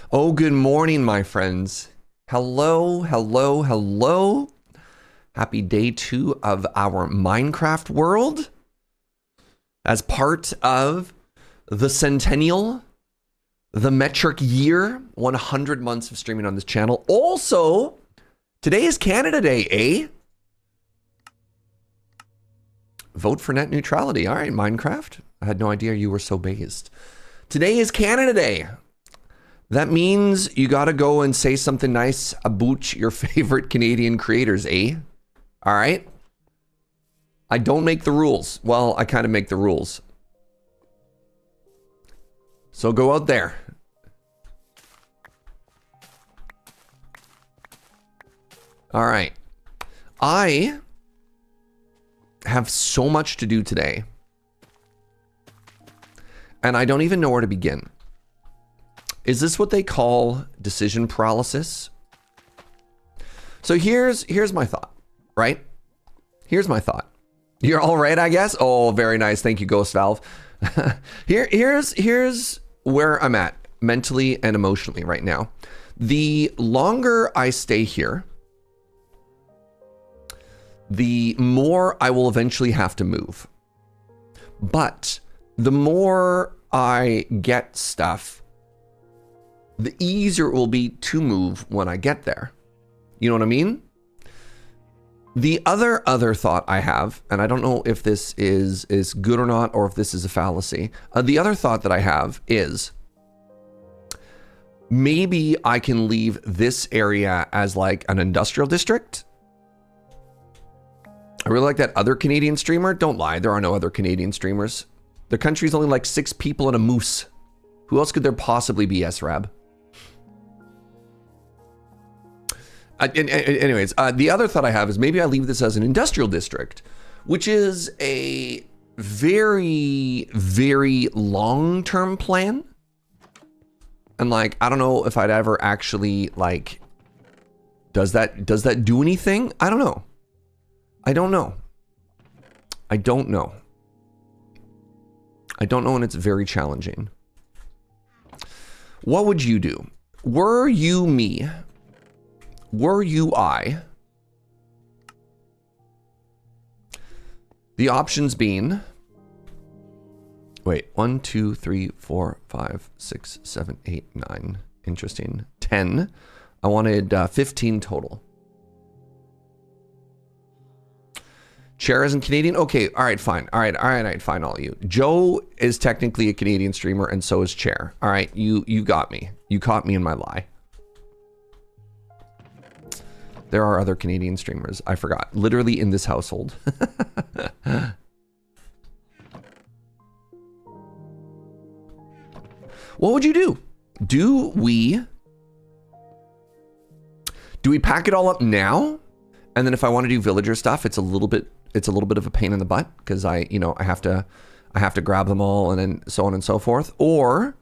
Oh, good morning, my friends. Hello, hello, hello. Happy day 2 of our Minecraft world. As part of the centennial, the metric year, 100 months of streaming on this channel. Also, today is Canada Day, eh? Vote for net neutrality. All right, Minecraft. I had no idea you were so based. Today is Canada Day. That means you gotta go and say something nice about your favorite Canadian creators, eh? All right? I don't make the rules. Well, I kind of make the rules. So go out there. All right. I have so much to do today. And I don't even know where to begin. Is this what they call decision paralysis? So here's my thought, right? Here's my thought. You're all right, I guess? Oh, very nice. Thank you, Ghost Valve. Here's where I'm at mentally and emotionally right now. The longer I stay here, the more I will eventually have to move. But the more I get stuff, the easier it will be to move when I get there. You know what I mean? The other thought I have, and I don't know if this is good or not, or if this is a fallacy. The other thought that I have is maybe I can leave this area as like an industrial district. I really like that other Canadian streamer. Don't lie, there are no other Canadian streamers. The country's only like 6 people and a moose. Who else could there possibly be, SRAB? Anyways, the other thought I have is maybe I leave this as an industrial district, which is a very, very long-term plan. And like, I don't know if I'd ever actually like, does that do anything? I don't know. I don't know, and it's very challenging. What would you do? Were you me? Were you I? The options being, wait, 1, 2, 3, 4, 5, 6, 7, 8, 9. Interesting. 10. I wanted 15 total. Chair isn't Canadian? Okay, all right, fine. All right, fine, all of you. Joe is technically a Canadian streamer, and so is Chair. All right, you got me. You caught me in my lie. There are other Canadian streamers. I forgot. Literally in this household. What would you do? Do we pack it all up now? And then if I want to do villager stuff, it's a little bit of a pain in the butt because I have to grab them all and then so on and so forth. Or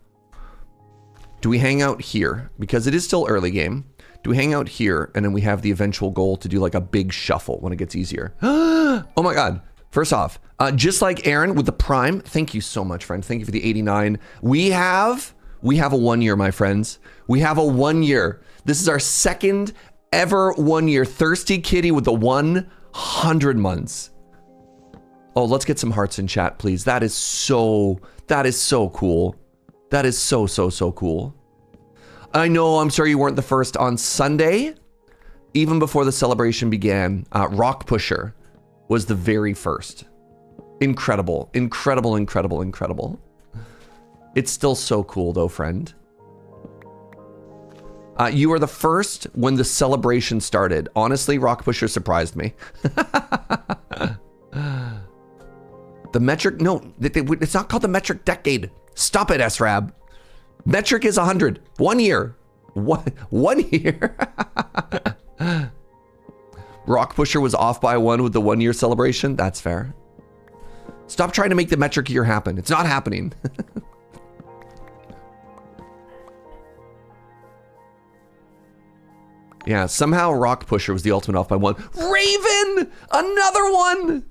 do we hang out here because it is still early game? Do we hang out here and then we have the eventual goal to do like a big shuffle when it gets easier? Oh my God. First off, just like Aaron with the Prime, thank you so much, friend. Thank you for the 89. We have a 1 year, my friends. We have a 1 year. This is our second ever 1 year. Thirsty Kitty with the 100 months. Oh, let's get some hearts in chat, please. That is so cool. That is so cool. I know, I'm sorry you weren't the first on Sunday. Even before the celebration began, Rock Pusher was the very first. Incredible. It's still so cool though, friend. You were the first when the celebration started. Honestly, Rock Pusher surprised me. The metric, no, it's not called the metric decade. Stop it, SRAB. Metric is 100. 1 year. One year. Rock Pusher was off by 1 with the 1 year celebration. That's fair. Stop trying to make the metric year happen. It's not happening. Yeah, somehow Rock Pusher was the ultimate off by 1. Raven! Another one!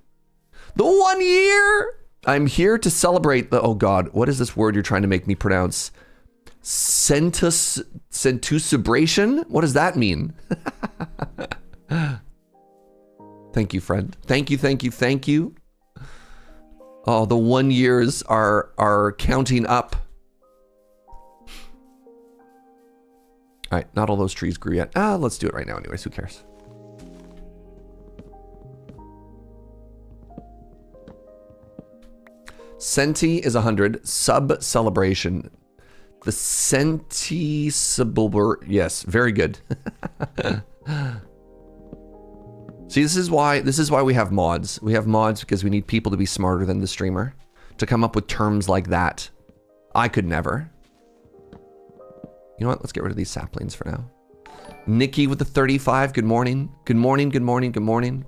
The 1 year! I'm here to celebrate the, oh God, what is this word you're trying to make me pronounce? Centusibration? What does that mean? Thank you, friend. Thank you, thank you, thank you. Oh, the 1 years are counting up. All right, not all those trees grew yet. Let's do it right now anyways, who cares? Centi is 100. Sub celebration. The Centisible. Yes, very good. See, this is why we have mods. We have mods because we need people to be smarter than the streamer, to come up with terms like that. I could never. You know what? Let's get rid of these saplings for now. Nikki with the 35. Good morning. Good morning. Good morning. Good morning.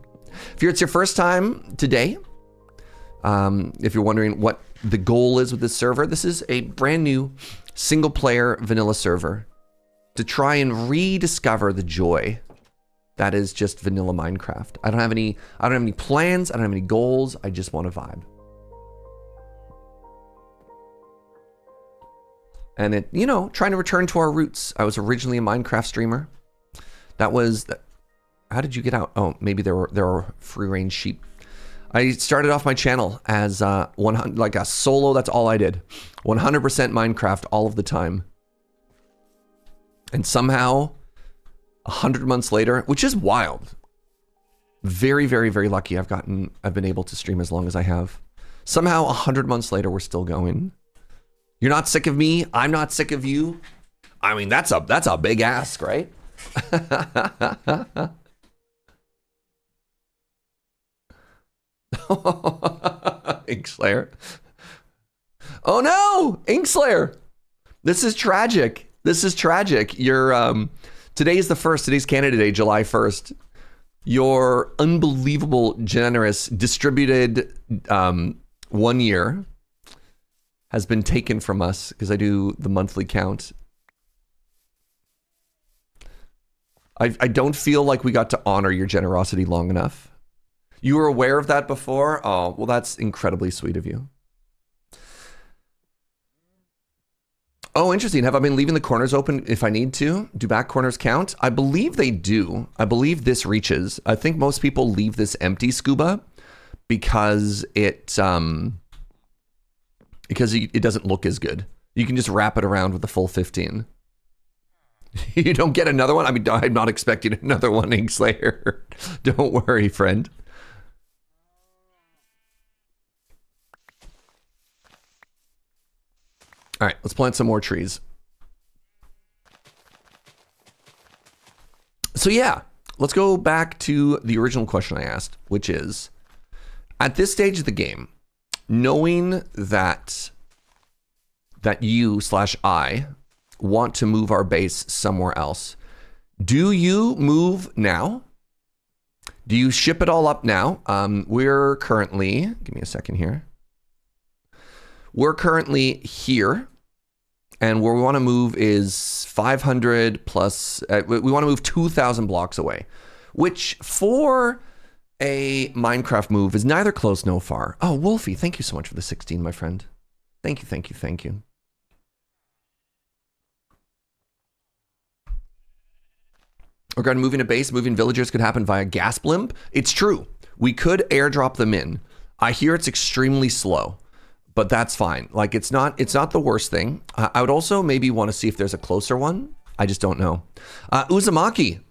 If it's your first time today, if you're wondering what the goal is with this server, this is a brand new single player vanilla server to try and rediscover the joy that is just vanilla Minecraft. I don't have any plans. I don't have any goals. I just want to vibe. And it, you know, trying to return to our roots. I was originally a Minecraft streamer. How did you get out? Oh, maybe there were free range sheep. I started off my channel as like a solo. That's all I did. 100% Minecraft all of the time. And somehow 100 months later, which is wild. Very, very, very lucky I've been able to stream as long as I have. Somehow 100 months later, we're still going. You're not sick of me. I'm not sick of you. I mean, that's a big ask, right? Inkslayer. Oh no, Inkslayer. This is tragic. This is tragic. You're today's the 1st. Today's Canada Day, July 1st. Your unbelievable, generous, distributed 1 year has been taken from us because I do the monthly count. I don't feel like we got to honor your generosity long enough. You were aware of that before? Oh, well, that's incredibly sweet of you. Oh, interesting. Have I been leaving the corners open if I need to? Do back corners count? I believe they do. I believe this reaches. I think most people leave this empty, Scuba, because it doesn't look as good. You can just wrap it around with the full 15. You don't get another one? I mean, I'm not expecting another one, Inkslayer. Don't worry, friend. All right, let's plant some more trees. So yeah, let's go back to the original question I asked, which is, at this stage of the game, knowing that you/I want to move our base somewhere else, do you move now? Do you ship it all up now? We're currently, give me a second here. We're currently here, and where we want to move is 500 plus, we want to move 2,000 blocks away, which for a Minecraft move is neither close nor far. Oh, Wolfie, thank you so much for the 16, my friend. Thank you, thank you, thank you. Regarding moving a base, moving villagers could happen via gas blimp. It's true. We could airdrop them in. I hear it's extremely slow, but that's fine. Like, it's not the worst thing. I would also maybe want to see if there's a closer one. I just don't know. Uzumaki,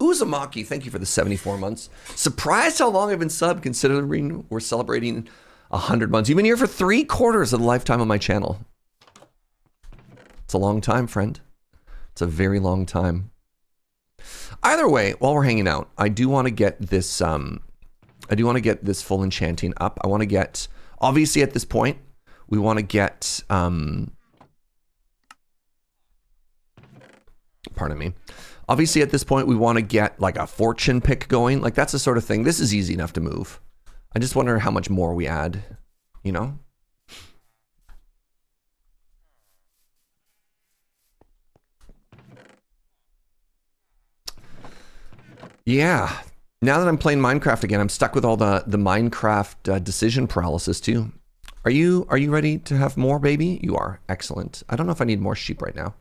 thank you for the 74 months. Surprised how long I've been subbed, considering we're celebrating 100 months. You've been here for 3/4 of the lifetime of my channel. It's a long time, friend. It's a very long time. Either way, while we're hanging out, I do want to get this full enchanting up. I want to get, obviously at this point, we want to get, pardon me. Obviously at this point, we want to get like a fortune pick going. Like, that's the sort of thing. This is easy enough to move. I just wonder how much more we add, you know? Yeah. Now that I'm playing Minecraft again, I'm stuck with all the Minecraft decision paralysis too. Are you ready to have more, baby? You are. Excellent. I don't know if I need more sheep right now.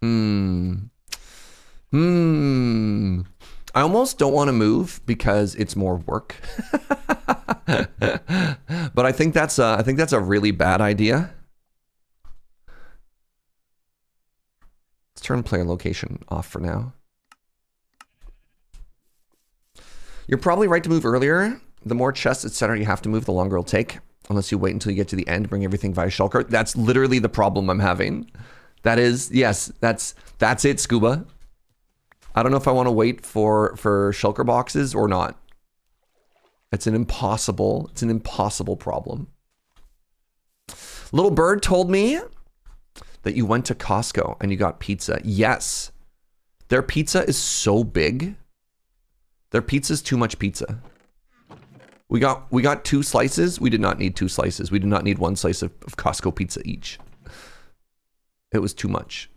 I almost don't want to move because it's more work. But I think that's a really bad idea. Let's turn player location off for now. You're probably right to move earlier. The more chests, etc. you have to move, the longer it'll take. Unless you wait until you get to the end, bring everything via shulker. That's literally the problem I'm having. That is, yes, that's it, Scuba. I don't know if I want to wait for shulker boxes or not. It's an impossible problem. Little Bird told me that you went to Costco and you got pizza. Yes. Their pizza is so big. Their pizza is too much pizza. We got 2 slices. We did not need 2 slices. We did not need 1 slice of Costco pizza each. It was too much.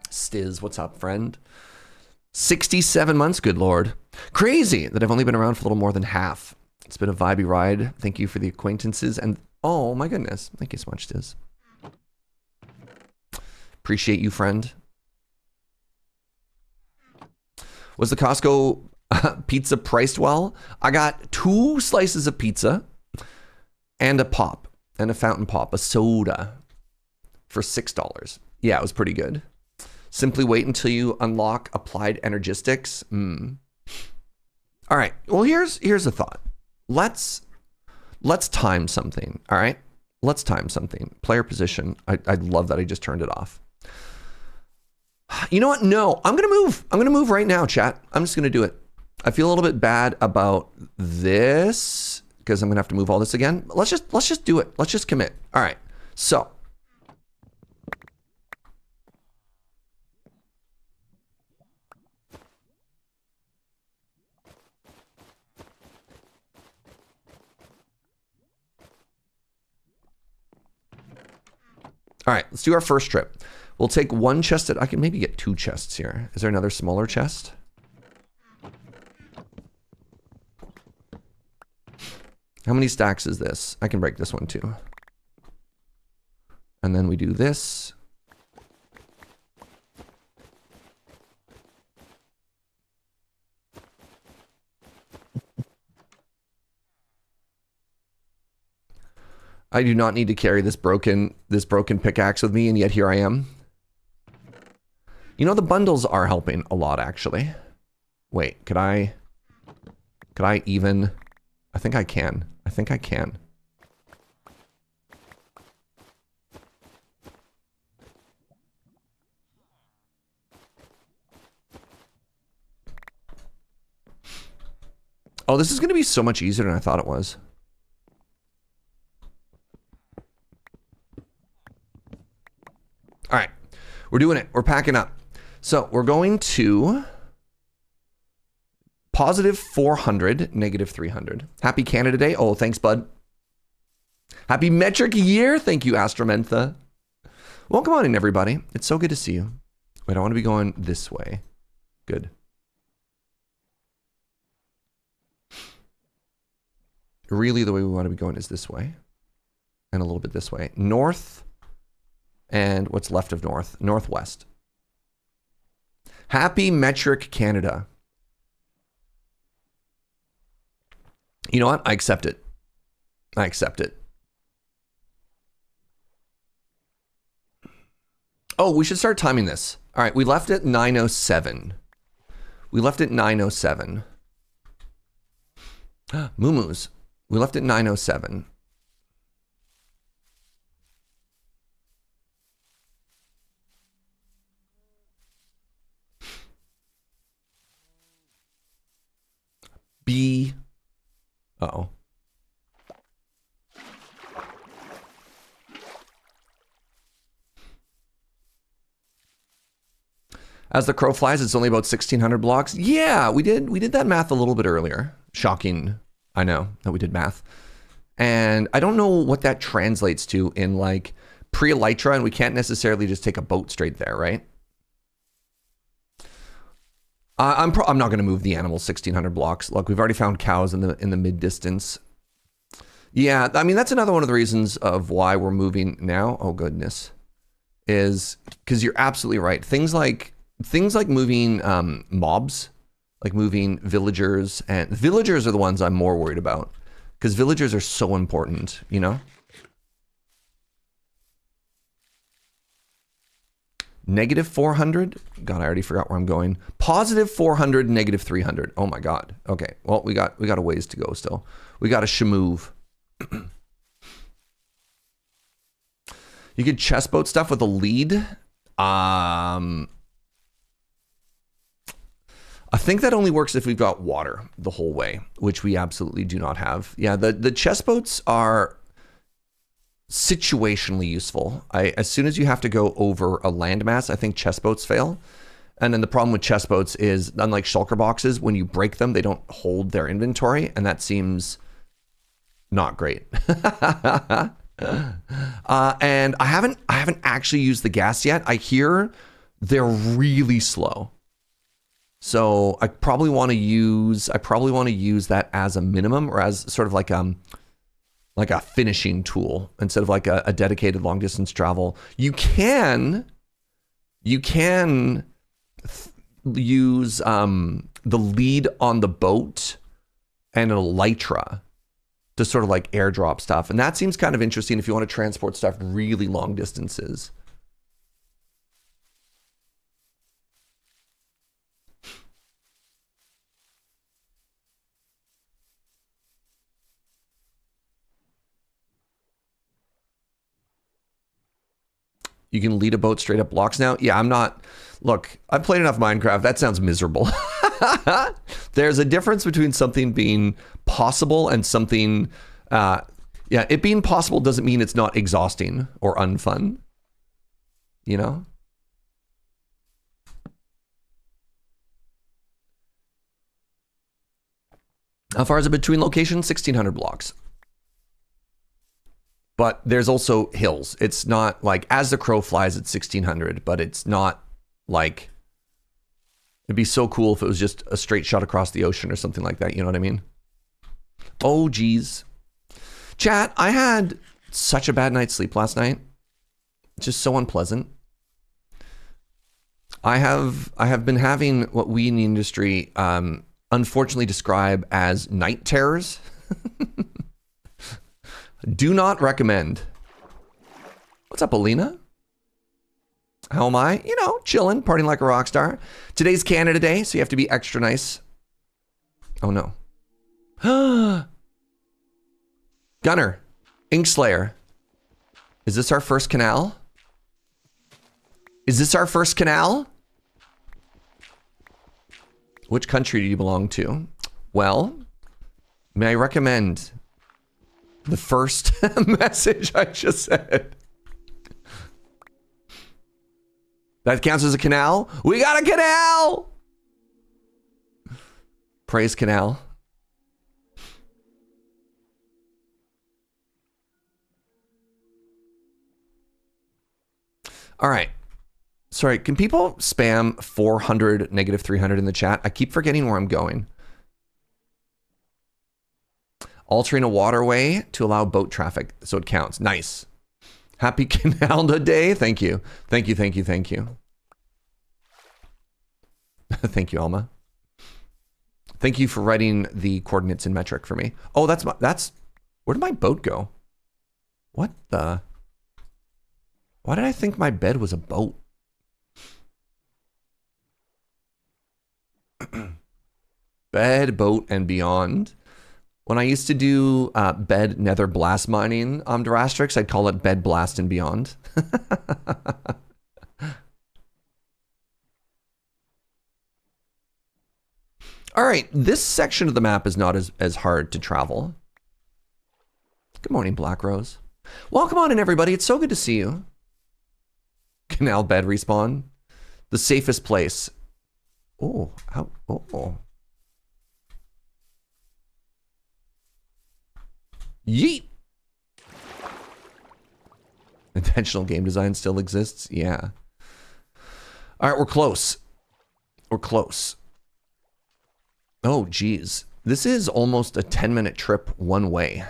Stiz, what's up, friend? 67 months, good lord. Crazy that I've only been around for a little more than half. It's been a vibey ride. Thank you for the acquaintances and oh my goodness. Thank you so much, Stiz. Appreciate you, friend. Was the Costco pizza priced well? I got 2 slices of pizza and a pop and a fountain pop, a soda for $6. Yeah, it was pretty good. Simply wait until you unlock applied energistics. All right. Well, here's a thought. Let's time something. All right. Let's time something. Player position. I love that I just turned it off. You know what? No, I'm going to move. I'm going to move right now, chat. I'm just going to do it. I feel a little bit bad about this because I'm going to have to move all this again. Let's just do it. Let's just commit. All right. So. All right, let's do our first trip. We'll take 1 chest. I can maybe get 2 chests here. Is there another smaller chest? How many stacks is this? I can break this one too. And then we do this. I do not need to carry this broken pickaxe with me, and yet here I am. You know, the bundles are helping a lot, actually. Wait, could I even? I think I can. I think I can. Oh, this is going to be so much easier than I thought it was. All right, we're doing it. We're packing up. So we're going to positive 400, negative 300. Happy Canada Day. Oh, thanks, bud. Happy metric year. Thank you, Astromentha. Welcome on in, everybody. It's so good to see you. Wait, I want to be going this way. Good. Really, the way we want to be going is this way. And a little bit this way. North. And what's left of north? Northwest. Happy Metric Canada. You know what? I accept it. I accept it. Oh, we should start timing this. All right, we left at 9:07. We left at 9:07. Moo-moos. We left at 9:07. Uh-oh. As the crow flies, it's only about 1,600 blocks. Yeah, we did that math a little bit earlier. Shocking, I know, that we did math. And I don't know what that translates to in like pre-elytra, and we can't necessarily just take a boat straight there, right? I'm not going to move the animals 1,600 blocks. Look, we've already found cows in the mid distance. Yeah, I mean that's another one of the reasons of why we're moving now. Oh goodness, is because you're absolutely right. Things like moving mobs, like moving villagers, and villagers are the ones I'm more worried about because villagers are so important, you know? Negative 400? God, I already forgot where I'm going. Positive 400, negative 300. Oh my God. Okay. Well, we got a ways to go still. We got a shmove. You could chestboat stuff with a lead. I think that only works if we've got water the whole way, which we absolutely do not have. Yeah, the chestboats are situationally useful. As soon as you have to go over a landmass, I think chestboats fail. And then the problem with chestboats is, unlike shulker boxes, when you break them, they don't hold their inventory, and that seems not great. And I haven't actually used the gas yet. I hear they're really slow. So I probably want to use that as a minimum, or as sort of like a finishing tool instead of like a dedicated long distance travel. You can use the lead on the boat and an elytra to sort of like airdrop stuff. And that seems kind of interesting if you want to transport stuff really long distances. You can lead a boat straight up blocks now. Yeah, I'm not. Look, I've played enough Minecraft. That sounds miserable. There's a difference between something being possible and something, it being possible doesn't mean it's not exhausting or unfun, you know? How far is it between locations? 1,600 blocks. But there's also hills. It's not like as the crow flies at 1,600, but it's not like, it'd be so cool if it was just a straight shot across the ocean or something like that. You know what I mean? Oh, geez. Chat, I had such a bad night's sleep last night. Just so unpleasant. I have been having what we in the industry unfortunately describe as night terrors. Do not recommend. What's up, Alina? How am I? You know, chilling, partying like a rock star. Today's Canada Day, so you have to be extra nice. Oh no. Gunner, Inkslayer. Is this our first canal? Is this our first canal? Which country do you belong to? Well, may I recommend the first message I just said? That counts as a canal? We got a canal! Praise canal. All right. Sorry, can people spam 400, negative 300 in the chat? I keep forgetting where I'm going. Altering a waterway to allow boat traffic, so it counts. Nice. Happy Canal Day. Thank you. Thank you, thank you, thank you. Thank you, Alma. Thank you for writing the coordinates in metric for me. Oh, where did my boat go? What the? Why did I think my bed was a boat? Bed, boat, and beyond. When I used to do bed nether blast mining on Durastrix, I'd call it bed blast and beyond. All right, this section of the map is not as hard to travel. Good morning, Black Rose. Welcome on in, everybody. It's so good to see you. Canal bed respawn. The safest place. Oh, how? Oh. Yeet. Intentional game design still exists? Yeah. All right, we're close. We're close. Oh, geez. This is almost a 10-minute trip one way.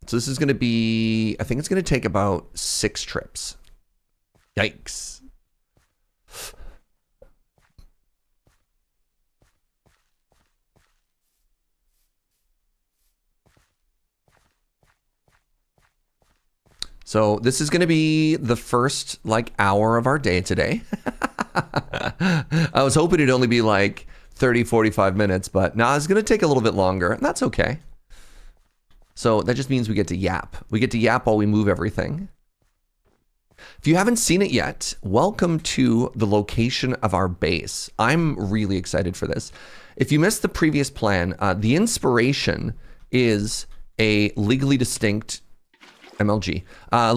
So this is going to be, I think it's going to take about 6 trips. Yikes. So this is going to be the first like hour of our day today. I was hoping it'd only be like 30, 45 minutes, but nah, it's going to take a little bit longer, and that's okay. So that just means we get to yap. We get to yap while we move everything. If you haven't seen it yet, welcome to the location of our base. I'm really excited for this. If you missed the previous plan, the inspiration is a legally distinct MLG, a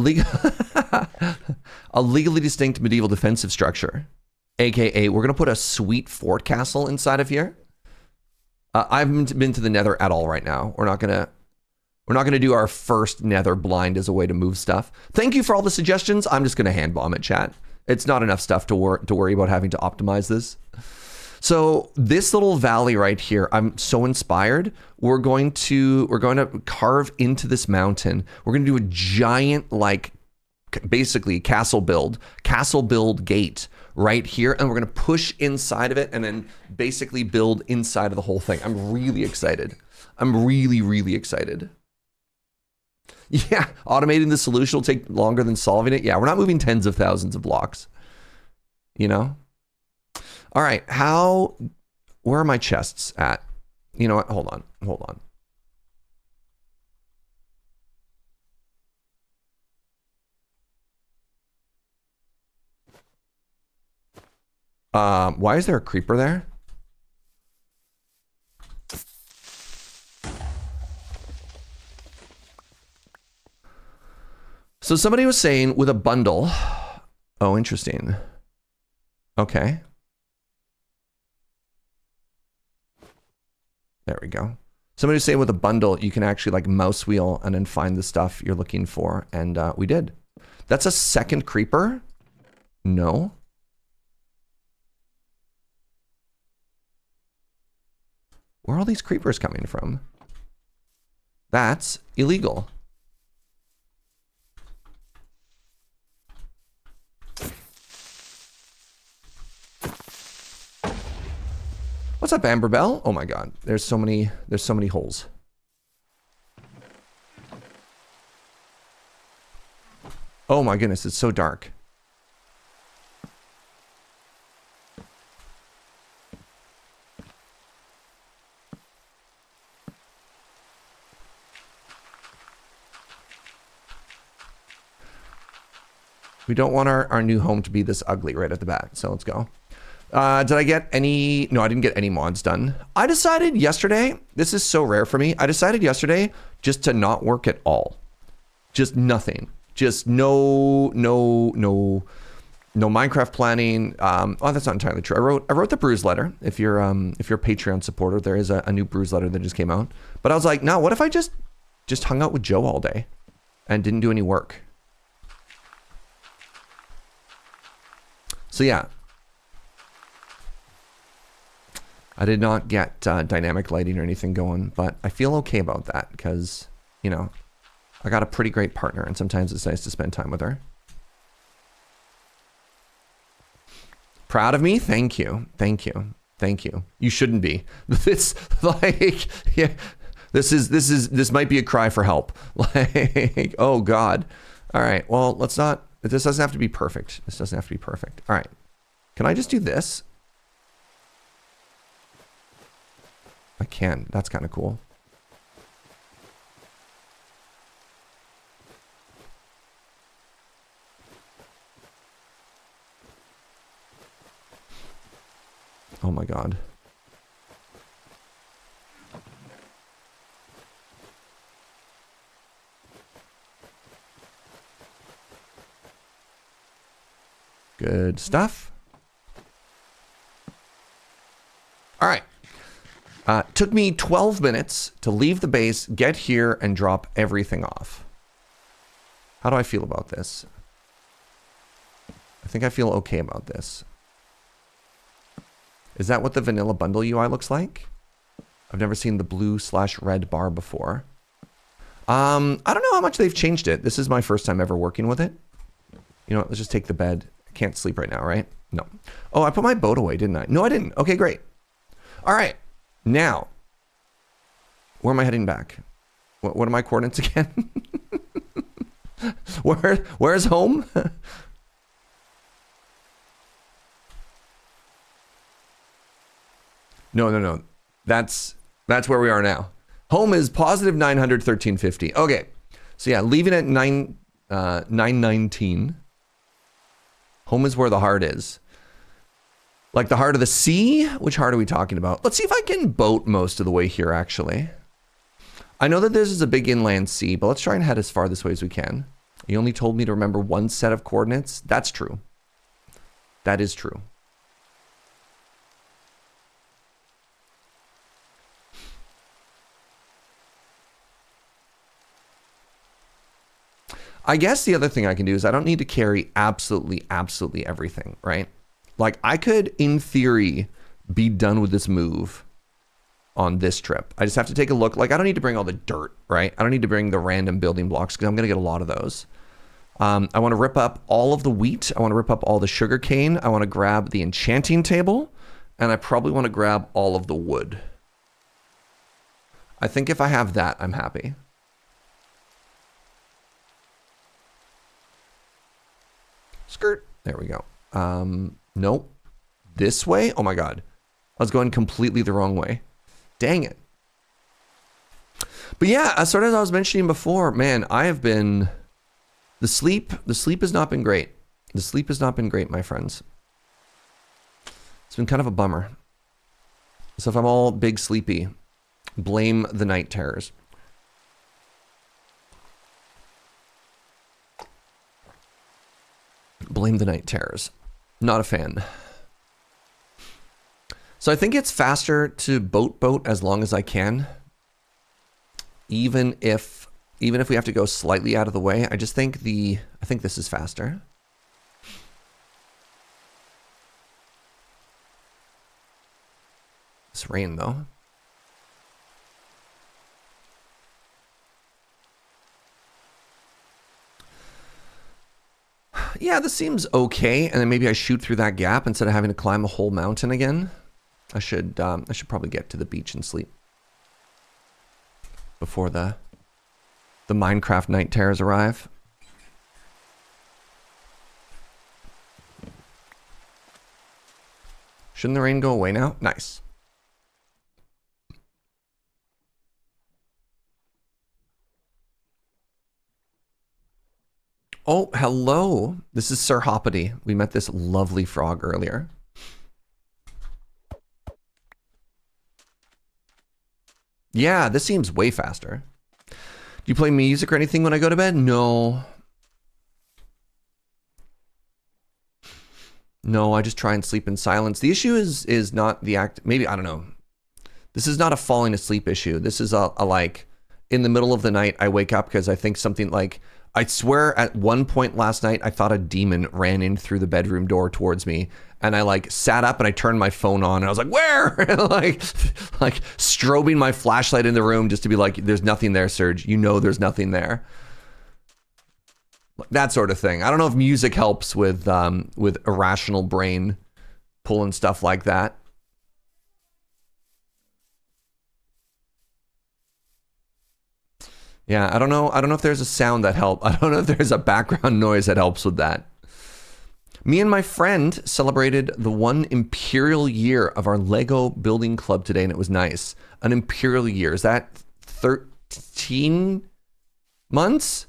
legally distinct medieval defensive structure, aka we're gonna put a sweet fort castle inside of here. I haven't been to the Nether at all right now. We're not gonna do our first Nether blind as a way to move stuff. Thank you for all the suggestions. I'm just gonna hand bomb it, chat. It's not enough stuff to worry about having to optimize this. So this little valley right here, I'm so inspired. We're going to carve into this mountain. We're going to do a giant, like, basically castle build gate right here, and we're going to push inside of it and then basically build inside of the whole thing. I'm really excited. I'm really, really excited. Yeah, automating the solution will take longer than solving it. Yeah, we're not moving tens of thousands of blocks, you know? All right, where are my chests at? You know what, hold on. Why is there a creeper there? So somebody was saying with a bundle, oh, interesting. Okay. There we go. Somebody was saying with a bundle, you can actually like mouse wheel and then find the stuff you're looking for. And we did. That's a second creeper? No. Where are all these creepers coming from? That's illegal. What's up, Amber Bell? Oh my god, there's so many holes. Oh my goodness, it's so dark. We don't want our new home to be this ugly right at the back, so let's go. Did I get any? No, I didn't get any mods done. I decided yesterday, this is so rare for me, I decided yesterday just to not work at all. Just nothing. Just no Minecraft planning. Oh, that's not entirely true. I wrote the bruise letter. If you're a Patreon supporter, there is a new bruise letter that just came out. But I was like, no, what if I just hung out with Joe all day and didn't do any work? So yeah. I did not get dynamic lighting or anything going, but I feel okay about that because, you know, I got a pretty great partner and sometimes it's nice to spend time with her. Proud of me? Thank you. Thank you. Thank you. You shouldn't be. This like, yeah, this might be a cry for help. Like, oh God. All right. Well, let's not, this doesn't have to be perfect. This doesn't have to be perfect. All right. Can I just do this? I can. That's kind of cool. Oh my God. Good stuff. All right. Took me 12 minutes to leave the base, get here, and drop everything off. How do I feel about this? I think I feel okay about this. Is that what the vanilla bundle UI looks like? I've never seen the blue/red bar before. I don't know how much they've changed it. This is my first time ever working with it. You know what? Let's just take the bed. I can't sleep right now, right? No. Oh, I put my boat away, didn't I? No, I didn't. Okay, great. All right. Now, where am I heading back? What are my coordinates again? Where's home? No. That's where we are now. Home is positive 900, 1350. Okay. So yeah, leaving at 919. Home is where the heart is. Like the heart of the sea? Which heart are we talking about? Let's see if I can boat most of the way here, actually. I know that this is a big inland sea, but let's try and head as far this way as we can. You only told me to remember one set of coordinates. That's true. That is true. I guess the other thing I can do is I don't need to carry absolutely everything, right? Like I could, in theory, be done with this move on this trip. I just have to take a look. Like I don't need to bring all the dirt, right? I don't need to bring the random building blocks because I'm going to get a lot of those. I want to rip up all of the wheat. I want to rip up all the sugar cane. I want to grab the enchanting table. And I probably want to grab all of the wood. I think if I have that, I'm happy. Skirt. There we go. Nope. This way? Oh my God. I was going completely the wrong way. Dang it. But yeah, sort of as I was mentioning before, man, I have been... The sleep has not been great. The sleep has not been great, my friends. It's been kind of a bummer. So if I'm all big sleepy, blame the night terrors. Blame the night terrors. Not a fan. So I think it's faster to boat as long as I can. Even if we have to go slightly out of the way, I think this is faster. It's rain though. Yeah, this seems okay. And then maybe I shoot through that gap instead of having to climb a whole mountain again. I should probably get to the beach and sleep before the Minecraft night terrors arrive. Shouldn't the rain go away now? Nice. Oh, hello. This is Sir Hoppity. We met this lovely frog earlier. Yeah, this seems way faster. Do you play music or anything when I go to bed? No. No, I just try and sleep in silence. The issue is not the act. Maybe, I don't know. This is not a falling asleep issue. This is a like, in the middle of the night, I wake up because I think something like, I swear at one point last night, I thought a demon ran in through the bedroom door towards me. And I like sat up and I turned my phone on and I was like, where? like strobing my flashlight in the room just to be like, there's nothing there, Serge. You know there's nothing there. That sort of thing. I don't know if music helps with irrational brain pulling stuff like that. Yeah, I don't know. I don't know if there's a sound that helps. I don't know if there's a background noise that helps with that. Me and my friend celebrated the 1 imperial year of our Lego building club today, and it was nice. An imperial year. Is that 13 months?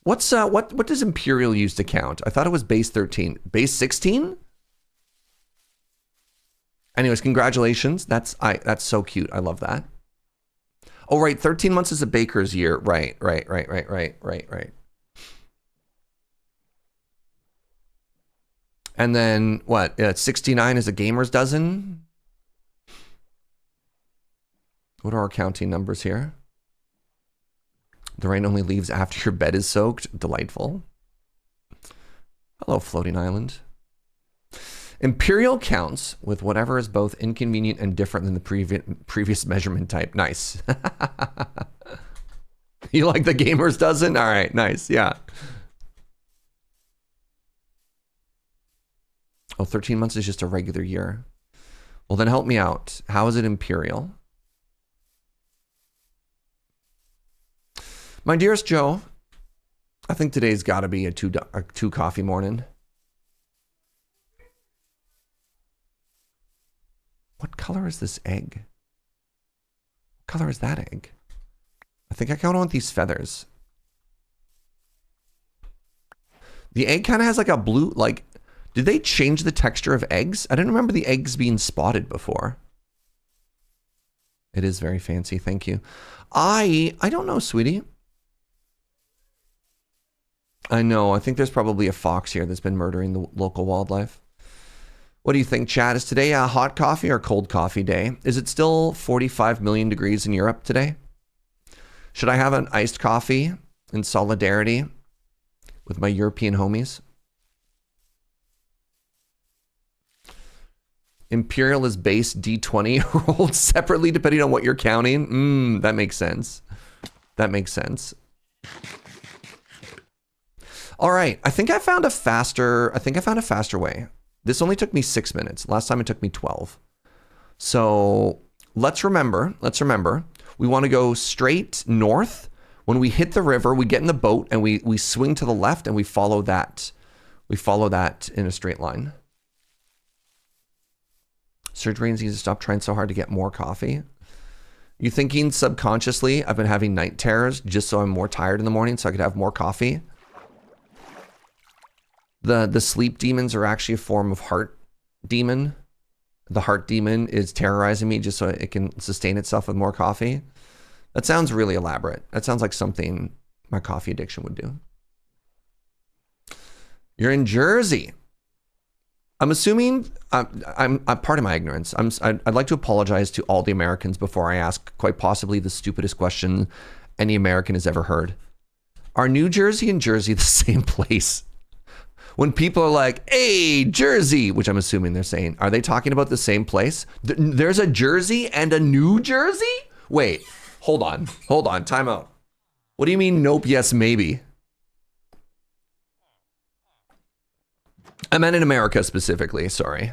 What's what does imperial use to count? I thought it was base 13. Base 16? Anyways, congratulations. That's so cute. I love that. Oh, right. 13 months is a baker's year. Right. And then what? 69 is a gamer's dozen. What are our counting numbers here? The rain only leaves after your bed is soaked. Delightful. Hello, floating island. Imperial counts with whatever is both inconvenient and different than the previous measurement type. Nice. You like the gamer's dozen? All right, nice. Yeah. Oh, 13 months is just a regular year. Well, then help me out. How is it imperial? My dearest Joe, I think today's got to be a two coffee morning. What color is this egg? What color is that egg? I think I kind of want these feathers. The egg kind of has like a blue, like, did they change the texture of eggs? I didn't remember the eggs being spotted before. It is very fancy, thank you. I don't know, sweetie. I know, I think there's probably a fox here that's been murdering the local wildlife. What do you think, Chad? Is today a hot coffee or cold coffee day? Is it still 45 million degrees in Europe today? Should I have an iced coffee in solidarity with my European homies? Imperial is base D20 rolled separately depending on what you're counting. That makes sense. That makes sense. All right, I think I found a faster way. This only took me 6 minutes. Last time it took me 12. So let's remember, we want to go straight north. When we hit the river, we get in the boat and we swing to the left and we follow that. We follow that in a straight line. Serge needs to stop trying so hard to get more coffee. You thinking subconsciously, I've been having night terrors just so I'm more tired in the morning so I could have more coffee? The sleep demons are actually a form of heart demon. The heart demon is terrorizing me just so it can sustain itself with more coffee. That sounds really elaborate. That sounds like something my coffee addiction would do. You're in Jersey. I'm assuming, I'm part of my ignorance. I'd like to apologize to all the Americans before I ask quite possibly the stupidest question any American has ever heard. Are New Jersey and Jersey the same place? When people are like, hey, Jersey, which I'm assuming they're saying, are they talking about the same place? There's a Jersey and a New Jersey? Wait, hold on, time out. What do you mean, nope, yes, maybe? I meant in America specifically, sorry.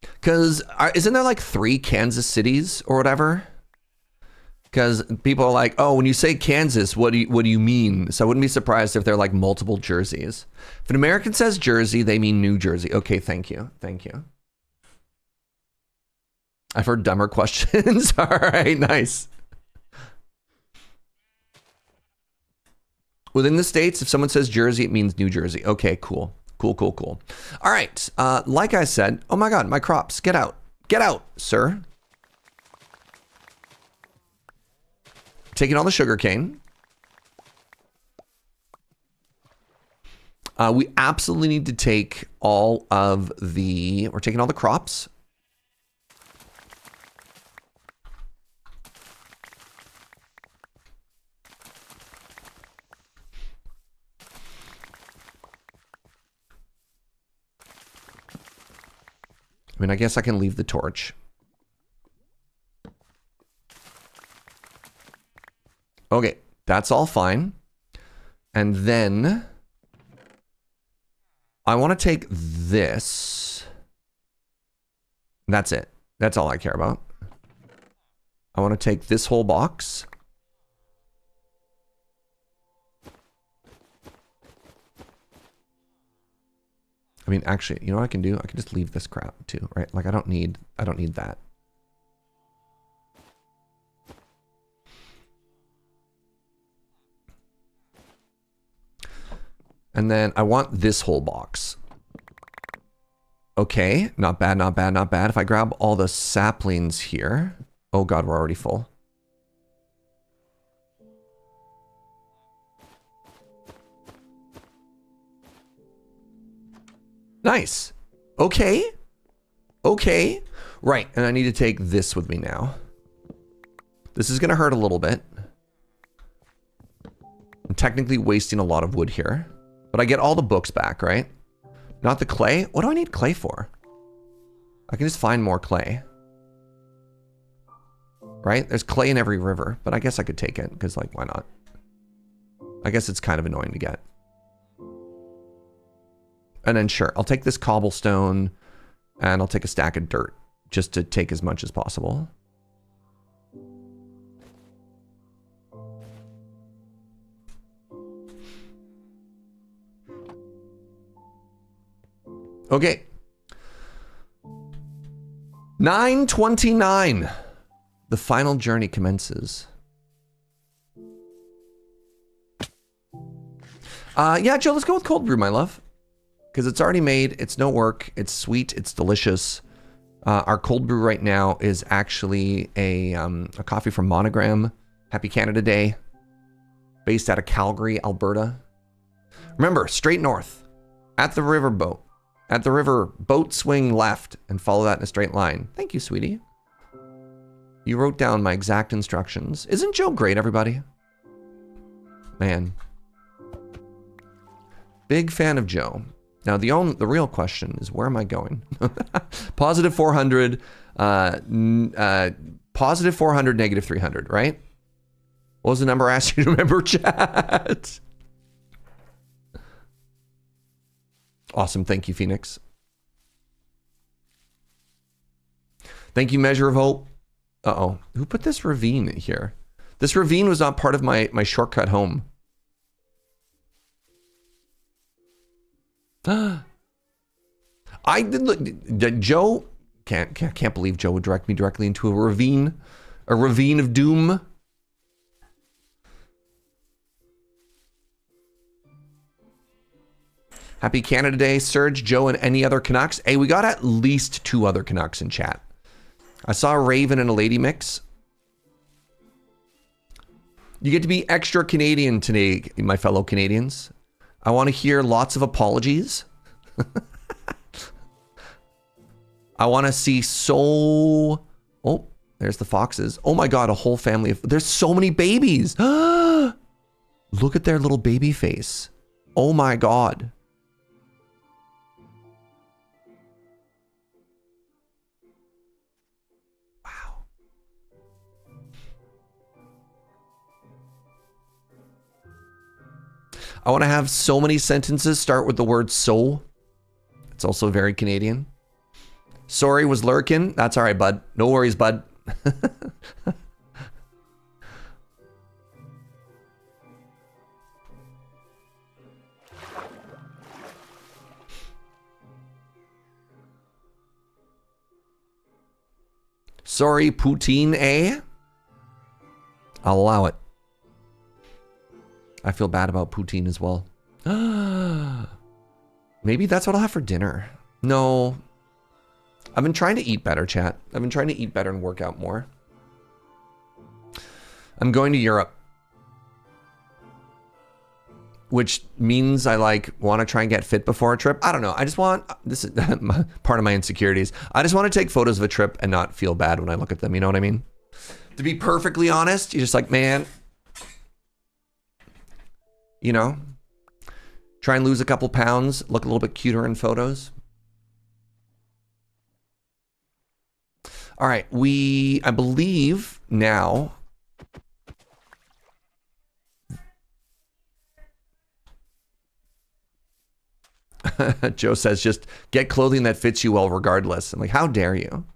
Because isn't there like 3 Kansas cities or whatever? Because people are like, oh, when you say Kansas, what do you mean? So I wouldn't be surprised if they're like multiple Jerseys. If an American says Jersey, they mean New Jersey. Okay, thank you. I've heard dumber questions. All right, nice. Within the States, if someone says Jersey, it means New Jersey. Okay, cool. All right, like I said, oh my God, my crops, get out, sir. Taking all the sugar cane. We absolutely need to take all of the, we're taking all the crops. I mean, I guess I can leave the torch. Okay, that's all fine. And then I want to take this. That's it. That's all I care about. I want to take this whole box. I mean, actually, you know what I can do? I can just leave this crap too, right? Like I don't need that. And then I want this whole box. Okay, not bad. If I grab all the saplings here. Oh God, we're already full. Nice. Okay. Right, and I need to take this with me now. This is gonna hurt a little bit. I'm technically wasting a lot of wood here. But I get all the books back, right? Not the clay? What do I need clay for? I can just find more clay. right? There's clay in every river, but I guess I could take it because, like, why not? I guess it's kind of annoying to get. And then sure, I'll take this cobblestone and I'll take a stack of dirt just to take as much as possible. Okay. 9:29. The final journey commences. Yeah, Joe, let's go with cold brew, my love. Because it's already made, it's no work, it's sweet, it's delicious. Our cold brew right now is actually a coffee from Monogram. Happy Canada Day. Based out of Calgary, Alberta. Remember, straight north. At the riverboat. At the river, boat swing left and follow that in a straight line. Thank you, sweetie. You wrote down my exact instructions. Isn't Joe great, everybody? Man. Big fan of Joe. Now, the real question is, where am I going? Positive 400, positive 400, negative 300, right? What was the number I asked you to remember, chat? Awesome. Thank you, Phoenix. Thank you, Measure of Hope. Uh-oh. Who put this ravine here? This ravine was not part of my shortcut home. I did look. Joe can't believe Joe would direct me directly into a ravine of doom. Happy Canada Day, Serge, Joe, and any other Canucks. Hey, we got at least 2 other Canucks in chat. I saw a Raven and a Lady Mix. You get to be extra Canadian today, my fellow Canadians. I want to hear lots of apologies. I want to see so... Oh, there's the foxes. Oh my God, a whole family of... There's so many babies. Look at their little baby face. Oh my God. Wow. I want to have so many sentences start with the word so. It's also very Canadian. Sorry, was lurking. That's all right, bud. No worries, bud. Sorry, poutine, eh? I'll allow it. I feel bad about poutine as well. Maybe that's what I'll have for dinner. No. I've been trying to eat better, chat. I've been trying to eat better and work out more. I'm going to Europe. Which means I want to try and get fit before a trip. I don't know. I just want, this is part of my insecurities. I just want to take photos of a trip and not feel bad when I look at them. You know what I mean? To be perfectly honest, you're just like, man, you know, try and lose a couple pounds, look a little bit cuter in photos. All right, I believe now. Joe says, just get clothing that fits you well regardless. I'm like, how dare you?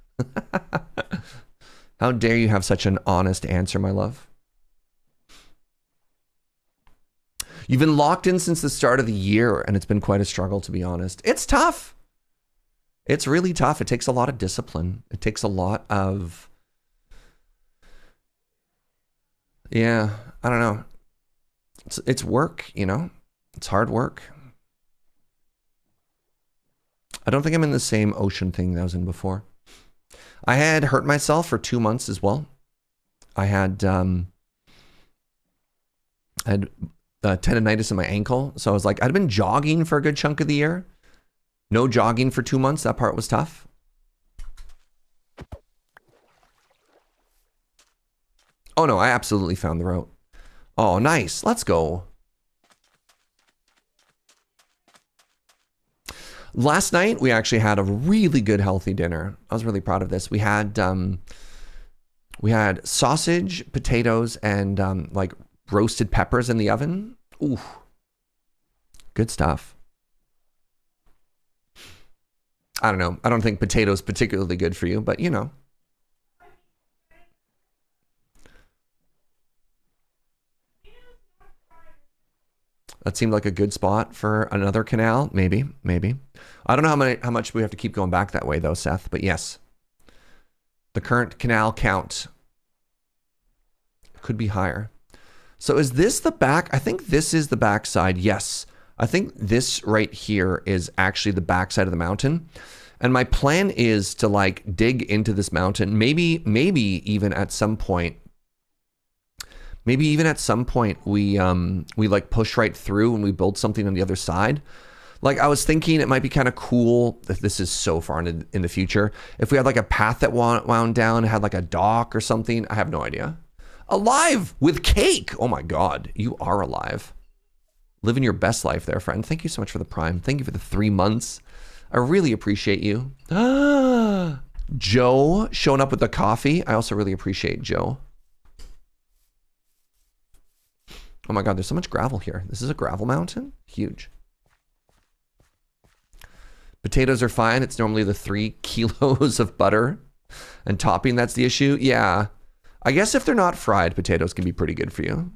How dare you have such an honest answer, my love? You've been locked in since the start of the year, and it's been quite a struggle, to be honest. It's tough. It's really tough. It takes a lot of discipline. It takes a lot of... Yeah, I don't know. It's work, you know? It's hard work. I don't think I'm in the same ocean thing that I was in before. I had hurt myself for 2 months as well. I had tendonitis in my ankle. So I was like, I'd been jogging for a good chunk of the year. No jogging for 2 months. That part was tough. Oh no, I absolutely found the route. Oh, nice. Let's go. Last night, we actually had a really good, healthy dinner. I was really proud of this. We had We had sausage, potatoes, and like roasted peppers in the oven. Ooh, good stuff. I don't know. I don't think potatoes particularly good for you, but you know. That seemed like a good spot for another canal. Maybe, maybe. I don't know how much we have to keep going back that way though, Seth, but yes. The current canal count could be higher. So is this the back? I think this is the backside. Yes. I think this right here is actually the backside of the mountain. And my plan is to like dig into this mountain. Maybe even at some point. Maybe even at some point we like push right through and we build something on the other side. Like I was thinking it might be kind of cool, if this is so far in the future, if we had like a path that wound down, had like a dock or something. I have no idea. Alive with cake. Oh my God, you are alive. Living your best life there, friend. Thank you so much for the Prime. Thank you for the 3 months. I really appreciate you. Joe showing up with the coffee. I also really appreciate Joe. Oh my God, there's so much gravel here. This is a gravel mountain? Huge. Potatoes are fine. It's normally the 3 kilos of butter and topping that's the issue. Yeah. I guess if they're not fried, potatoes can be pretty good for you.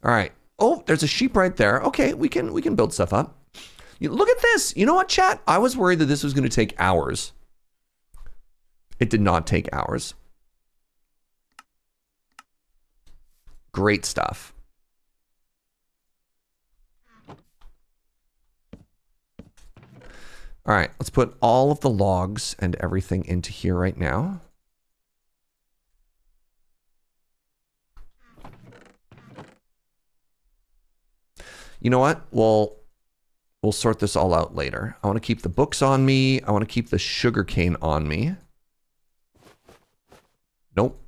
All right. Oh, there's a sheep right there. Okay, we can build stuff up. Look at this. You know what, chat? I was worried that this was going to take hours. It did not take hours. Great stuff. All right, let's put all of the logs and everything into here right now. You know what? We'll sort this all out later. I want to keep the books on me. I want to keep the sugarcane on me. Nope.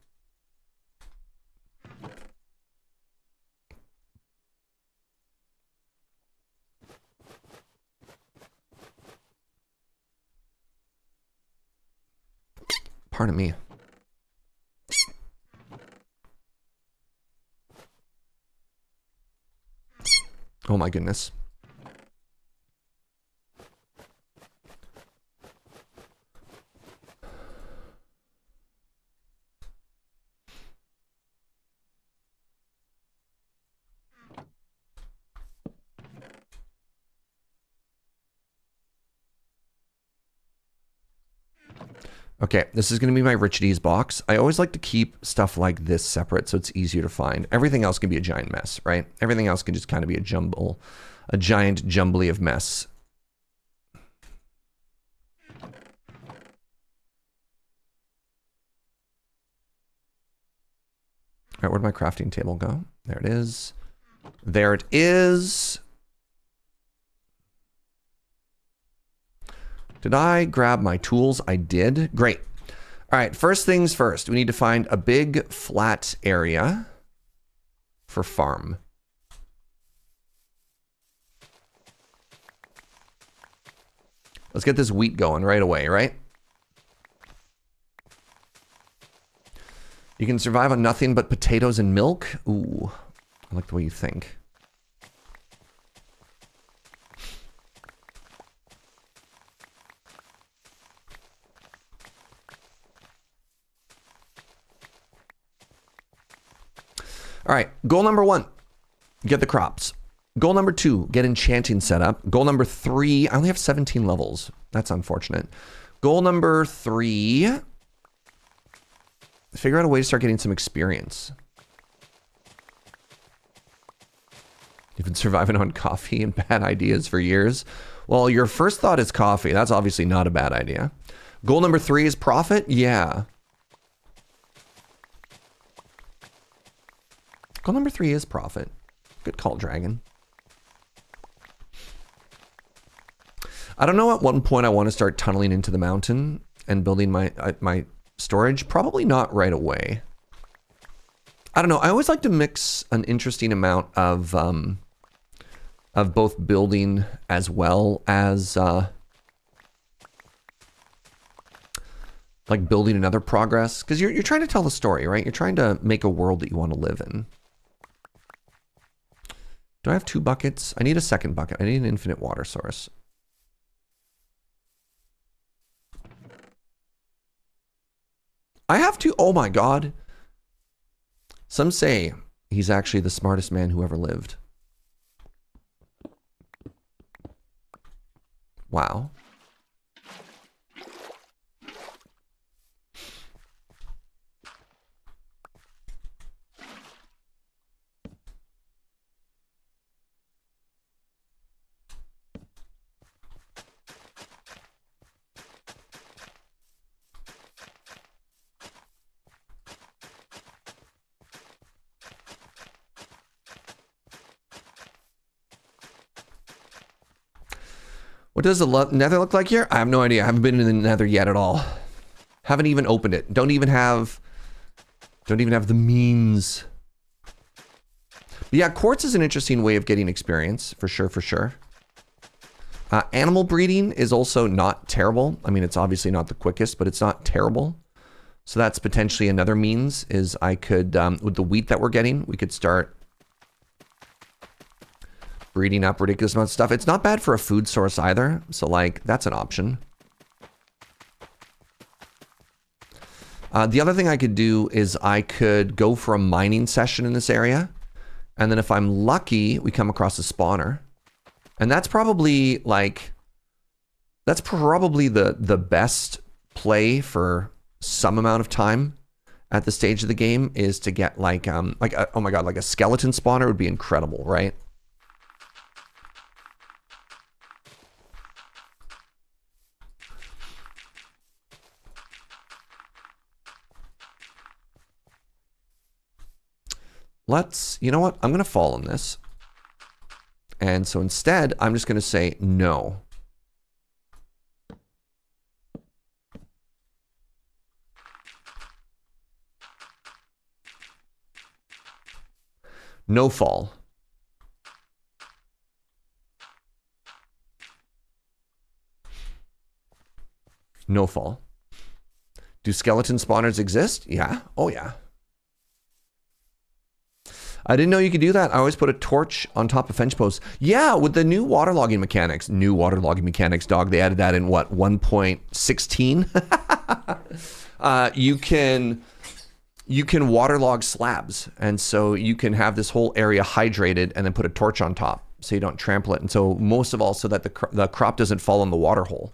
Pardon me. Oh my goodness. Okay, this is going to be my Richides box. I always like to keep stuff like this separate so it's easier to find. Everything else can be a giant mess, right? Everything else can just kind of be a jumble, a giant jumbly of mess. All right, where'd my crafting table go? There it is. There it is. Did I grab my tools? I did. Great. All right, first things first. We need to find a big flat area for farm. Let's get this wheat going right away, right? You can survive on nothing but potatoes and milk. Ooh, I like the way you think. All right, goal number 1, get the crops. Goal number 2, get enchanting set up. Goal number 3, I only have 17 levels. That's unfortunate. Goal number 3, figure out a way to start getting some experience. You've been surviving on coffee and bad ideas for years. Well, your first thought is coffee. That's obviously not a bad idea. Goal number 3 is profit. Yeah. Goal number 3 is profit. Good call, Dragon. I don't know at what point I want to start tunneling into the mountain and building my storage. Probably not right away. I don't know. I always like to mix an interesting amount of both building as well as like building another progress, because you're trying to tell the story, right? You're trying to make a world that you want to live in. Do I have 2 buckets? I need a second bucket. I need an infinite water source. I have to. Oh my God. Some say he's actually the smartest man who ever lived. Wow. What does the Nether look like here? I have no idea. I haven't been in the Nether yet at all. Haven't even opened it. Don't even have the means. But yeah, quartz is an interesting way of getting experience, for sure, for sure. Animal breeding is also not terrible. I mean, it's obviously not the quickest, but it's not terrible. So that's potentially another means, is I could, with the wheat that we're getting, we could start breeding up ridiculous amounts of stuff. It's not bad for a food source either. So like, that's an option. The other thing I could do is I could go for a mining session in this area. And then if I'm lucky, we come across a spawner. And that's probably like, the best play for some amount of time at the stage of the game, is to get like oh my God, like a skeleton spawner would be incredible, right? You know what? I'm going to fall on this. And so instead, I'm just going to say no. No fall. No fall. Do skeleton spawners exist? Yeah. Oh, yeah. I didn't know you could do that. I always put a torch on top of fence posts. Yeah, with the new waterlogging mechanics. Dog. They added that in what, 1.16? You can waterlog slabs. And so you can have this whole area hydrated and then put a torch on top so you don't trample it. And so most of all, so that the crop doesn't fall in the water hole.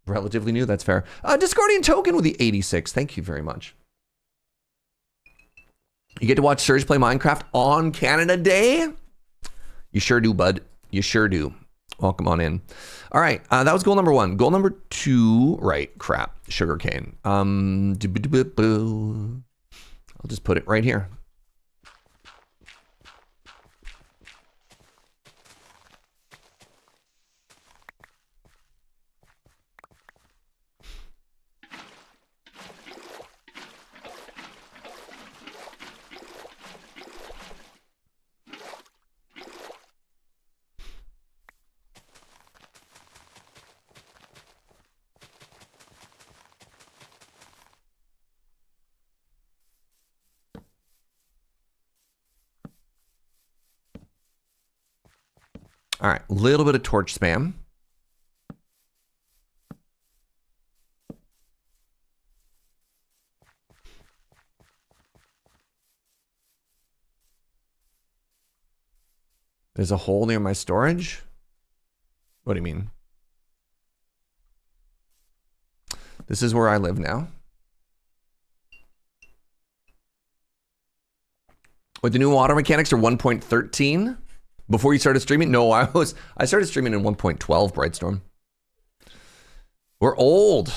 Relatively new, that's fair. Discordian token with the 86. Thank you very much. You get to watch Serge play Minecraft on Canada Day? You sure do, bud. You sure do. Welcome on in. All right, that was goal number 1. Goal number 2, right, crap, sugarcane. I'll just put it right here. All right, a little bit of torch spam. There's a hole near my storage? What do you mean? This is where I live now. With the new water mechanics are 1.13? Before you started streaming? No, I started streaming in 1.12, Brightstorm. We're old.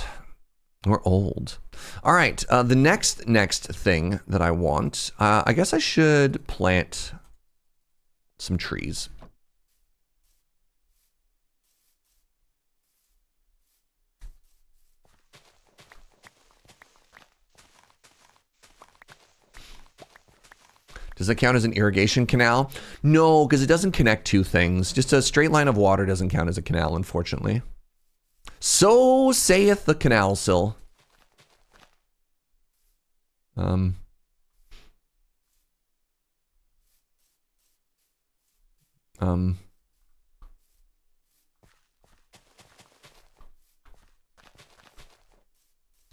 We're old. All right, the next thing that I want, I guess I should plant some trees. Does it count as an irrigation canal? No, because it doesn't connect two things. Just a straight line of water doesn't count as a canal, unfortunately. So saith the canal sill. Good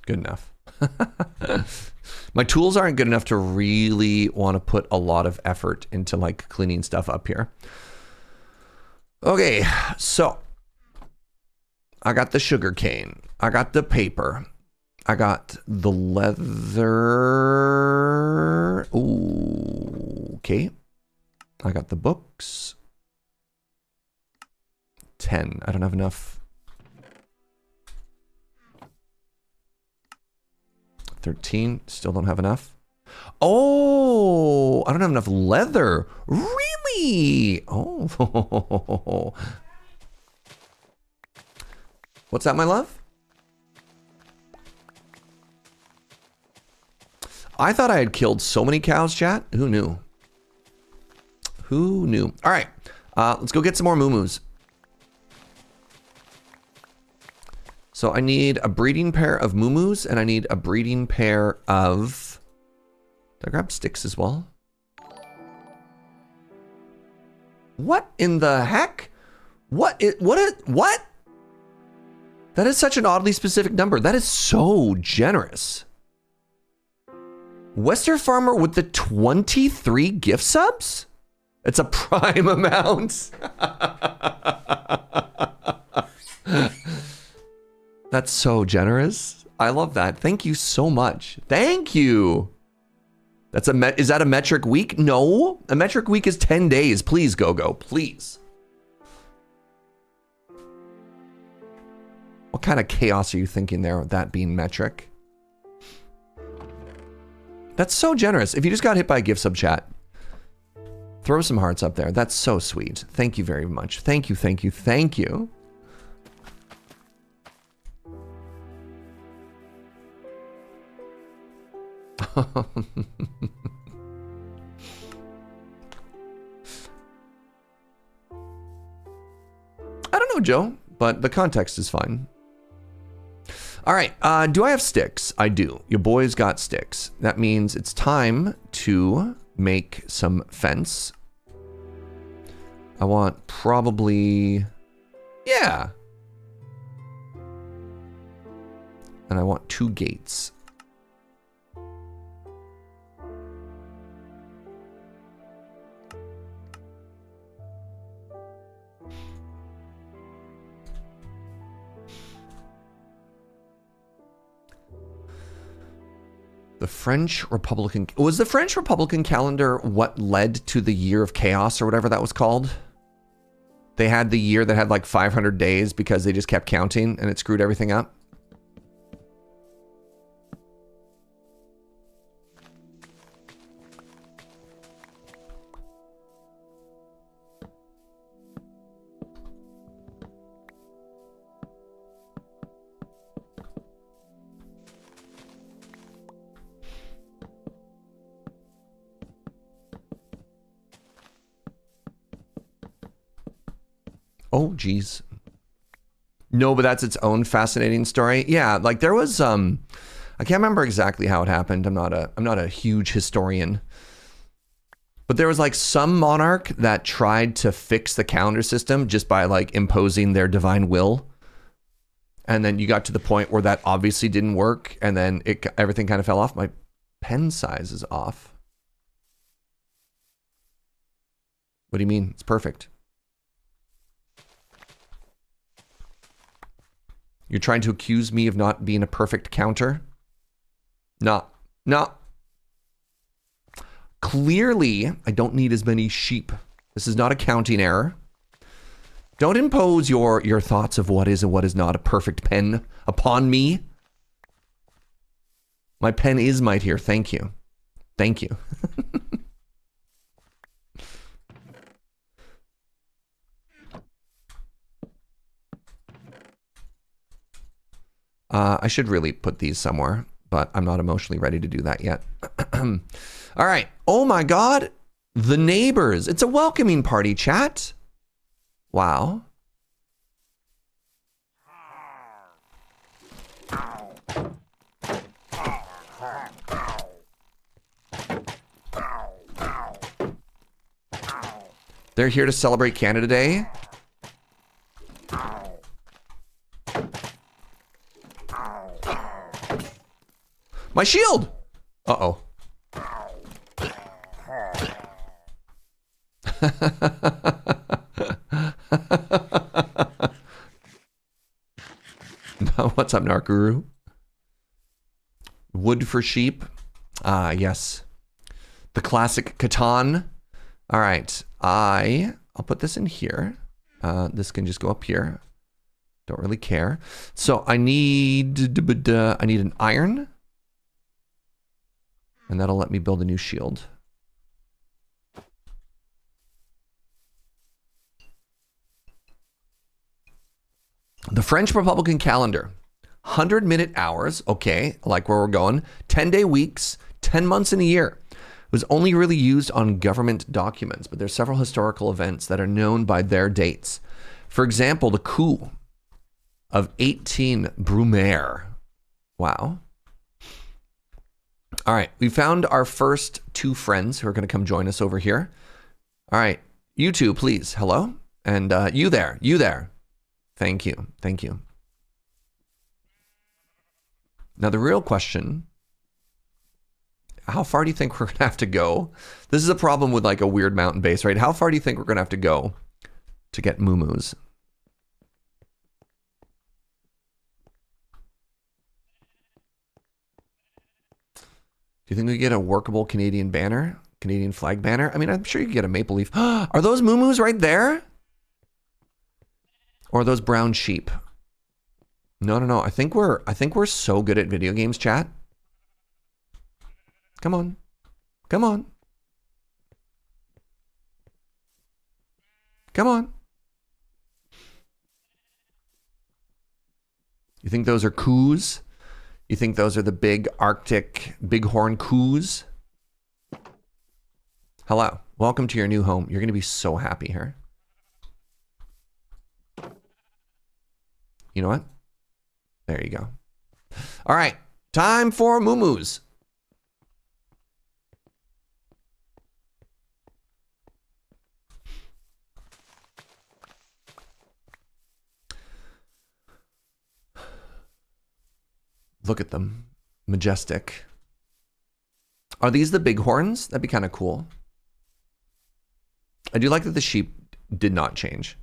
enough. My tools aren't good enough to really want to put a lot of effort into like cleaning stuff up here. Okay, so I got the sugar cane. I got the paper. I got the leather. Ooh, okay. I got the books. 10. I don't have enough. 13. Still don't have enough. Oh, I don't have enough leather. Really? Oh. What's that, my love? I thought I had killed so many cows, chat. Who knew? Who knew? All right, let's go get some more moo-moos. So I need a breeding pair of moo-moos, and I need a breeding pair of... Did I grab sticks as well? What in the heck? What? That is such an oddly specific number. That is so generous. Western Farmer with the 23 gift subs? It's a prime amount. That's so generous. I love that. Thank you so much. Thank you. That's is that a metric week? No, a metric week is 10 days. Please, go, please. What kind of chaos are you thinking there with that being metric? That's so generous. If you just got hit by a gift sub, chat, throw some hearts up there. That's so sweet. Thank you very much. Thank you, thank you, thank you. I don't know, Joe, but the context is fine. All right, do I have sticks? I do. Your boy's got sticks. That means it's time to make some fence. I want probably, yeah. And I want 2 gates. The French Republican... Was the French Republican calendar what led to the year of chaos or whatever that was called? They had the year that had like 500 days because they just kept counting and it screwed everything up. Oh, geez. No, but that's its own fascinating story. Yeah, like there was, I can't remember exactly how it happened. I'm not a huge historian. But there was like some monarch that tried to fix the calendar system just by like imposing their divine will. And then you got to the point where that obviously didn't work. And then everything kind of fell off. My pen size is off. What do you mean? It's perfect. You're trying to accuse me of not being a perfect counter? No. Clearly, I don't need as many sheep. This is not a counting error. Don't impose your thoughts of what is and what is not a perfect pen upon me. My pen is mightier. Thank you. Thank you. I should really put these somewhere, but I'm not emotionally ready to do that yet. All right. Oh my God. The neighbors. It's a welcoming party, chat. Wow. They're here to celebrate Canada Day. My shield! Uh-oh. What's up, Narkuru? Wood for sheep. Ah, yes. The classic Catan. All right. I'll put this in here. This can just go up here. Don't really care. So I need an iron. And that'll let me build a new shield. The French Republican calendar. 100-minute hours. Okay, I like where we're going. 10-day weeks. 10 months in a year. It was only really used on government documents, but there's several historical events that are known by their dates. For example, the coup of 18 Brumaire. Wow. All right, we found our first 2 friends who are going to come join us over here. All right, you two, please. Hello? And you there. Thank you. Thank you. Now, the real question, how far do you think we're going to have to go? This is a problem with like a weird mountain base, right? How far do you think we're going to have to go to get moo-moos? Do you think we get a workable Canadian banner? Canadian flag banner? I mean, I'm sure you could get a maple leaf. Are those moo-moos right there? Or are those brown sheep? No. I think we're so good at video games, chat. Come on. Come on. Come on. You think those are coos? You think those are the big Arctic bighorn coos? Hello. Welcome to your new home. You're going to be so happy here. You know what? There you go. All right. Time for moo-moos. Look at them. Majestic. Are these the bighorns? That'd be kind of cool. I do like that the sheep did not change.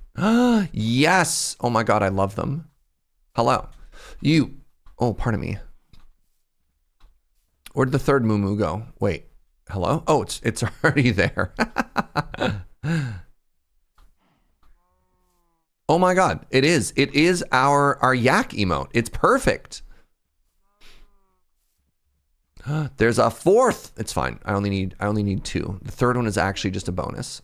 Yes. Oh my God, I love them. Hello. You. Oh, pardon me. Where'd the third moo-moo go? Wait. Hello? Oh, it's already there. Oh my God. It is. It is our yak emote. It's perfect. There's a fourth. It's fine. I only need 2. The third one is actually just a bonus.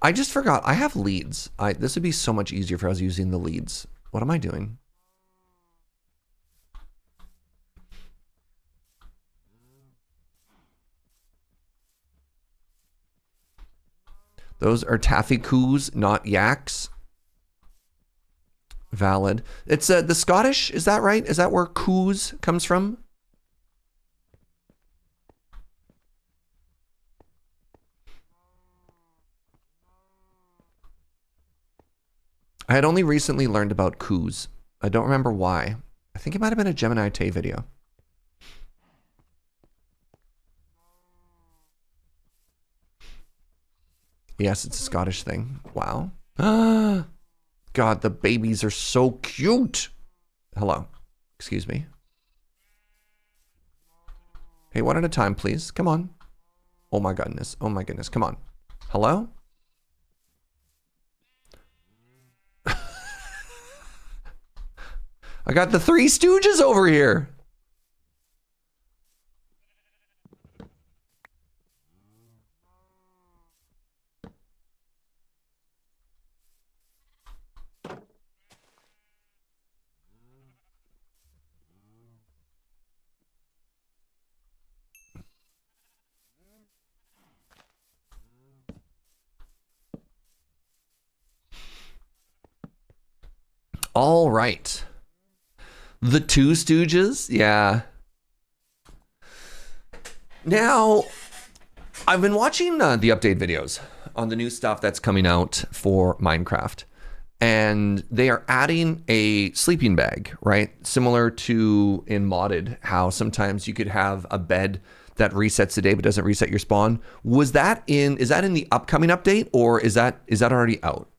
I just forgot. I have leads. This would be so much easier if I was using the leads. What am I doing? Those are taffy coos, not yaks. Valid. It's the Scottish. Is that right? Is that where coos comes from? I had only recently learned about coos. I don't remember why. I think it might have been a Gemini Tay video. Yes, it's a Scottish thing. Wow. God, the babies are so cute. Hello. Excuse me. Hey, one at a time, please. Come on. Oh my goodness. Oh my goodness. Come on. Hello? I got the 3 Stooges over here. All right. The Two Stooges? Yeah. Now, I've been watching the update videos on the new stuff that's coming out for Minecraft. And they are adding a sleeping bag, right? Similar to in modded, how sometimes you could have a bed that resets the day but doesn't reset your spawn. Is that in the upcoming update, or is that already out?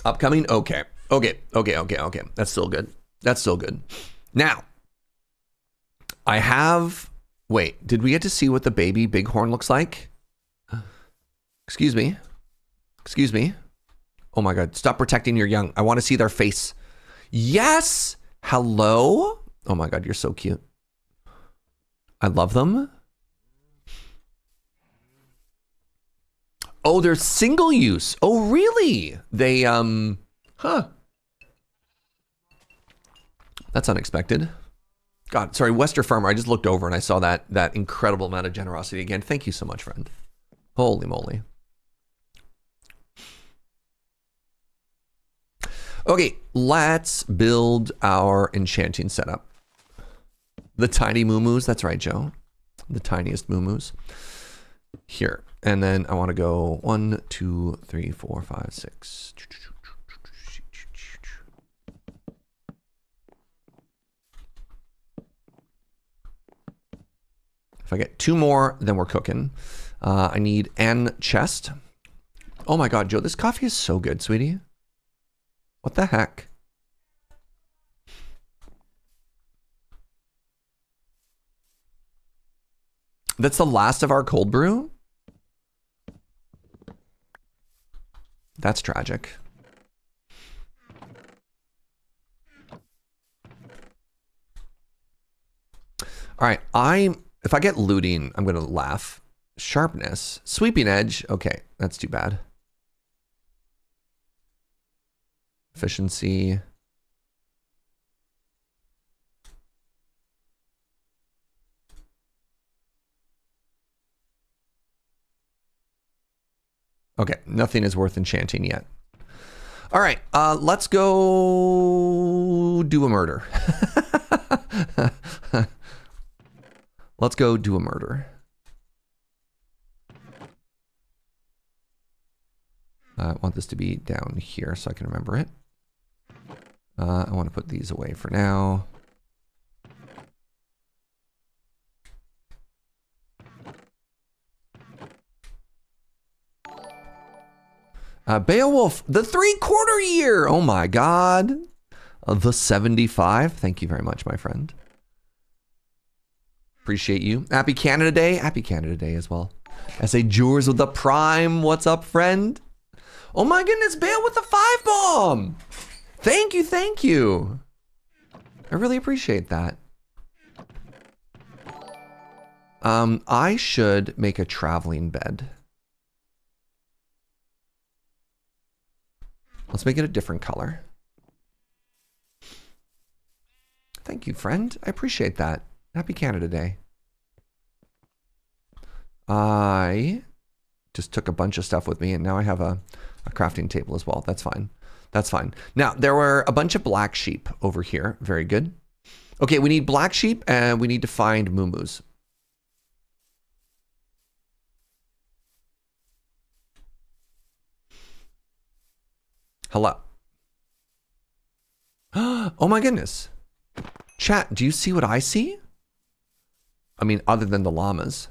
Upcoming? Okay. That's still good. Now, I have... Wait, did we get to see what the baby bighorn looks like? Excuse me. Oh my God, stop protecting your young. I want to see their face. Yes! Hello? Oh my God, you're so cute. I love them. Oh, they're single use. Oh, really? They, huh. That's unexpected. God, sorry, Wester Farmer, I just looked over and I saw that incredible amount of generosity again. Thank you so much, friend. Holy moly. Okay, let's build our enchanting setup. The tiny moo-moos, that's right, Joe. The tiniest moo-moos. Here, and then I want to go 1, 2, 3, 4, 5, 6. If I get 2 more, then we're cooking. I need an chest. Oh my God, Joe, this coffee is so good, sweetie. What the heck? That's the last of our cold brew? That's tragic. All right, if I get looting, I'm gonna laugh. Sharpness, sweeping edge. Okay, that's too bad. Efficiency. Okay, nothing is worth enchanting yet. All right, let's go do a murder. Let's go do a murder. I want this to be down here so I can remember it. I want to put these away for now. Beowulf, the 3/4 year. Oh my God. The 75. Thank you very much, my friend. Appreciate you. Happy Canada Day. Happy Canada Day as well. S.A. Jures with the Prime. What's up, friend? Oh my goodness, Bale with the 5-bomb. Thank you, thank you. I really appreciate that. I should make a traveling bed. Let's make it a different color. Thank you, friend. I appreciate that. Happy Canada Day. I just took a bunch of stuff with me and now I have a crafting table as well. That's fine. That's fine. Now, there were a bunch of black sheep over here. Very good. Okay, we need black sheep and we need to find moo-moos. Hello. Oh my goodness. Chat, do you see what I see? I mean, other than the llamas.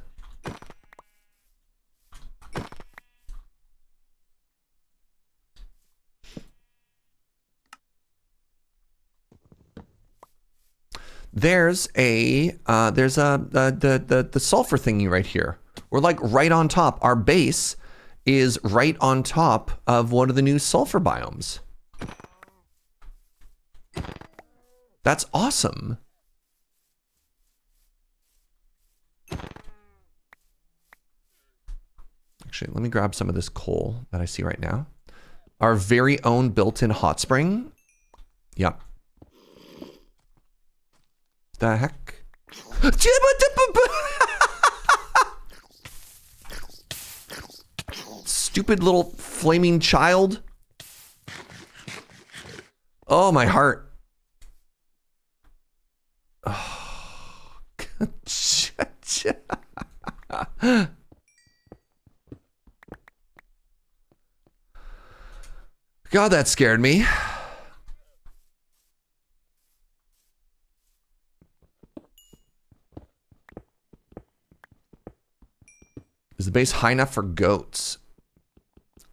There's the sulfur thingy right here. We're like right on top. Our base is right on top of one of the new sulfur biomes. That's awesome. Actually, let me grab some of this coal that I see right now. Our very own built-in hot spring. Yep. The heck? Stupid little flaming child. Oh, my heart. Oh. God, that scared me. Is the base high enough for goats?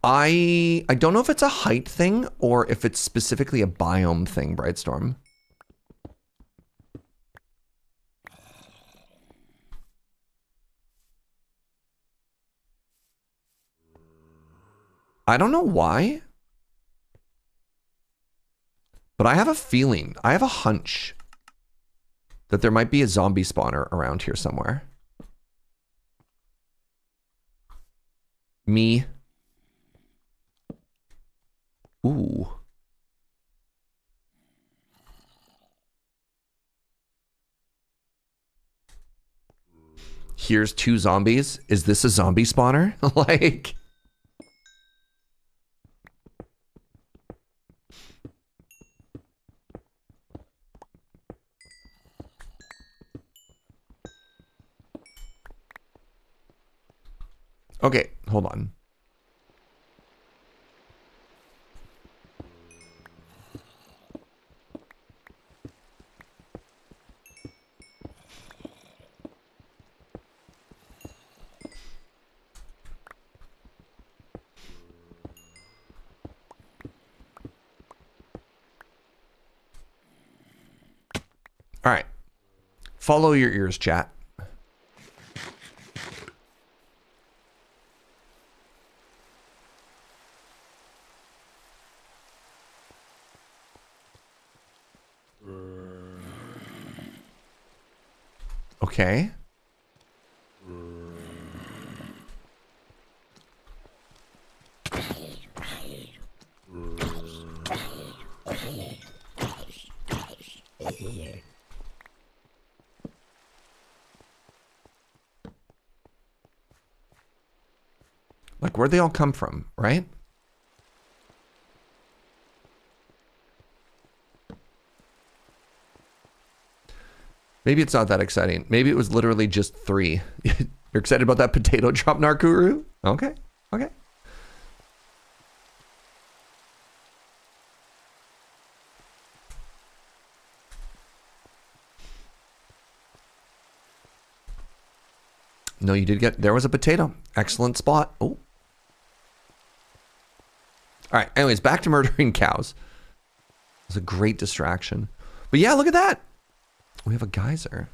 I don't know if it's a height thing or if it's specifically a biome thing, Brightstorm. I don't know why, but I have a feeling, I have a hunch that there might be a zombie spawner around here somewhere. Me. Ooh. Here's 2 zombies. Is this a zombie spawner? Like... Okay, hold on. All right. Follow your ears, chat. Okay. Like, where'd they all come from, right? Maybe it's not that exciting. Maybe it was literally just 3. You're excited about that potato drop, Narkuru? Okay, okay. No, you did get... There was a potato. Excellent spot. Oh. All right, anyways, back to murdering cows. It was a great distraction. But yeah, look at that. We have a geyser.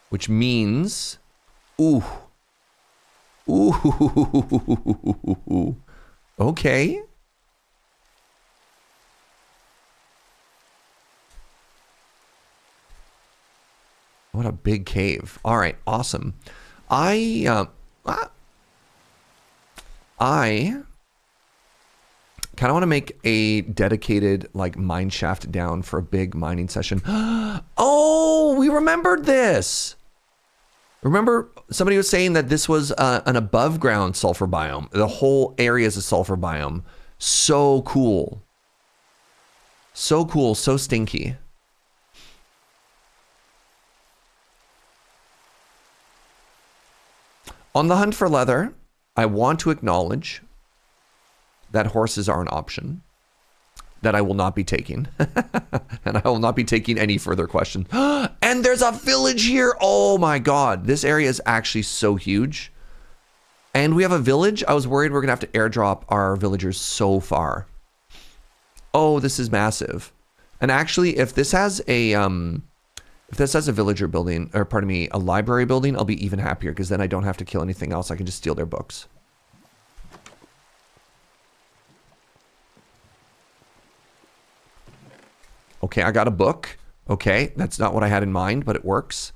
Which means... Ooh. Ooh. Okay. What a big cave. All right, awesome. I kind of want to make a dedicated like mine shaft down for a big mining session. Oh, we remembered this. Remember somebody was saying that this was an above ground sulfur biome. The whole area is a sulfur biome. So cool. So cool, so stinky. On the hunt for leather, I want to acknowledge that horses are an option that I will not be taking. And I will not be taking any further questions. And there's a village here. Oh my God. This area is actually so huge. And we have a village. I was worried we're going to have to airdrop our villagers so far. Oh, this is massive. And actually, if this has a villager building, or pardon me, a library building, I'll be even happier because then I don't have to kill anything else. I can just steal their books. Okay, I got a book. Okay, that's not what I had in mind, but it works.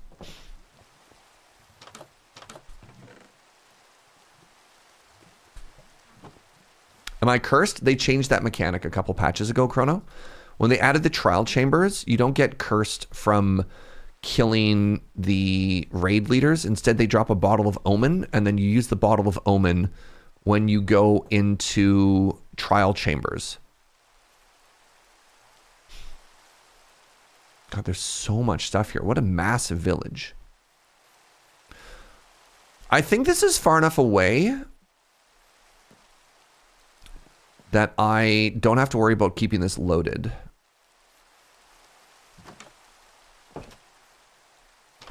Am I cursed? They changed that mechanic a couple patches ago, Chrono. When they added the trial chambers, you don't get cursed from killing the raid leaders. Instead, they drop a bottle of omen, and then you use the bottle of omen when you go into trial chambers. God, there's so much stuff here. What a massive village. I think this is far enough away that I don't have to worry about keeping this loaded.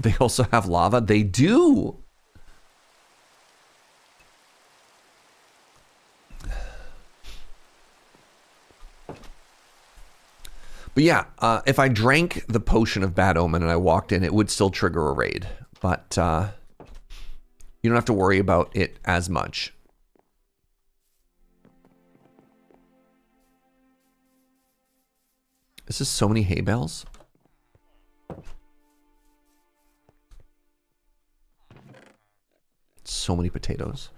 They also have lava. They do. But yeah, if I drank the potion of bad omen and I walked in, it would still trigger a raid. But you don't have to worry about it as much. This is so many hay bales. So many potatoes.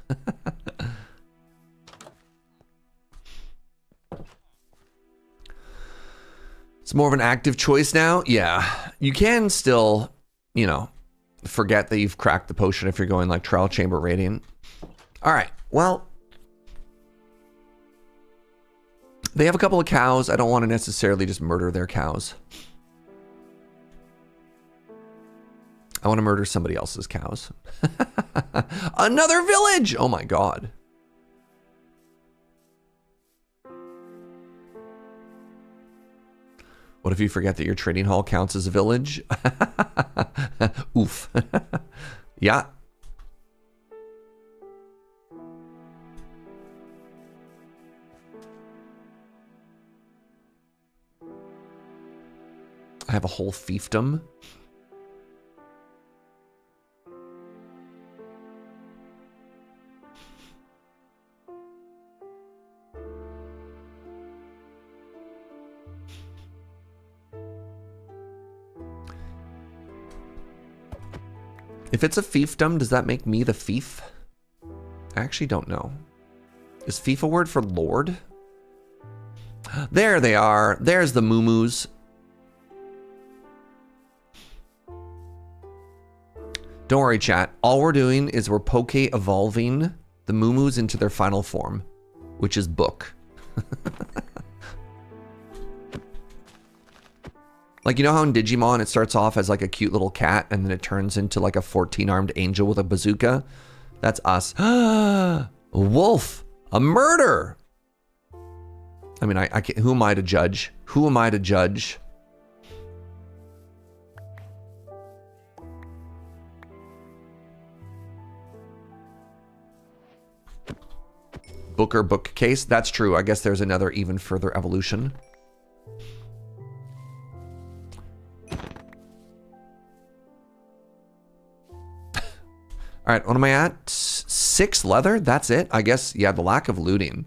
It's more of an active choice now. Yeah, you can still, you know, forget that you've cracked the potion if you're going like trial chamber radiant. All right, well, they have a couple of cows. I don't want to necessarily just murder their cows. I want to murder somebody else's cows. Another village! Oh my god. What if you forget that your trading hall counts as a village? Oof. Yeah. I have a whole fiefdom. If it's a fiefdom, does that make me the fief? I actually don't know. Is fief a word for lord? There they are. There's the moo-moos. Don't worry, chat. All we're doing is we're poke evolving the moo-moos into their final form, which is book. Like, you know how in Digimon it starts off as like a cute little cat and then it turns into like a 14-armed angel with a bazooka? That's us. A wolf. A murder. I mean, I can't, who am I to judge? Who am I to judge? Booker bookcase. That's true. I guess there's another even further evolution. All right, what am I at? 6 leather? That's it? I guess, yeah, the lack of looting.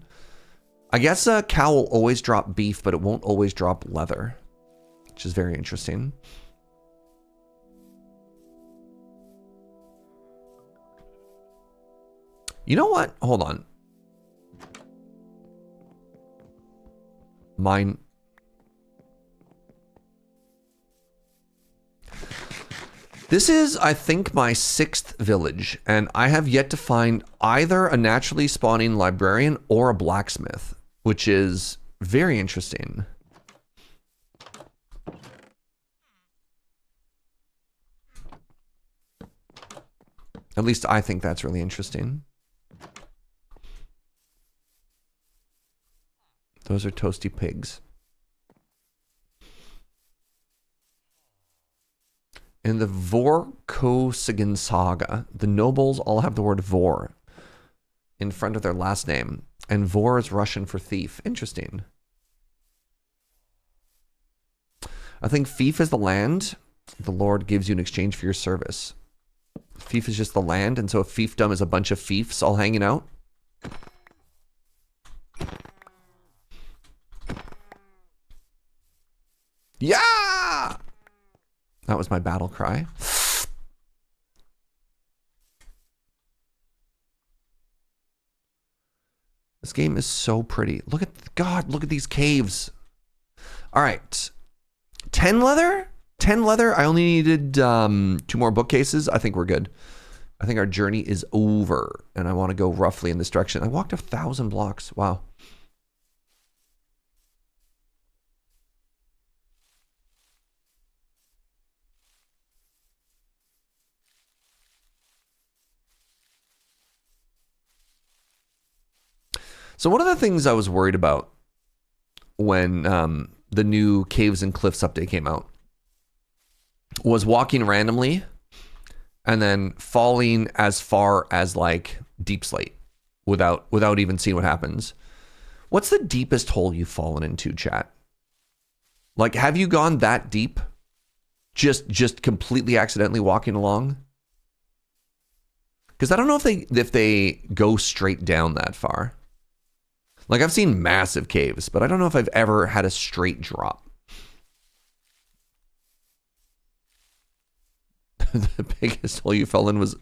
I guess a cow will always drop beef, but it won't always drop leather, which is very interesting. You know what? Hold on. Mine. This is, I think, my 6th village, and I have yet to find either a naturally spawning librarian or a blacksmith, which is very interesting. At least I think that's really interesting. Those are toasty pigs. In the Vorkosigan saga, the nobles all have the word Vor in front of their last name, and Vor is Russian for thief. Interesting. I think fief is the land the Lord gives you in exchange for your service. Fief is just the land, and so a fiefdom is a bunch of fiefs all hanging out. Yeah! That was my battle cry. This game is so pretty. Look at, God, look at these caves. All right. 10 leather? 10 leather? I only needed 2 more bookcases. I think we're good. I think our journey is over, and I want to go roughly in this direction. I walked 1,000 blocks. Wow. So one of the things I was worried about when the new Caves and Cliffs update came out was walking randomly and then falling as far as like deep slate without even seeing what happens. What's the deepest hole you've fallen into, chat? Like, have you gone that deep? Just completely accidentally walking along? Because I don't know if they go straight down that far. Like, I've seen massive caves, but I don't know if I've ever had a straight drop. The biggest hole you fell in was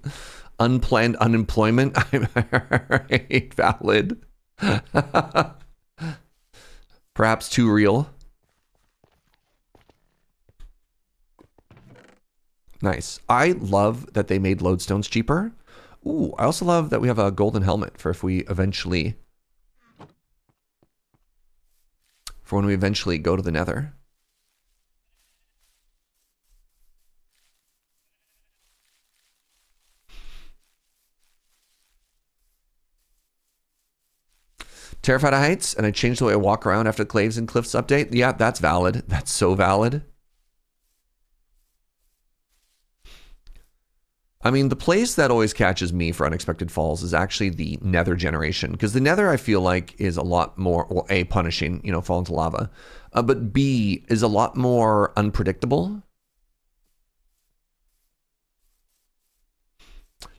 unplanned unemployment. Right, valid. Perhaps too real. Nice. I love that they made lodestones cheaper. Ooh, I also love that we have a golden helmet for if we eventually... for when we eventually go to the Nether. Terrified of heights, and I changed the way I walk around after the Caves and Cliffs update. Yeah, that's valid. That's so valid. I mean, the place that always catches me for unexpected falls is actually the Nether generation. Because the Nether, I feel like, is a lot more, well, A, punishing, you know, fall into lava. But B, is a lot more unpredictable.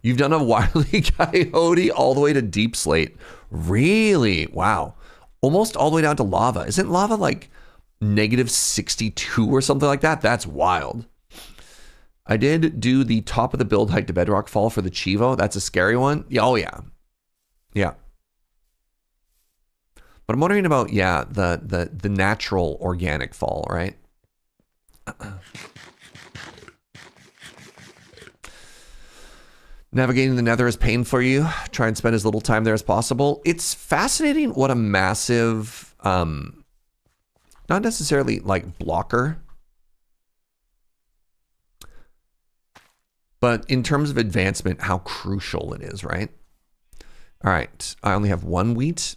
You've done a Wily Coyote all the way to Deep Slate. Really? Wow. Almost all the way down to lava. Isn't lava like -62 or something like that? That's wild. I did do the top of the build height to bedrock fall for the Chivo. That's a scary one. Yeah, oh yeah. Yeah. But I'm wondering about, yeah, the natural organic fall, right? Navigating the Nether is pain for you. Try and spend as little time there as possible. It's fascinating what a massive, not necessarily like blocker, but in terms of advancement, how crucial it is, right? All right, I only have one wheat.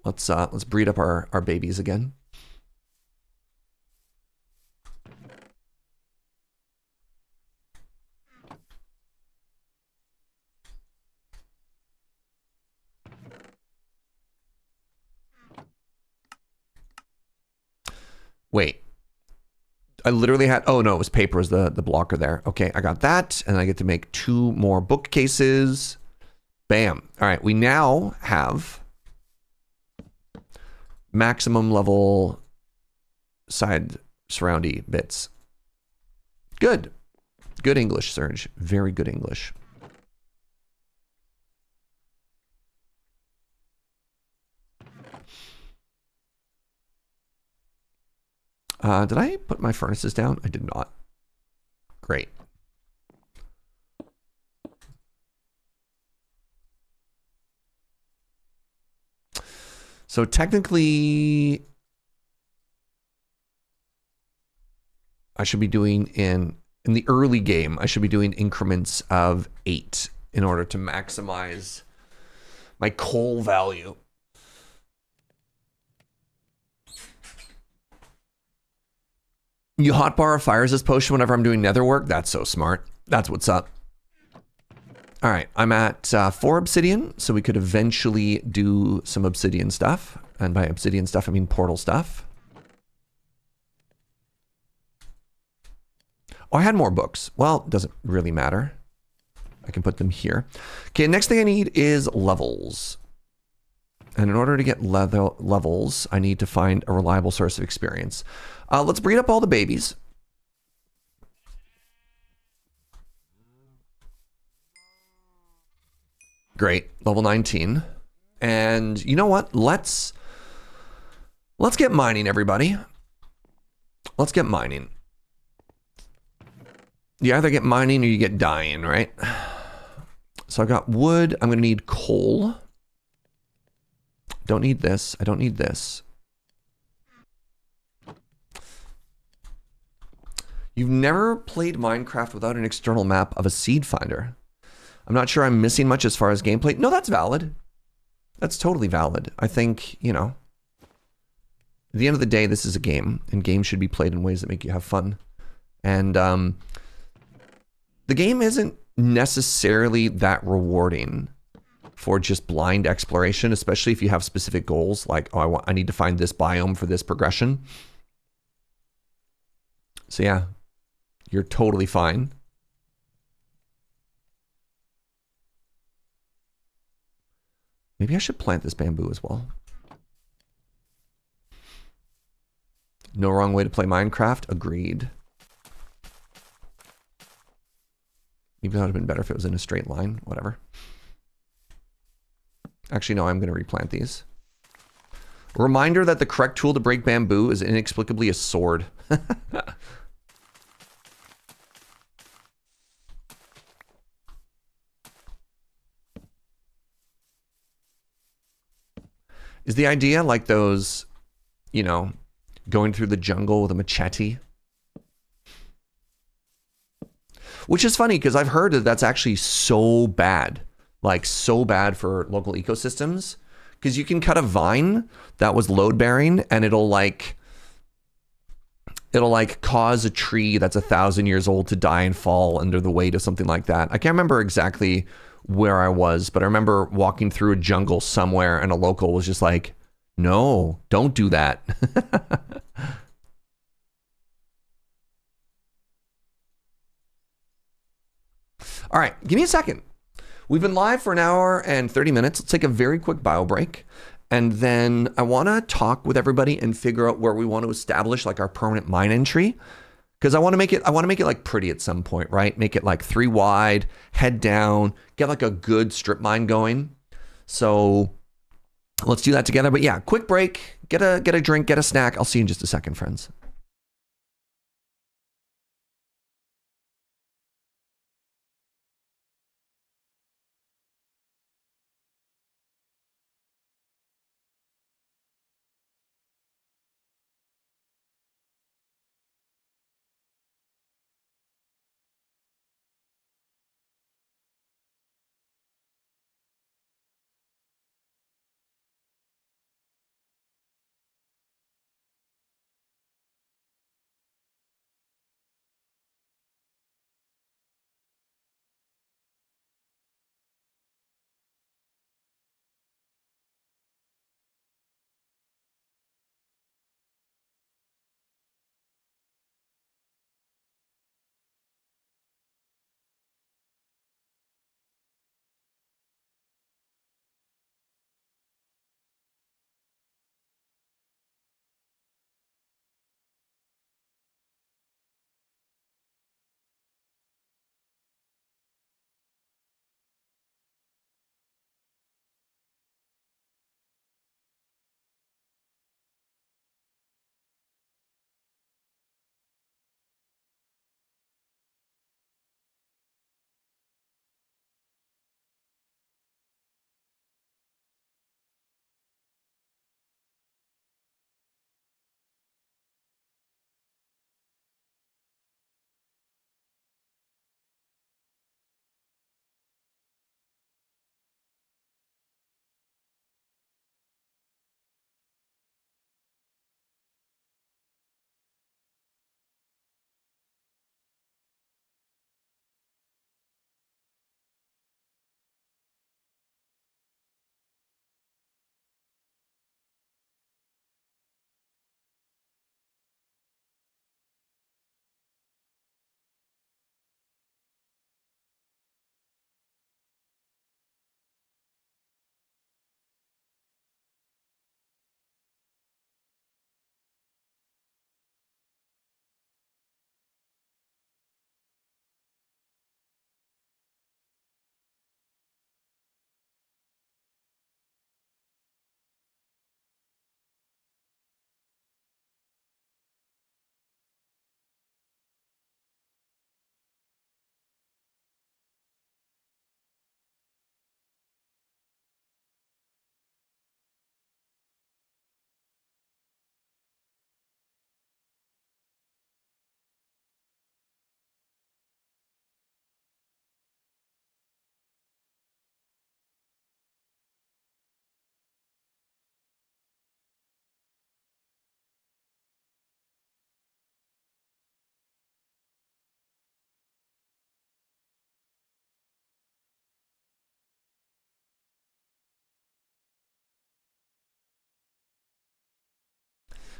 Let's breed up our babies again. Wait. I literally had, oh no, it was paper was the blocker there. Okay, I got that, and I get to make 2 more bookcases. Bam. All right, we now have maximum level side surroundy bits. Good. Good English, Serge. Very good English. Did I put my furnaces down? I did not. Great. So technically, I should be doing in the early game, I should be doing increments of 8 in order to maximize my coal value. You hotbar fires this potion whenever I'm doing nether work? That's so smart. That's what's up. All right, I'm at 4 obsidian, so we could eventually do some obsidian stuff. And by obsidian stuff, I mean portal stuff. Oh, I had more books. Well, doesn't really matter. I can put them here. Okay, next thing I need is levels. And in order to get levels, I need to find a reliable source of experience. Let's breed up all the babies. Great, level 19. And you know what? Let's get mining, everybody. Let's get mining. You either get mining or you get dying, right? So I've got wood. I'm going to need coal. Don't need this. I don't need this. You've never played Minecraft without an external map of a seed finder. I'm not sure I'm missing much as far as gameplay. No, that's valid. That's totally valid. I think, you know, at the end of the day, this is a game, and games should be played in ways that make you have fun. And the game isn't necessarily that rewarding for just blind exploration, especially if you have specific goals, like, oh, I need to find this biome for this progression. So yeah, you're totally fine. Maybe I should plant this bamboo as well. No wrong way to play Minecraft. Agreed. Maybe that would have been better if it was in a straight line. Whatever. Actually, no, I'm going to replant these. Reminder that the correct tool to break bamboo is inexplicably a sword. Is the idea like those, you know, going through the jungle with a machete? Which is funny because I've heard that that's actually so bad. Like so bad for local ecosystems. Because you can cut a vine that was load bearing and it'll like cause a tree that's 1,000 years old to die and fall under the weight of something like that. I can't remember exactly where I was, but I remember walking through a jungle somewhere and a local was just like, no, don't do that. All right, give me a second. We've been live for an hour and 30 minutes. Let's take a very quick bio break. And then I want to talk with everybody and figure out where we want to establish like our permanent mine entry. Because I want to make it like pretty at some point, right? Make it like 3 wide, head down, get like a good strip mine going. So let's do that together. But yeah, quick break, get a drink, get a snack. I'll see you in just a second, friends.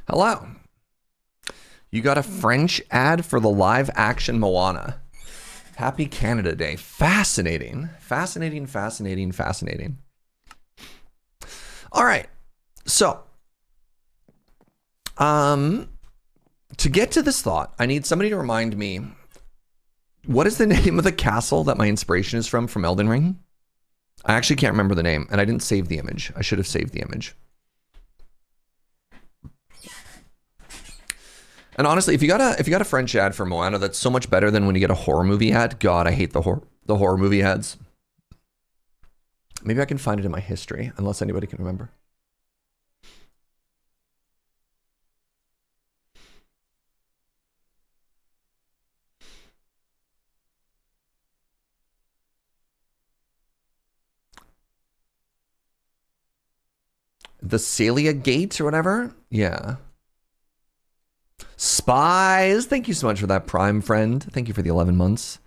Hello. You got a French ad for the live action Moana. Happy Canada Day. Fascinating. Fascinating, fascinating, fascinating. All right. So, to get to this thought, I need somebody to remind me, what is the name of the castle that my inspiration is from Elden Ring? I actually can't remember the name, and I didn't save the image. I should have saved the image. And honestly, if you got a French ad for Moana, that's so much better than when you get a horror movie ad. God, I hate the horror movie ads. Maybe I can find it in my history, unless anybody can remember. The Celia Gate or whatever? Yeah. Spies. Thank you so much for that, Prime friend. Thank you for the 11 months.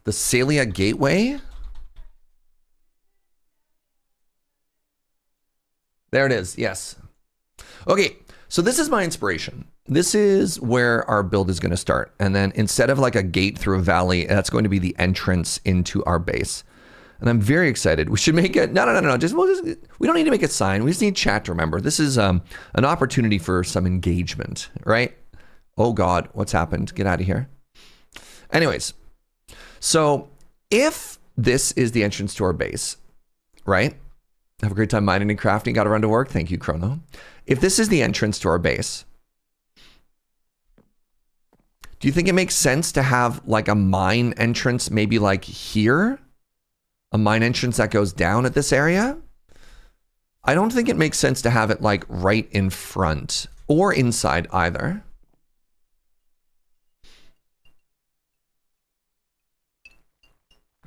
The Celia Gateway. There it is. Yes. Okay. So this is my inspiration. This is where our build is going to start. And then instead of like a gate through a valley, that's going to be the entrance into our base. And I'm very excited. We should make it. No. We don't need to make a sign. We just need chat to remember. This is an opportunity for some engagement, right? Oh God, what's happened? Get out of here. Anyways, so if this is the entrance to our base, right? Have a great time mining and crafting. Got to run to work. Thank you, Chrono. If this is the entrance to our base, do you think it makes sense to have like a mine entrance, maybe like here? A mine entrance that goes down at this area? I don't think it makes sense to have it like right in front or inside either.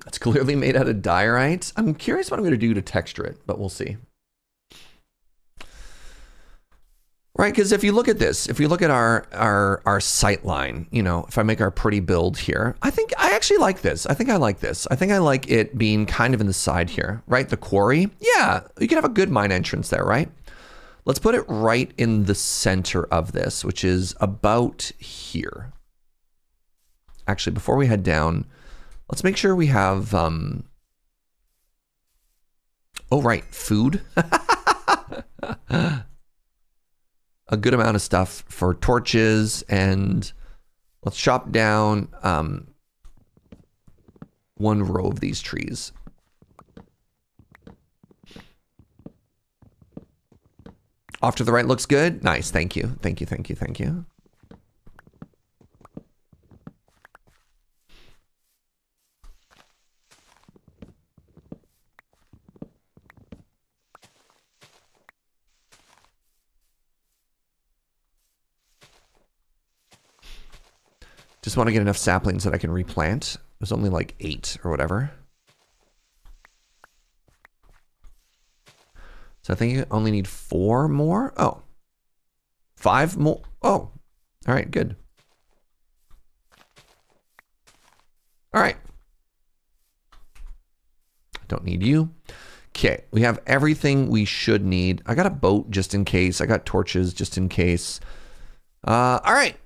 It's clearly made out of diorite. I'm curious what I'm going to do to texture it, but we'll see. Right, because if you look at this, if we look at our sight line, you know, if I make our pretty build here, I think I actually like this. I think I like this. I think I like it being kind of in the side here, right? The quarry. Yeah, you can have a good mine entrance there, right? Let's put it right in the center of this, which is about here. Actually, before we head down, let's make sure we have, oh, right, food. A good amount of stuff for torches, and let's chop down one row of these trees. Off to the right looks good. Nice, thank you, thank you, thank you, thank you. Just want to get enough saplings that I can replant. There's only like 8 or whatever. So I think you only need 4 more. Oh, 5 more. Oh, all right, good. All right. Don't need you. Okay, we have everything we should need. I got a boat just in case. I got torches just in case. All right.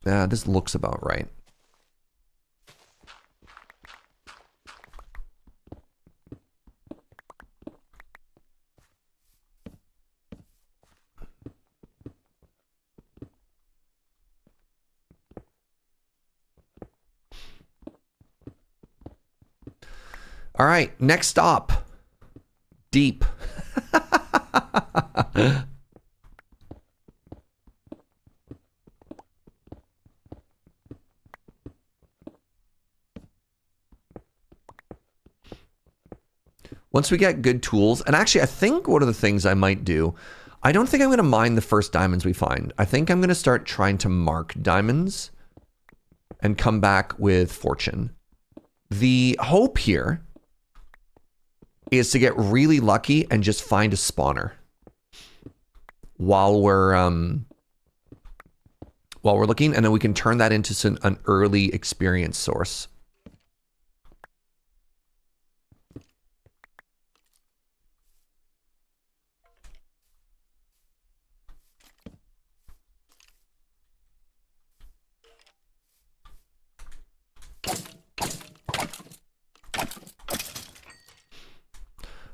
This looks about right. All right, next stop. Deep. Once we get good tools, and actually I think one of the things I might do, I don't think I'm going to mine the first diamonds we find. I think I'm going to start trying to mark diamonds and come back with fortune. The hope here is to get really lucky and just find a spawner while we're looking, and then we can turn that into an early experience source.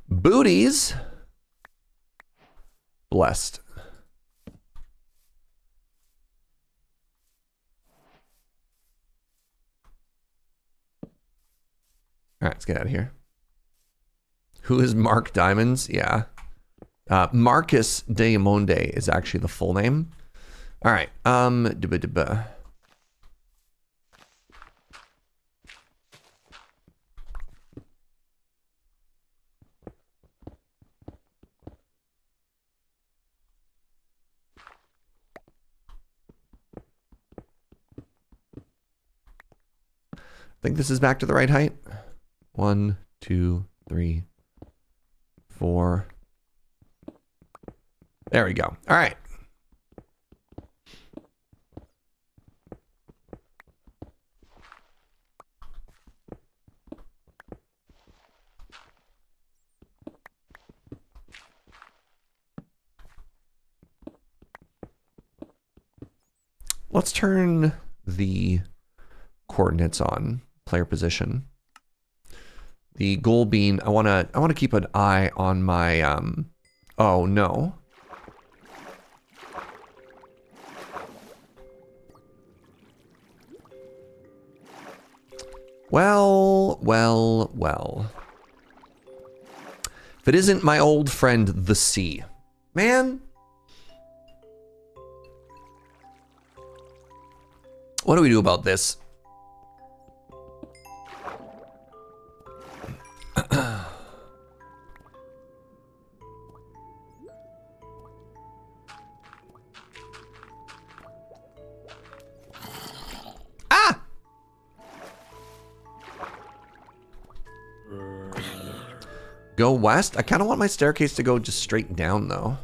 Booties. Blessed. All right, let's get out of here. Who is Mark Diamonds? Yeah. Marcus Diamonde is actually the full name. All right. I think this is back to the right height. 1, 2, 3, 4. There we go. All right. Let's turn the coordinates on. Player position. The goal being, I wanna keep an eye on my oh no. Well. If it isn't my old friend the sea. Man. What do we do about this? Ah! Go west? I kind of want my staircase to go just straight down, though.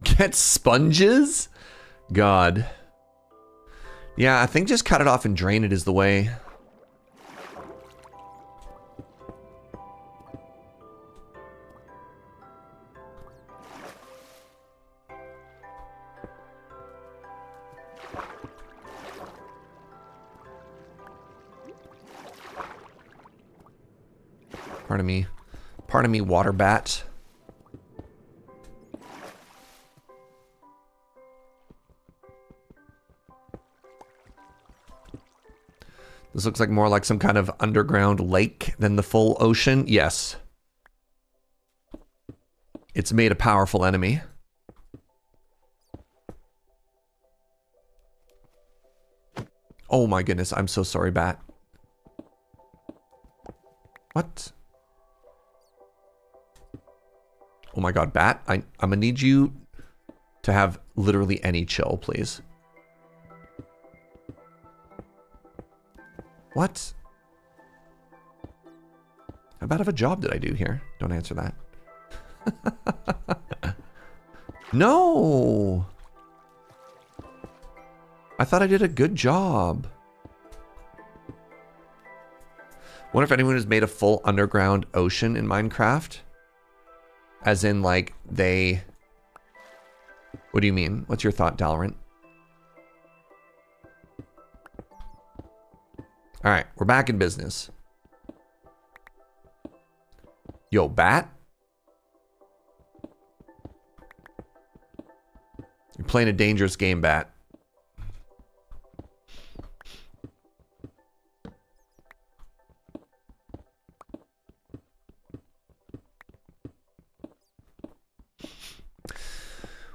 Get sponges? God. Yeah, I think just cut it off and drain it is the way. Pardon me, water bat. This looks like more like some kind of underground lake than the full ocean. Yes. It's made a powerful enemy. Oh my goodness, I'm so sorry, bat. What? Oh my god, bat, I'm gonna need you to have literally any chill, please. What? How bad of a job did I do here? Don't answer that. No! I thought I did a good job. Wonder if anyone has made a full underground ocean in Minecraft? As in, like, they... What do you mean? What's your thought, Dalrent? Alright, we're back in business. Yo, bat? You're playing a dangerous game, bat.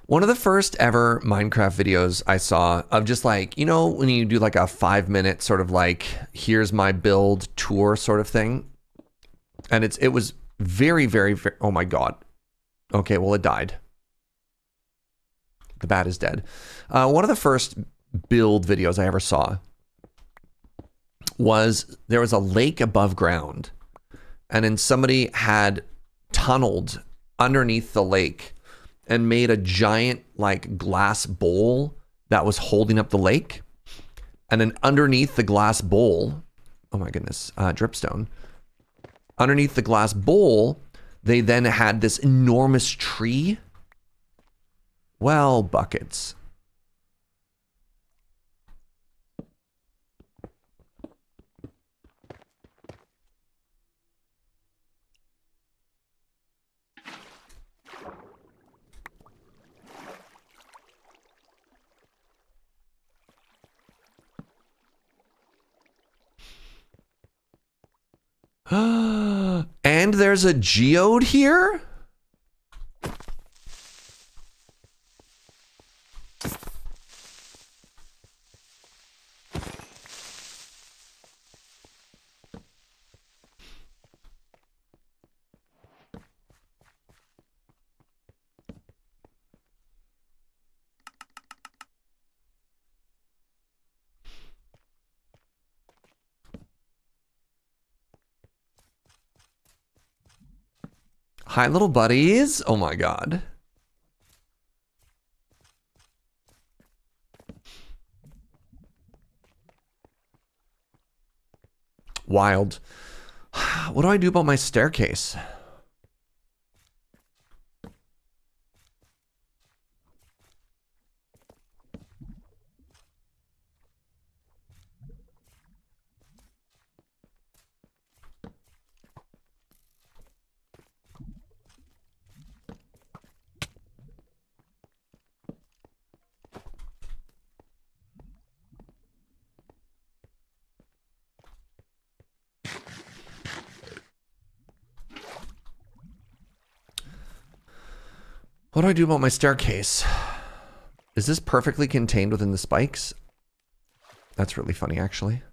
One of the first ever Minecraft videos I saw of just like, you know, when you do like a 5-minute sort of like, here's my build tour sort of thing. And it was very, oh my God. Okay, well, it died. The bat is dead. One of the first build videos I ever saw was there was a lake above ground, and then somebody had tunneled underneath the lake and made a giant like glass bowl that was holding up the lake. And then underneath the glass bowl, oh my goodness, dripstone. Underneath the glass bowl, they then had this enormous tree. Well, buckets. And there's a geode here? Hi, little buddies. Oh my god. Wild. What do I do about my staircase? What do I do about my staircase? Is this perfectly contained within the spikes? That's really funny, actually.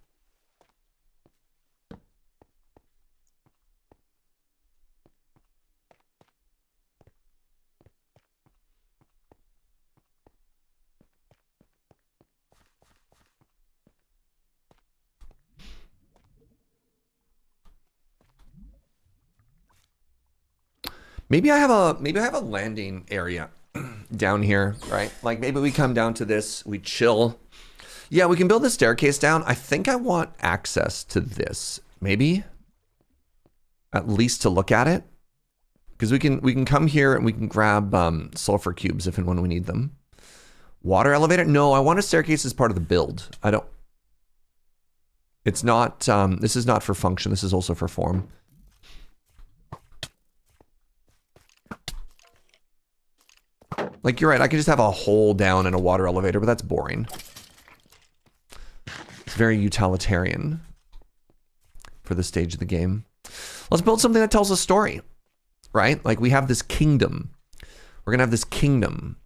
Maybe I have a landing area down here, right? Like maybe we come down to this, we chill. Yeah, we can build the staircase down. I think I want access to this. Maybe at least to look at it. Because we can come here and we can grab sulfur cubes if and when we need them. Water elevator? No, I want a staircase as part of the build. I don't. It's not, this is not for function. This is also for form. Like, you're right, I could just have a hole down in a water elevator, but that's boring. It's very utilitarian for this stage of the game. Let's build something that tells a story, right? Like, we have this kingdom. We're gonna have this kingdom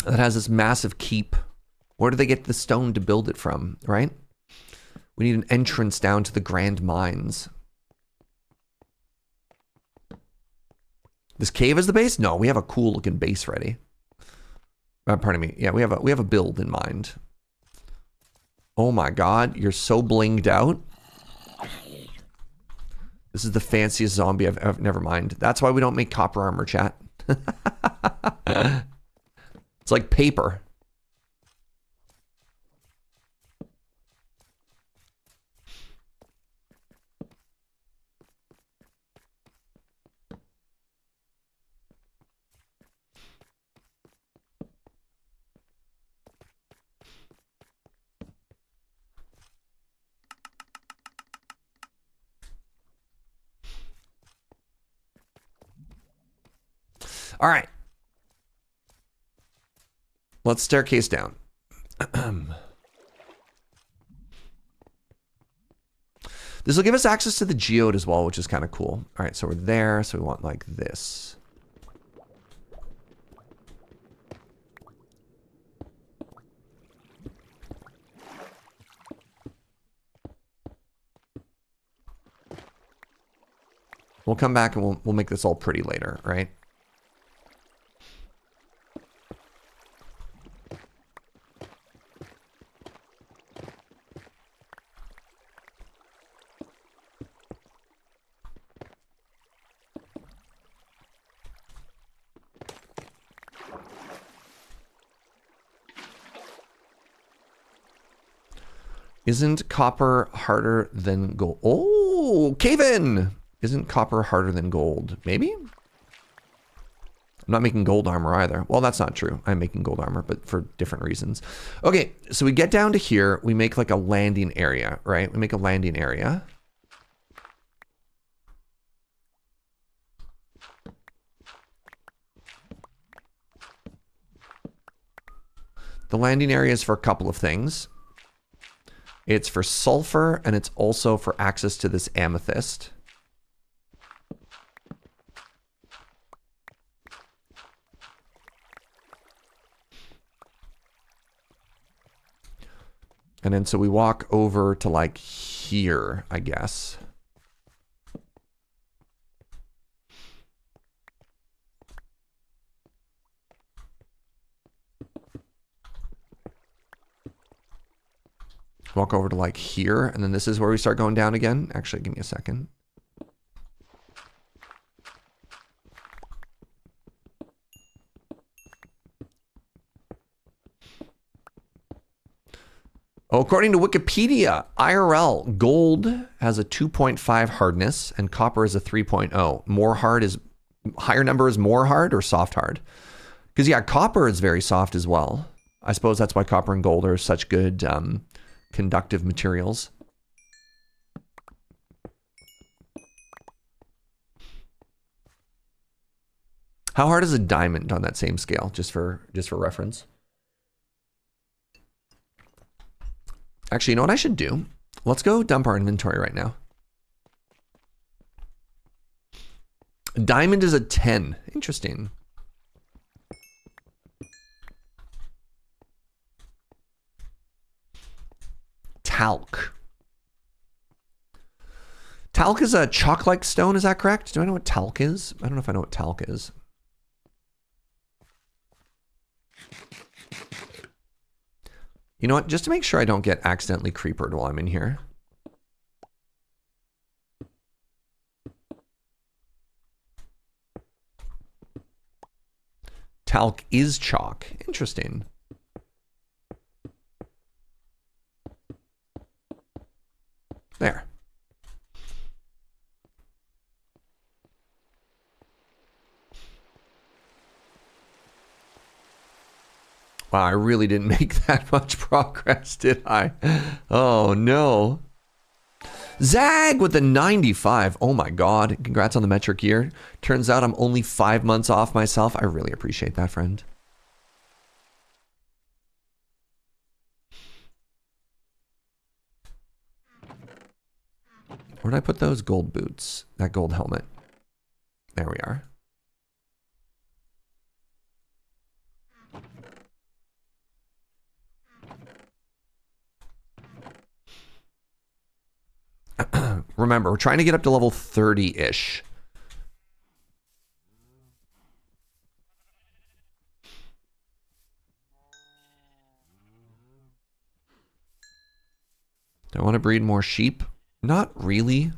that has this massive keep. Where do they get the stone to build it from, right? We need an entrance down to the grand mines. This cave is the base? No, we have a cool looking base ready. Pardon me. Yeah, we have a build in mind. Oh my god, you're so blinged out. This is the fanciest zombie I've never mind. That's why we don't make copper armor, chat. It's like paper. All right. Let's staircase down. This will give us access to the geode as well, which is kind of cool. All right, so we're there. So we want like this. We'll come back and we'll make this all pretty later, right? Isn't copper harder than gold? Oh, cave-in! Isn't copper harder than gold? Maybe? I'm not making gold armor either. Well, that's not true. I'm making gold armor, but for different reasons. Okay, so we get down to here. We make like a landing area, right? We make a landing area. The landing area is for a couple of things. It's for sulfur, and it's also for access to this amethyst. And then so we walk over to like here, I guess. Walk over to like here, and then this is where we start going down again. Actually, give me a second. Oh, according to Wikipedia, IRL, gold has a 2.5 hardness and copper is a 3.0. More hard is, higher number is more hard or soft hard? Because yeah, copper is very soft as well. I suppose that's why copper and gold are such good conductive materials. How hard is a diamond on that same scale? Just for reference. Actually, you know what I should do? Let's go dump our inventory right now. Diamond is a 10. Interesting. Talc. Talc is a chalk-like stone, is that correct? Do I know what talc is? I don't know if I know what talc is. You know what? Just to make sure I don't get accidentally creepered while I'm in here. Talc is chalk. Interesting. There. Wow, I really didn't make that much progress, did I? Oh, no. Zag with the 95. Oh, my God. Congrats on the metric year. Turns out I'm only 5 months off myself. I really appreciate that, friend. Where did I put those gold boots? That gold helmet. There we are. Remember, we're trying to get up to level 30-ish. Do I want to breed more sheep? Not really.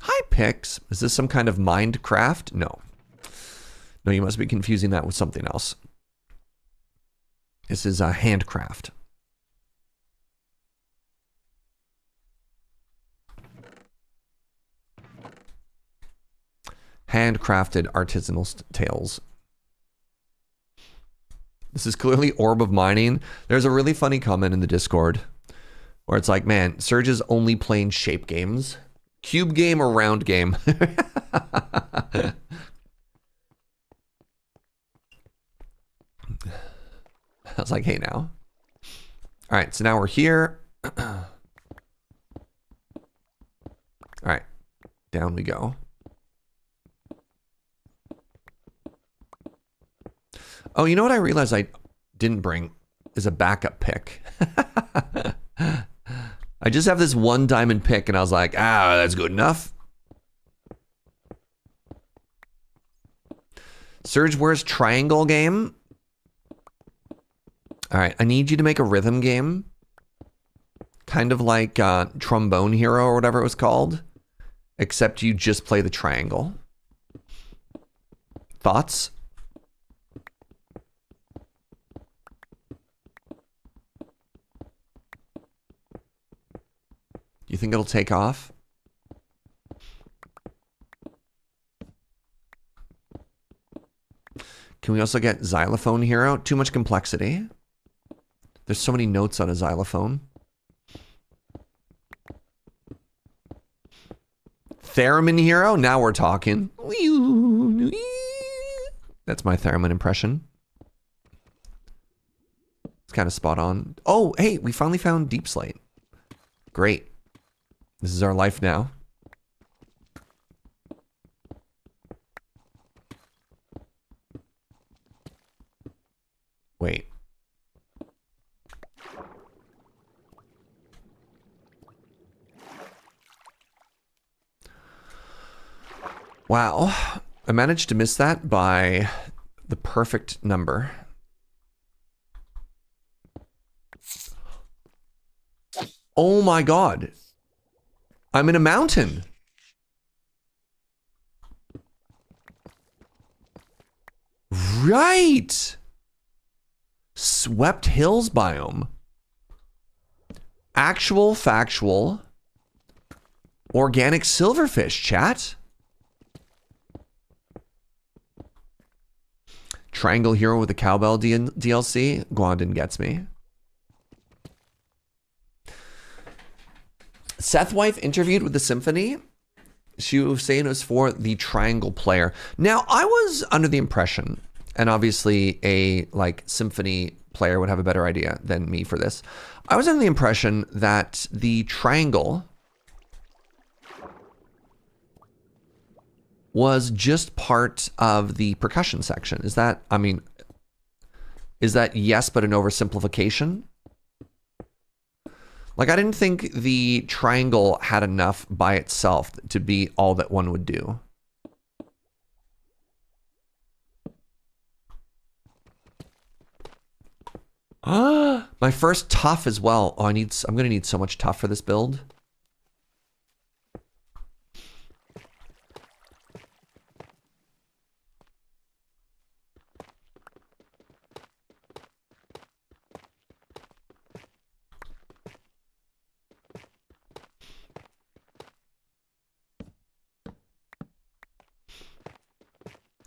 Hi, Pix. Is this some kind of Minecraft? No. No, you must be confusing that with something else. This is a handcraft. Handcrafted artisanal tails. This is clearly Orb of Mining. There's a really funny comment in the Discord where it's like, man, Serge is only playing shape games. Cube game or round game? I was like, hey now. All right, so now we're here. All right, down we go. Oh, you know what I realized I didn't bring is a backup pick. I just have this one diamond pick and I was like, ah, that's good enough. Serge, where's triangle game? All right, I need you to make a rhythm game. Kind of like Trombone Hero or whatever it was called. Except you just play the triangle. Thoughts? You think it'll take off? Can we also get xylophone hero? Too much complexity. There's so many notes on a xylophone. Theremin hero? Now we're talking. That's my theremin impression. It's kind of spot on. Oh, hey, we finally found deep slate. Great. This is our life now. Wait. Wow. I managed to miss that by the perfect number. Oh my god. I'm in a mountain. Right. Swept Hills biome. Actual factual organic silverfish, chat. Triangle hero with a cowbell DLC. Guandon gets me. Seth wife interviewed with the Symphony. She was saying it was for the triangle player. Now, I was under the impression, and obviously a like Symphony player would have a better idea than me for this. I was under the impression that the triangle was just part of the percussion section. Is that, I mean, is that yes, but an oversimplification? Like, I didn't think the triangle had enough by itself to be all that one would do. My first tough as well. Oh, I'm gonna need so much tough for this build.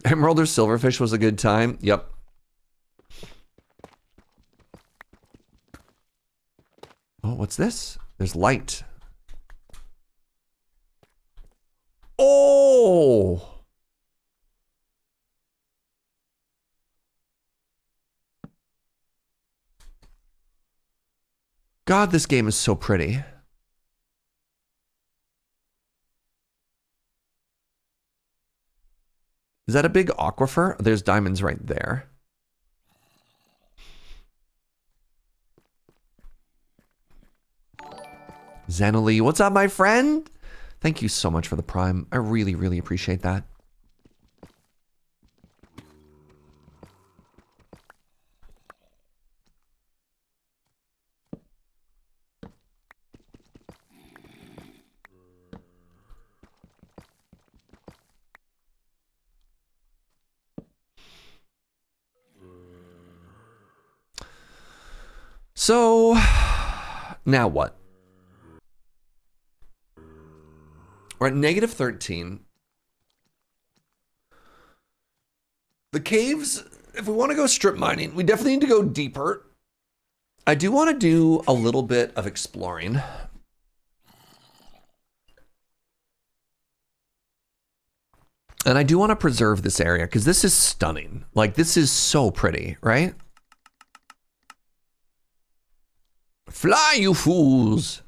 Emerald or silverfish was a good time. Yep. Oh, what's this? There's light. Oh! God, this game is so pretty. Is that a big aquifer? There's diamonds right there. Zenali, what's up, my friend? Thank you so much for the prime. I really, really appreciate that. So, now what? We're at negative 13. The caves, if we want to go strip mining, we definitely need to go deeper. I do want to do a little bit of exploring. And I do want to preserve this area because this is stunning. Like, this is so pretty, right? Fly, you fools!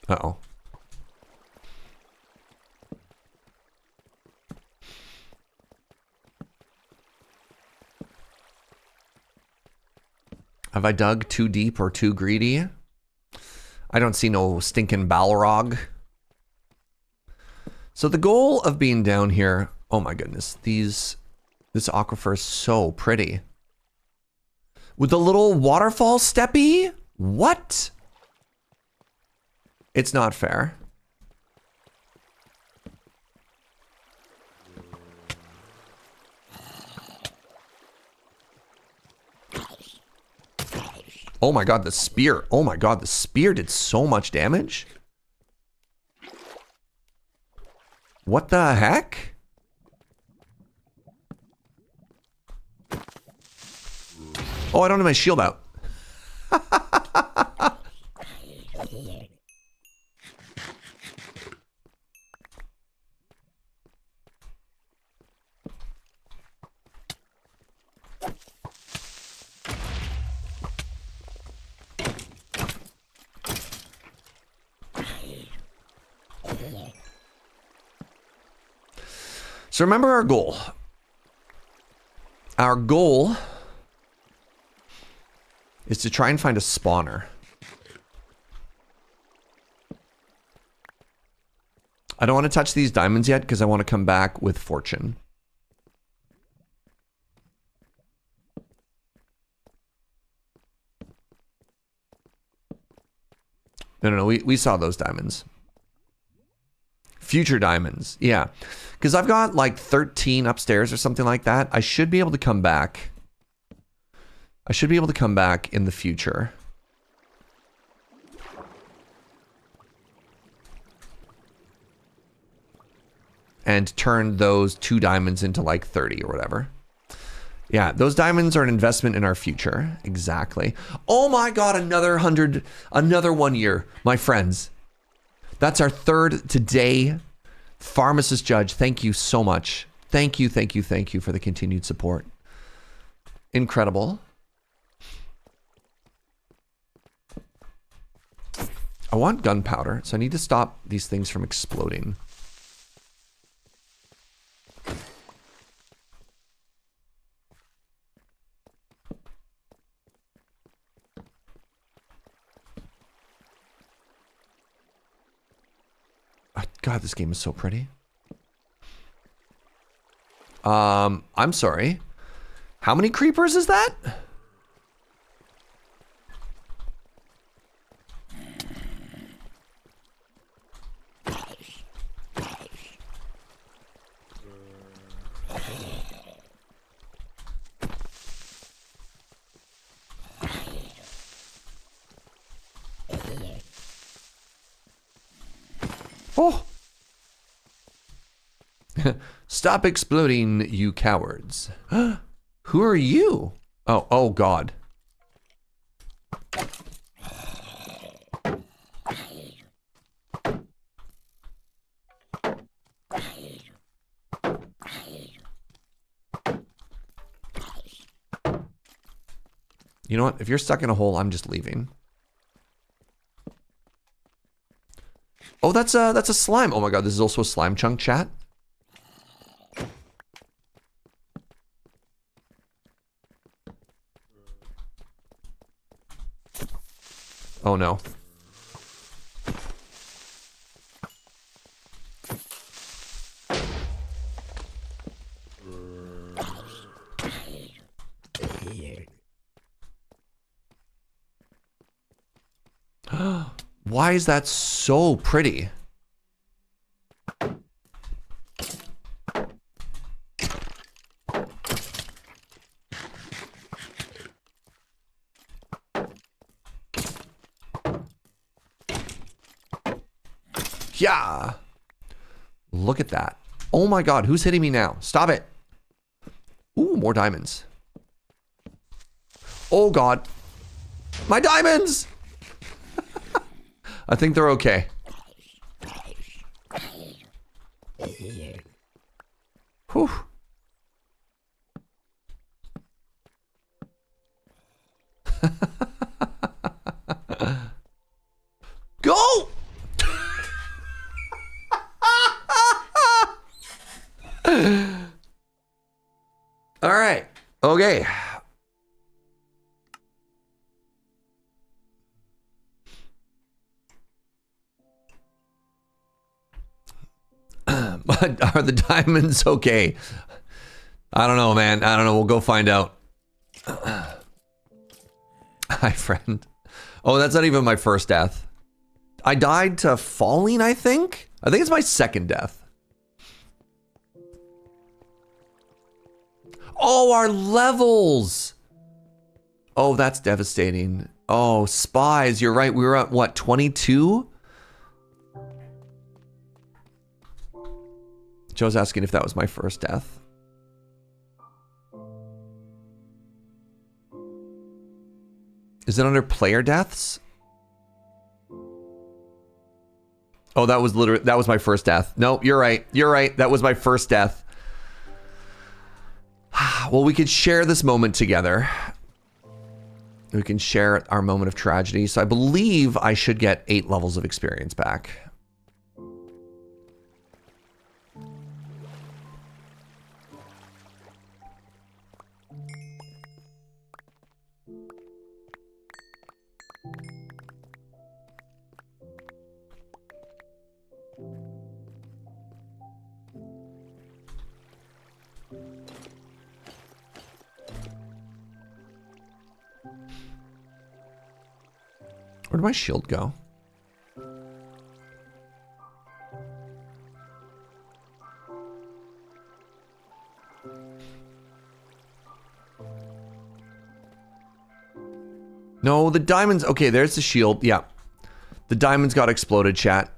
Uh-oh. Have I dug too deep or too greedy? I don't see no stinking Balrog. So the goal of being down here, oh my goodness, this aquifer is so pretty. With the little waterfall steppy? What? It's not fair. Oh my god, the spear. Oh my god, the spear did so much damage. What the heck? Oh, I don't have my shield out. So remember our goal. Our goal is to try and find a spawner. I don't want to touch these diamonds yet because I want to come back with fortune. No, we saw those diamonds. Future diamonds, yeah. Because I've got like 13 upstairs or something like that. I should be able to come back. I should be able to come back in the future. And turn those 2 diamonds into like 30 or whatever. Yeah, those diamonds are an investment in our future. Exactly. Oh my god, another 100, another 1 year, my friends. That's our 3rd today. Pharmacist Judge, thank you so much. Thank you for the continued support. Incredible. I want gunpowder, so I need to stop these things from exploding. God, this game is so pretty. I'm sorry. How many creepers is that? Oh. Stop exploding, you cowards. Who are you? Oh God. You know what? If you're stuck in a hole, I'm just leaving. Oh, that's a slime. Oh my god, this is also a slime chunk, chat. Oh no. Why is that so pretty? Yeah. Look at that. Oh my god, who's hitting me now? Stop it. Ooh, more diamonds. Oh god. My diamonds! I think they're okay. Whew. Go! All right. Okay. But are the diamonds okay? I don't know, man. I don't know. We'll go find out. Hi, friend. Oh, that's not even my first death. I died to falling, I think? I think it's my second death. Oh, our levels! Oh, that's devastating. Oh, spies, you're right. We were at, what, 22? Joe's asking if that was my first death. Is it under player deaths? Oh, that was literally, that was my first death. No, you're right. You're right. That was my first death. Well, we could share this moment together. We can share our moment of tragedy. So I believe I should get 8 levels of experience back. Where'd my shield go? No, the diamonds. Okay, there's the shield. Yeah. The diamonds got exploded, chat.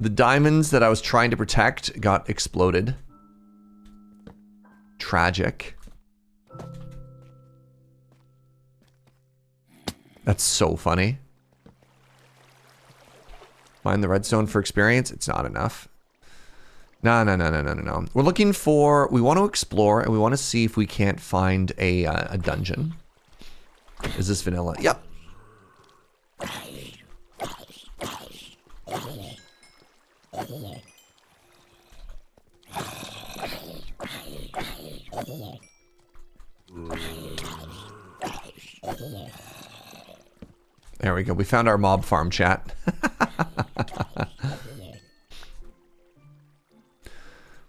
The diamonds that I was trying to protect got exploded. Tragic. That's so funny. Find the redstone for experience. It's not enough. No. We're looking for, we want to explore and we want to see if we can't find a dungeon. Is this vanilla? Yep. There we go. We found our mob farm, chat.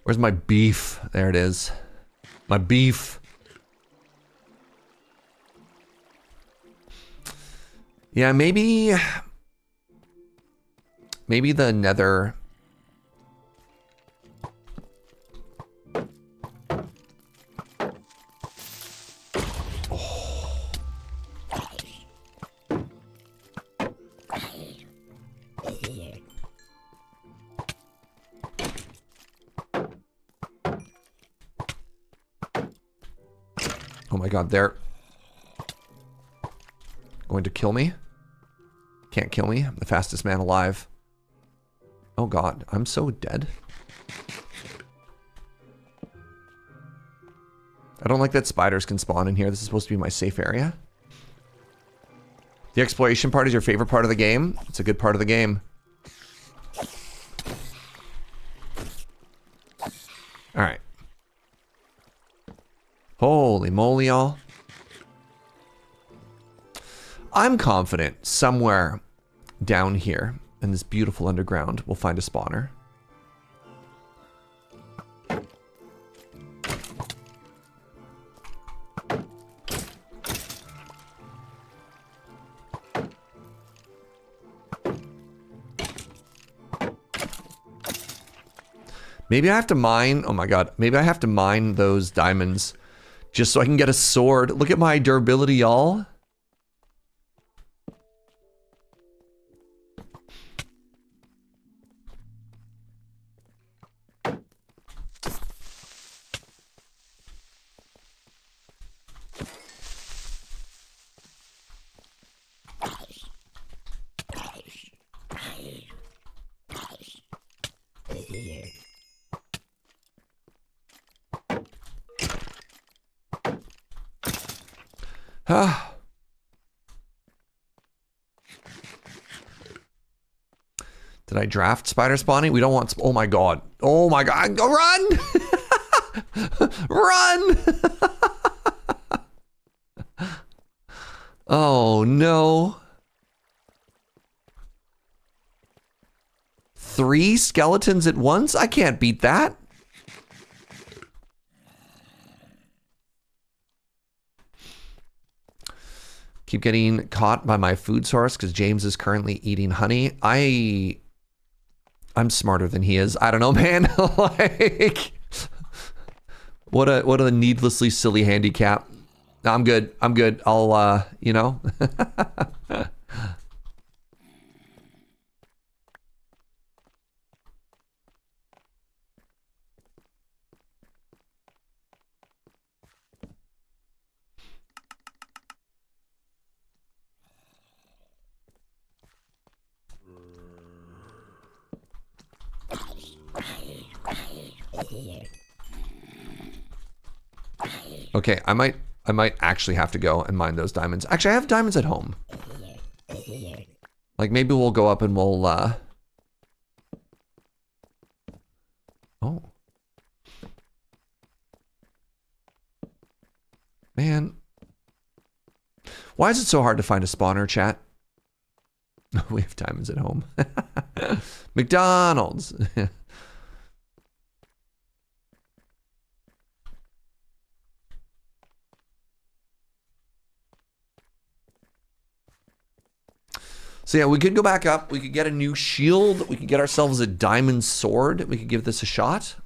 Where's my beef? There it is. My beef. Yeah, maybe the Nether. Oh my god, they're going to kill me. Can't kill me. I'm the fastest man alive. Oh god, I'm so dead. I don't like that spiders can spawn in here. This is supposed to be my safe area. The exploration part is your favorite part of the game? It's a good part of the game. Alright. Holy moly, y'all. I'm confident somewhere down here in this beautiful underground we'll find a spawner. Maybe I have to mine, oh my god, maybe I have to mine those diamonds just so I can get a sword. Look at my durability, y'all. Did I draft spider spawning? We don't want, oh my god. Oh my god, go run! Run! Oh no. 3 skeletons at once? I can't beat that. keep getting caught by my food source because James is currently eating honey. I'm smarter than he is. I don't know, man. Like, what a needlessly silly handicap. No, I'm good. I'm good. I'll, you know. Okay, I might actually have to go and mine those diamonds. Actually, I have diamonds at home. Like, maybe we'll go up and we'll, oh. Man. Why is it so hard to find a spawner, chat? We have diamonds at home. McDonald's. So yeah, we could go back up. We could get a new shield. We could get ourselves a diamond sword. We could give this a shot.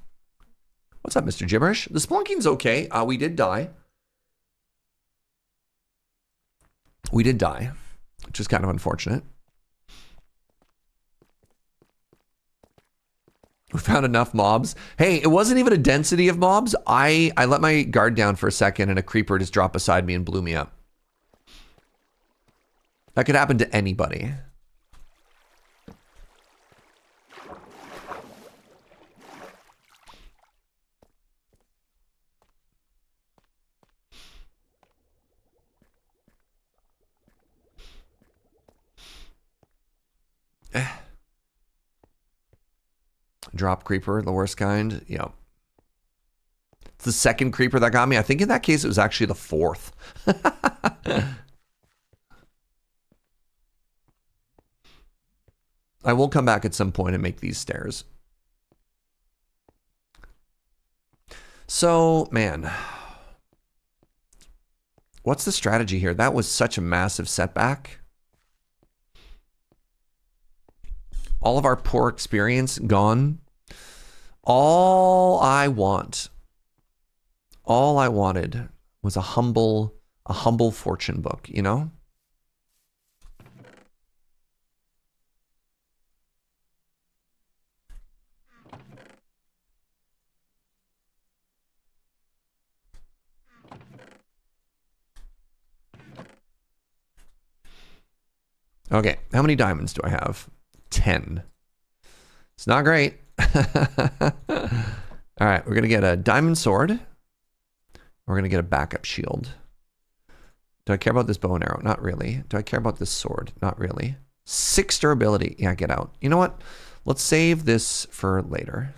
What's up, Mr. Gibberish? The splunking's okay. We did die. We did die, which is kind of unfortunate. We found enough mobs. Hey, it wasn't even a density of mobs. I let my guard down for a second and a creeper just dropped beside me and blew me up. That could happen to anybody. Drop creeper, the worst kind. Yep. It's the second creeper that got me. I think in that case, it was actually the fourth. I will come back at some point and make these stairs. So, man. What's the strategy here? That was such a massive setback. All of our poor experience gone. All I wanted was a humble fortune book, you know? Okay, how many diamonds do I have? 10. It's not great. All right, we're gonna get a diamond sword. We're gonna get a backup shield. Do I care about this bow and arrow? Not really. Do I care about this sword? Not really. 6 durability. Yeah, get out. You know what? Let's save this for later.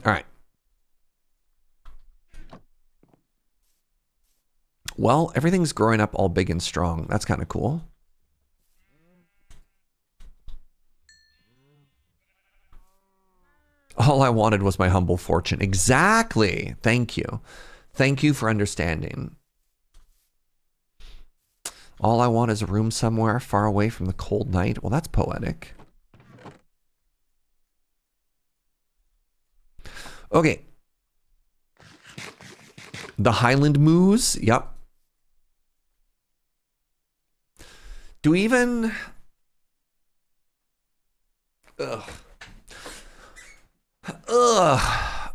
All right. Well, everything's growing up all big and strong. That's kind of cool. All I wanted was my humble fortune. Exactly. Thank you. Thank you for understanding. All I want is a room somewhere far away from the cold night. Well, that's poetic. Okay. The Highland Moose. Yep. Do we even... Ugh. Ugh.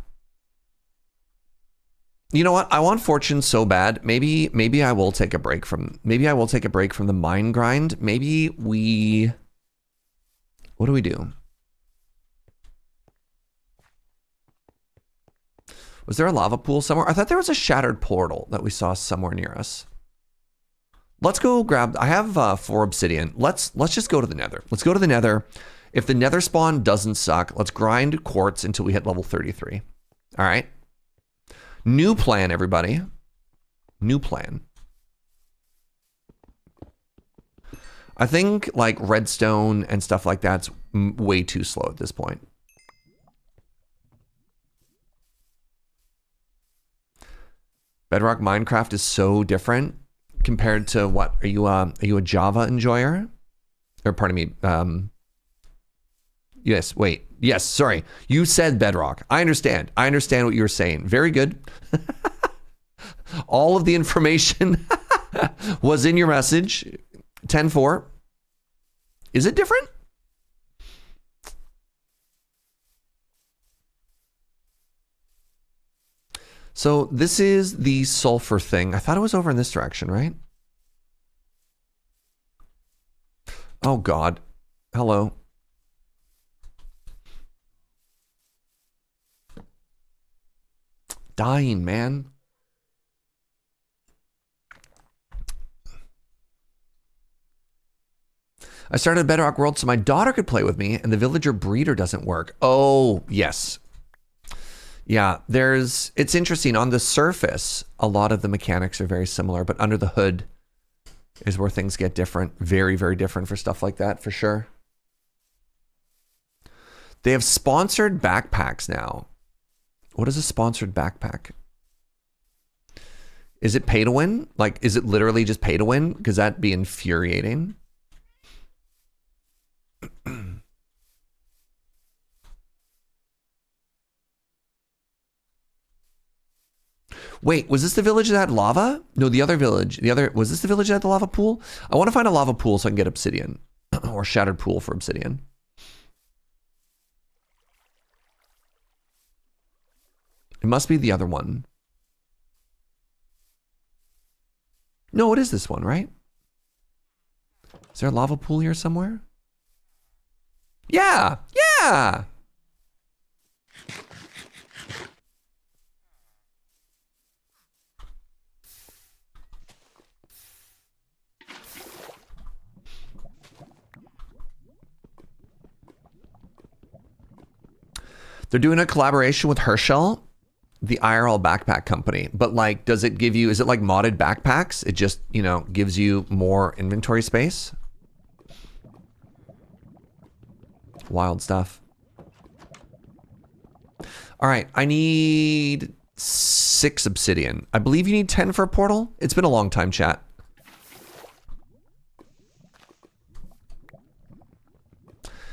You know what? I want fortune so bad. Maybe I will take a break from... Maybe I will take a break from the mine grind. Maybe we... What do we do? Was there a lava pool somewhere? I thought there was a shattered portal that we saw somewhere near us. Let's go grab... I have 4 obsidian. Let's just go to the nether. Let's go to the nether. If the nether spawn doesn't suck, let's grind quartz until we hit level 33. All right? New plan, everybody. New plan. I think like redstone and stuff like that's way too slow at this point. Bedrock Minecraft is so different compared to what? Are you a Java enjoyer? Or pardon me, yes, wait. Yes, sorry. You said Bedrock. I understand. I understand what you were saying. Very good. All of the information was in your message. 10.4. Is it different? So this is the sulfur thing. I thought it was over in this direction, right? Oh God. Hello. Dying, man. I started a Bedrock World so my daughter could play with me and the villager breeder doesn't work. Oh, yes. Yeah, it's interesting. On the surface, a lot of the mechanics are very similar, but under the hood is where things get different. Very, very different for stuff like that, for sure. They have sponsored backpacks now. What is a sponsored backpack? Is it pay to win? Like, is it literally just pay to win? Because that'd be infuriating. Wait, was this the village that had lava? No, the other village. Was this the village that had the lava pool? I want to find a lava pool so I can get obsidian. Or shattered pool for obsidian. It must be the other one. No, it is this one, right? Is there a lava pool here somewhere? Yeah, yeah. They're doing a collaboration with Herschel, the IRL backpack company. But like, does it give you, is it like modded backpacks? It just, you know, gives you more inventory space. Wild stuff. All right, I need 6 obsidian. I believe you need 10 for a portal. It's been a long time, chat.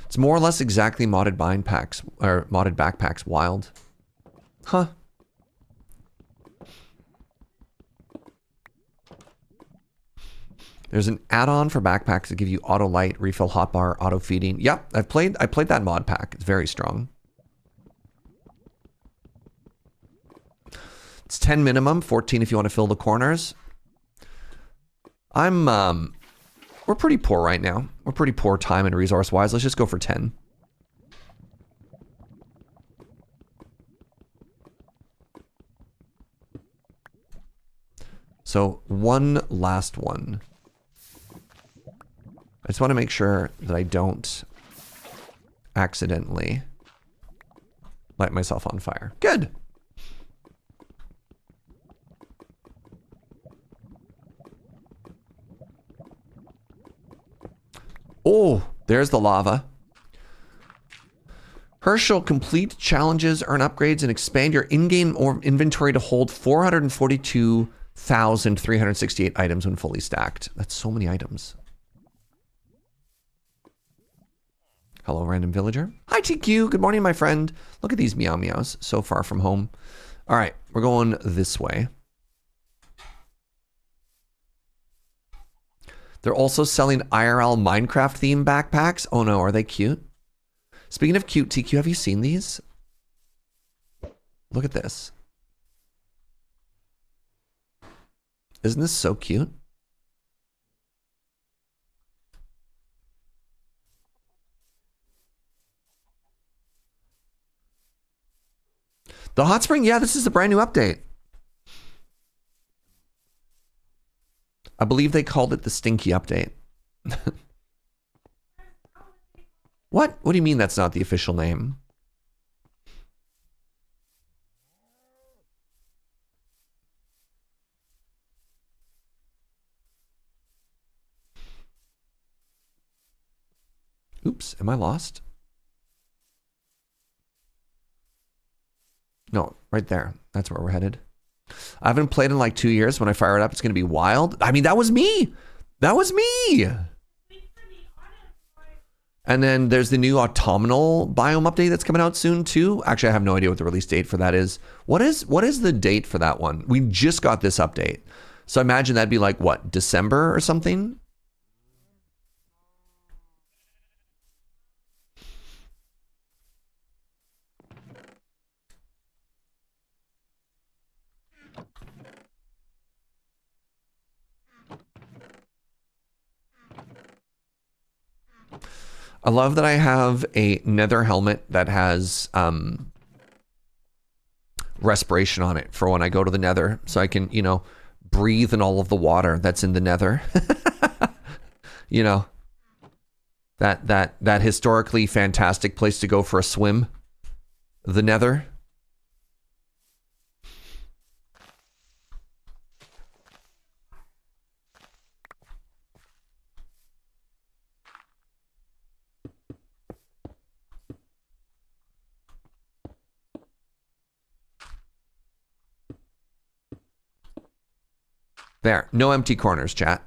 It's more or less exactly modded bind packs or modded backpacks. Wild. Huh. There's an add-on for backpacks that give you auto light, refill hotbar, auto feeding. Yep, I played that mod pack. It's very strong. It's 10 minimum, 14 if you want to fill the corners. We're pretty poor right now. We're pretty poor time and resource wise. Let's just go for 10. So one last one. I just want to make sure that I don't accidentally light myself on fire. Good. Oh, there's the lava. Herschel, complete challenges, earn upgrades, and expand your in-game inventory to hold 442,368 items when fully stacked. That's so many items. Hello, random villager. Hi, TQ. Good morning, my friend. Look at these meow meows. So far from home. All right, we're going this way. They're also selling IRL Minecraft themed backpacks. Oh no, are they cute? Speaking of cute, TQ, have you seen these? Look at this. Isn't this so cute? The hot spring, yeah, this is a brand new update. I believe they called it the stinky update. What? What do you mean that's not the official name? Oops, am I lost? No, right there. That's where we're headed. I haven't played in like 2 years. When I fire it up, it's going to be wild. I mean, that was me. That was me. And then there's the new autumnal biome update that's coming out soon too. Actually, I have no idea what the release date for that is. What is the date for that one? We just got this update. So I imagine that'd be like what, December or something? I love that I have a Nether helmet that has respiration on it for when I go to the Nether, so I can, you know, breathe in all of the water that's in the Nether. You know, that historically fantastic place to go for a swim, the Nether. There, no empty corners, chat.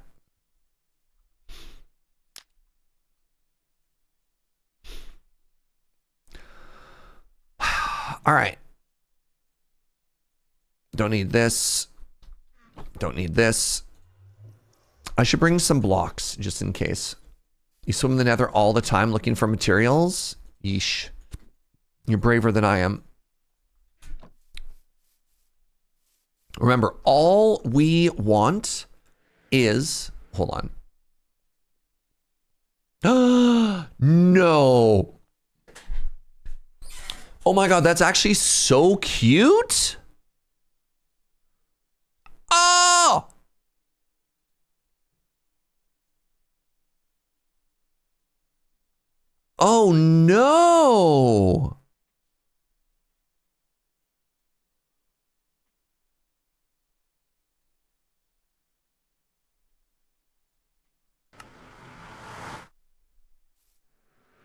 All right. Don't need this. Don't need this. I should bring some blocks just in case. You swim in the Nether all the time looking for materials? Yeesh. You're braver than I am. Remember, all we want is... Hold on. No. Oh my god, that's actually so cute. Oh! Oh no!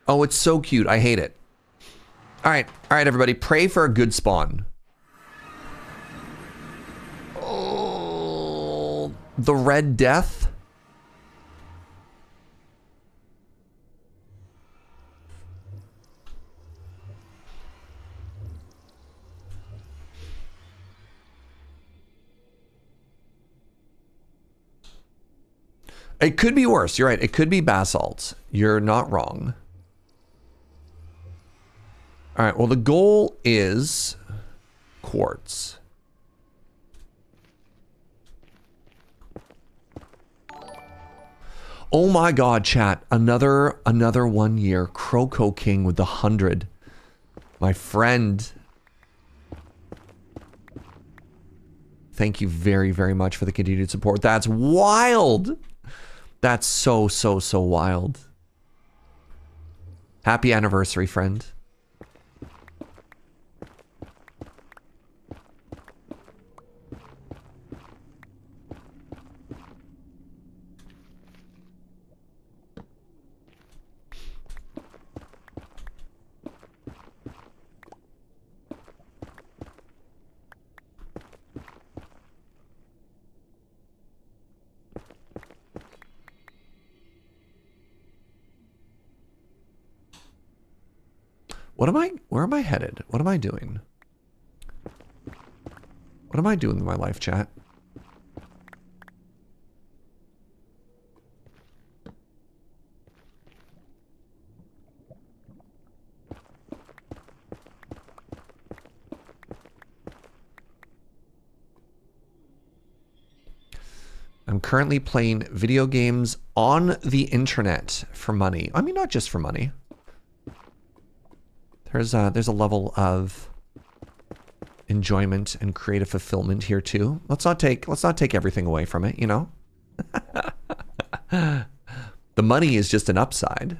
Oh, it's so cute. I hate it. All right, everybody. Pray for a good spawn. Oh, the Red Death. It could be worse. You're right. It could be basalt. You're not wrong. All right, well, the goal is quartz. Oh my god, chat. Another 1 year. Croco King with the 100. My friend. Thank you very, very much for the continued support. That's wild. That's so wild. Happy anniversary, friend. Where am I headed? What am I doing? What am I doing in my life, chat? I'm currently playing video games on the internet for money. I mean, not just for money. There's a level of enjoyment and creative fulfillment here too. Let's not take everything away from it, you know? The money is just an upside.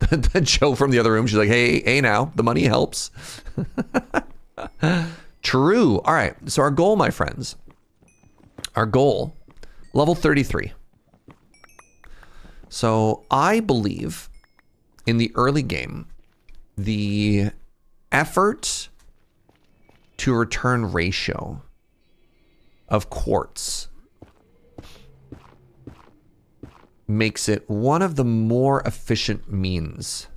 The Joe from the other room, she's like, hey now, the money helps. True. All right, so our goal, my friends. Our goal, level 33. So I believe in the early game, the effort to return ratio of quartz makes it one of the more efficient means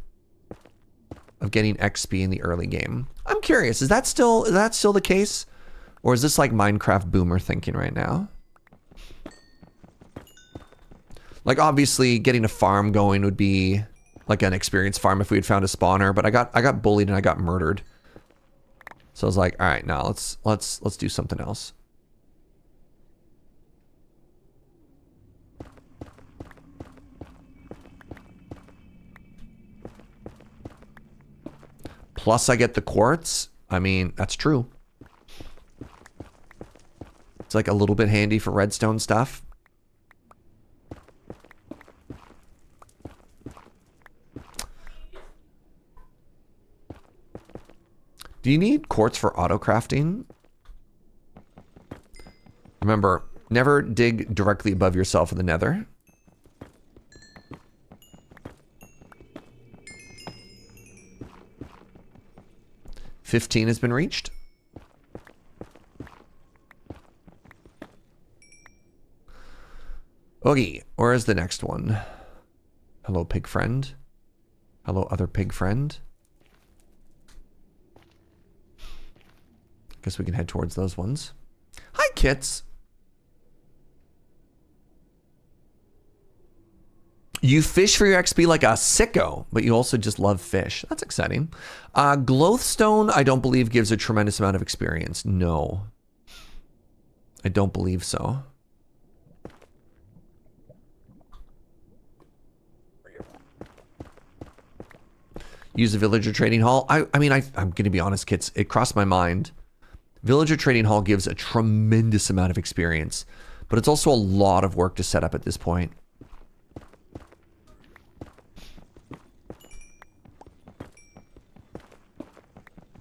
of getting XP in the early game. I'm curious, is that still the case? Or is this like Minecraft boomer thinking right now? Like obviously getting a farm going would be like an experienced farm if we had found a spawner, but I got bullied and I got murdered. So I was like, all right, now let's do something else. Plus I get the quartz. I mean, that's true. It's like a little bit handy for redstone stuff. Do you need quartz for auto crafting? Remember, never dig directly above yourself in the Nether. $15 has been reached. Okay, where is the next one? Hello, pig friend. Hello, other pig friend. Guess we can head towards those ones. Hi, kits. You fish for your XP like a sicko, but you also just love fish. That's exciting. Glowstone, I don't believe gives a tremendous amount of experience. No. I don't believe so. Use a villager trading hall. I mean, I'm going to be honest, kits. It crossed my mind. Villager trading hall gives a tremendous amount of experience, but it's also a lot of work to set up at this point.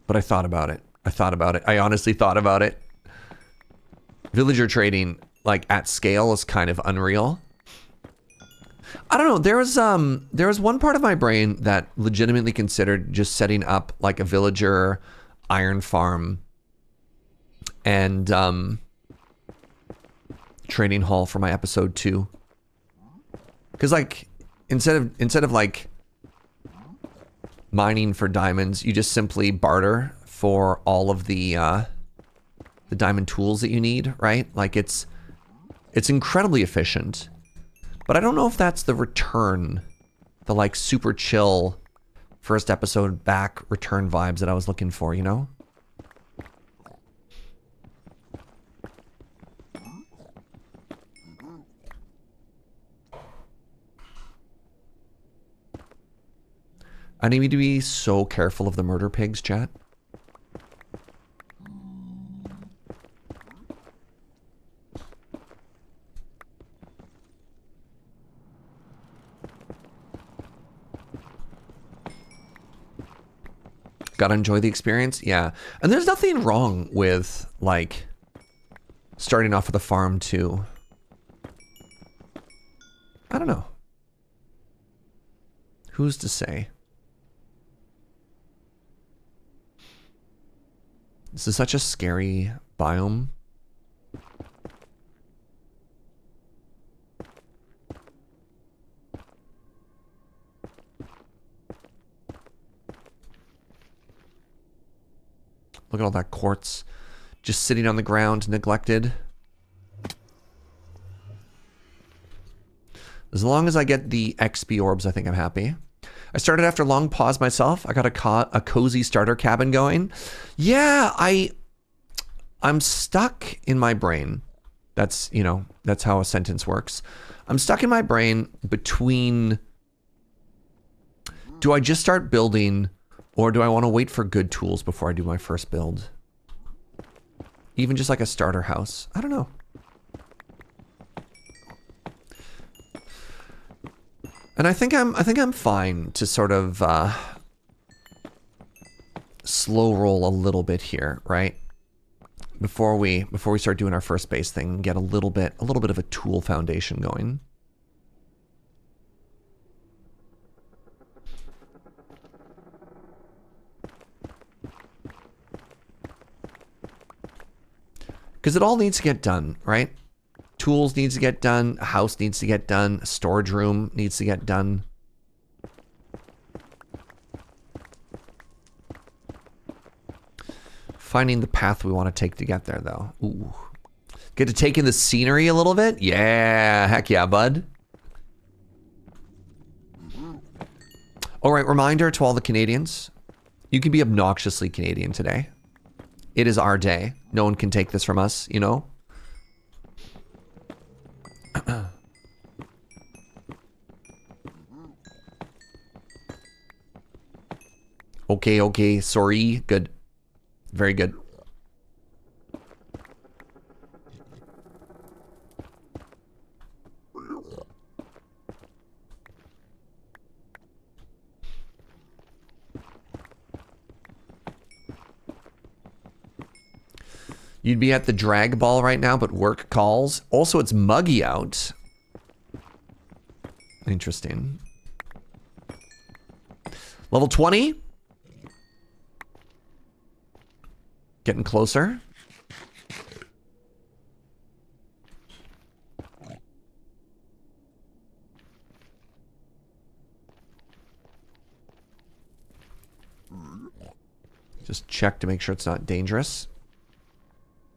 But I thought about it. I honestly thought about it. Villager trading, like at scale, is kind of unreal. I don't know. There was one part of my brain that legitimately considered just setting up like a villager iron farm and trading hall for my episode 2. Because like instead of like mining for diamonds, you just simply barter for all of the diamond tools that you need, right? Like it's incredibly efficient. But I don't know if that's the return, the like super chill first episode back return vibes that I was looking for, you know? I need to be so careful of the murder pigs, chat. Gotta enjoy the experience, yeah. And there's nothing wrong with, like, starting off with a farm, too. I don't know. Who's to say? This is such a scary biome. Look at all that quartz just sitting on the ground, neglected. As long as I get the XP orbs, I think I'm happy. I started after a long pause myself. I got a cozy starter cabin going. Yeah, I'm stuck in my brain. That's, you know, that's how a sentence works. I'm stuck in my brain between, do I just start building or do I want to wait for good tools before I do my first build? Even just like a starter house. I don't know. And I think I'm fine to sort of slow roll a little bit here, right? Before we start doing our first base thing, get a little bit of a tool foundation going. Because it all needs to get done, right? Tools needs to get done. A house needs to get done. A storage room needs to get done. Finding the path we want to take to get there, though. Ooh. Get to take in the scenery a little bit? Yeah, heck yeah, bud. All right, reminder to all the Canadians. You can be obnoxiously Canadian today. It is our day. No one can take this from us, you know? Okay, sorry. Good. Very good. You'd be at the drag ball right now, but work calls. Also, it's muggy out. Interesting. Level 20. Getting closer. Just check to make sure it's not dangerous.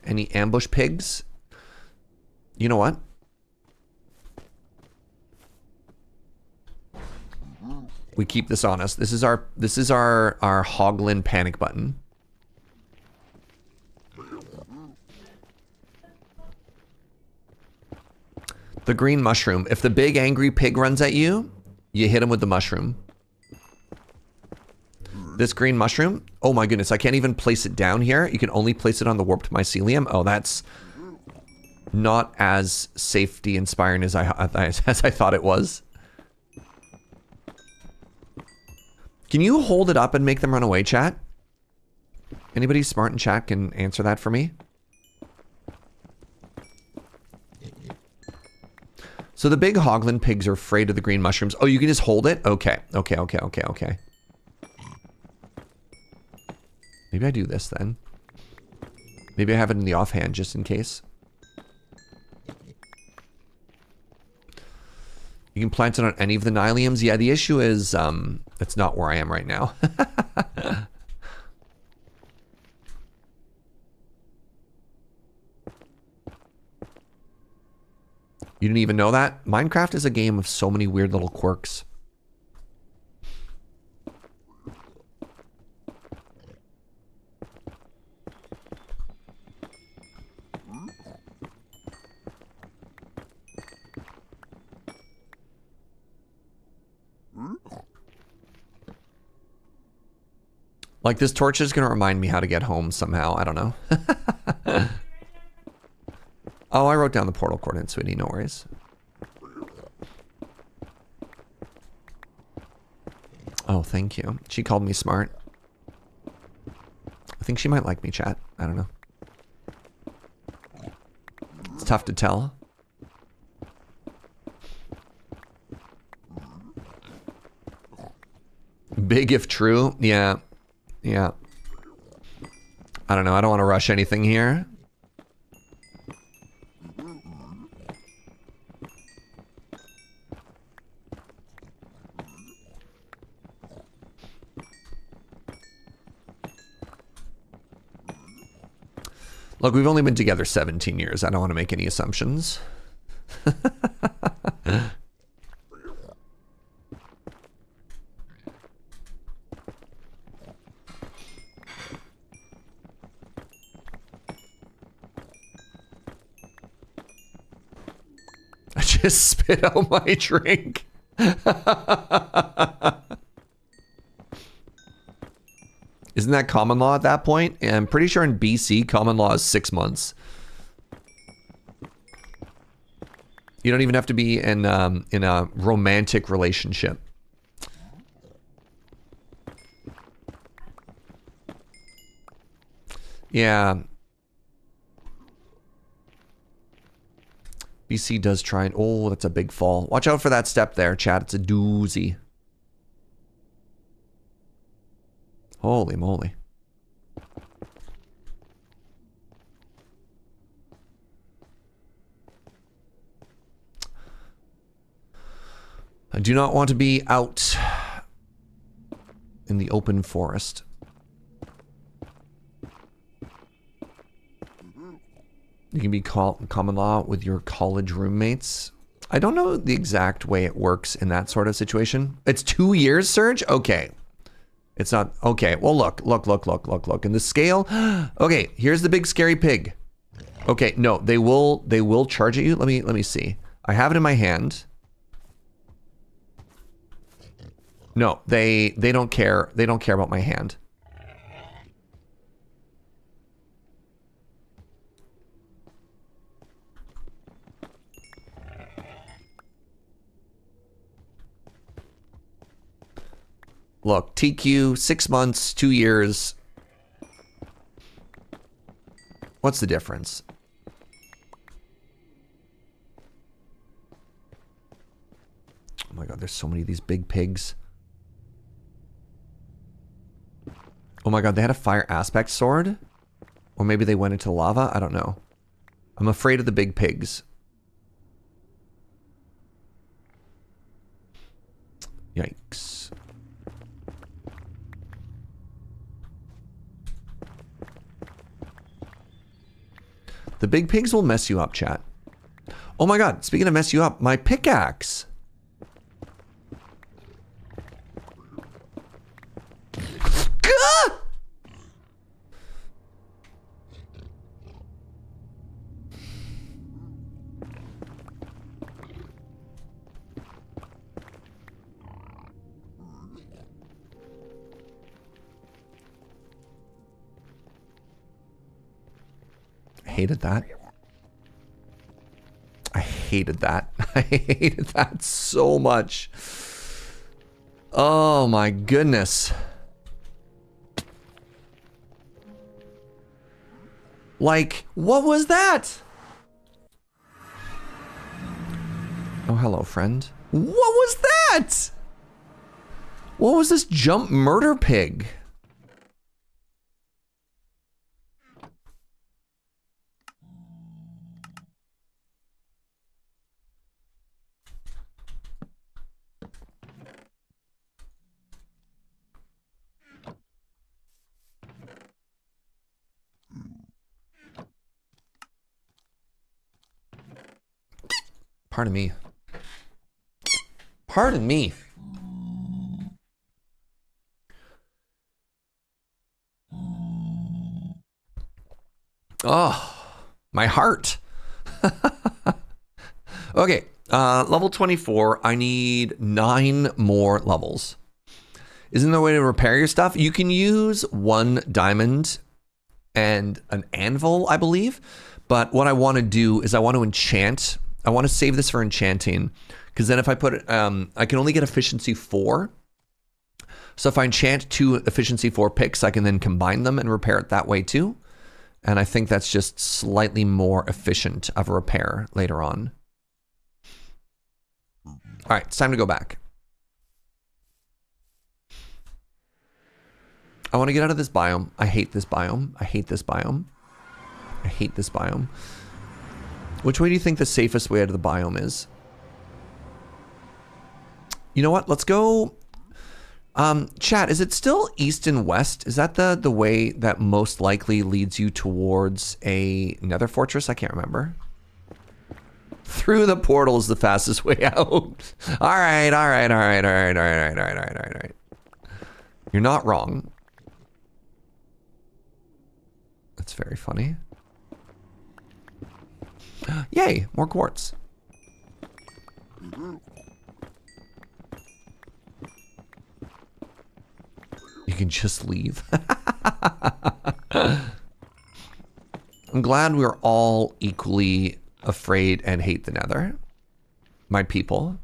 Any ambush pigs? You know what? We keep this on us. This is our Hoglin panic button. The green mushroom. If the big angry pig runs at you, you hit him with the mushroom. This green mushroom, oh my goodness, I can't even place it down here. You can only place it on the warped mycelium. Oh, that's not as safety inspiring as I thought it was. Can you hold it up and make them run away, chat? Anybody smart in chat can answer that for me? So the big Hoglin pigs are afraid of the green mushrooms. Oh, you can just hold it? Okay. Maybe I do this then. Maybe I have it in the offhand just in case. You can plant it on any of the nyliums. Yeah, the issue is it's not where I am right now. You didn't even know that? Minecraft is a game of so many weird little quirks. Like, this torch is going to remind me how to get home somehow. I don't know. Oh, I wrote down the portal coordinates, sweetie. No worries. Oh, thank you. She called me smart. I think she might like me, chat. I don't know. It's tough to tell. Big if true. Yeah. Yeah. I don't know. I don't want to rush anything here. Look, we've only been together 17 years. I don't want to make any assumptions. I just spit out my drink. Isn't that common law at that point? And I'm pretty sure in BC, common law is 6 months. You don't even have to be in a romantic relationship. Yeah. BC does try and... Oh, that's a big fall. Watch out for that step there, chat. It's a doozy. Holy moly. I do not want to be out in the open forest. You can be common law with your college roommates. I don't know the exact way it works in that sort of situation. It's 2 years, Serge? Okay. It's not, okay. Well, look. And the scale, okay, here's the big scary pig. Okay, no, they will charge at you. Let me see. I have it in my hand. No, they don't care. They don't care about my hand. Look, TQ, 6 months, 2 years. What's the difference? Oh my god, there's so many of these big pigs. Oh my god, they had a fire aspect sword? Or maybe they went into lava? I don't know. I'm afraid of the big pigs. Yikes. The big pigs will mess you up, chat. Oh my god, speaking of mess you up, my pickaxe. Gah! Hated that. I hated that. I hated that so much. Oh my goodness. Like, what was that? Oh, hello, friend. What was that? What was this jump murder pig? Pardon me. Pardon me. Oh, my heart. Okay, level 24. I need 9 more levels. Isn't there a way to repair your stuff? You can use 1 diamond and an anvil, I believe. But what I want to do is I want to enchant. I want to save this for enchanting, because then if I put it, I can only get efficiency 4. So if I enchant 2 efficiency 4 picks, I can then combine them and repair it that way too. And I think that's just slightly more efficient of a repair later on. All right, it's time to go back. I want to get out of this biome. I hate this biome. I hate this biome. I hate this biome. Which way do you think the safest way out of the biome is? You know what? Let's go. Chat, is it still east and west? Is that the way that most likely leads you towards a nether fortress? I can't remember. Through the portal is the fastest way out. All right. You're not wrong. That's very funny. Yay, more quartz. You can just leave. I'm glad we're all equally afraid and hate the nether. My people.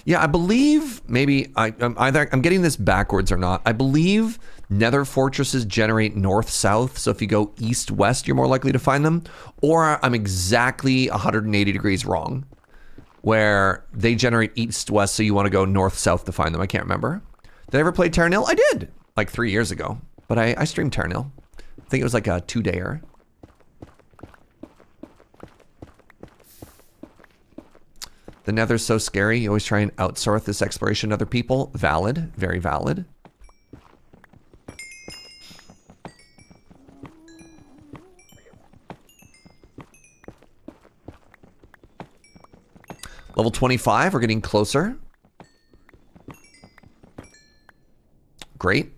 Yeah, I believe, maybe I'm getting this backwards or not. I believe nether fortresses generate north-south, so if you go east-west, you're more likely to find them. Or I'm exactly 180 degrees wrong, where they generate east-west, so you want to go north-south to find them. I can't remember. Did I ever play Terranil? I did, like 3 years ago. But I streamed Terranil. I think it was like a 2-dayer. The Nether's so scary. You always try and outsource this exploration to other people. Valid. Very valid. Level 25. We're getting closer. Great.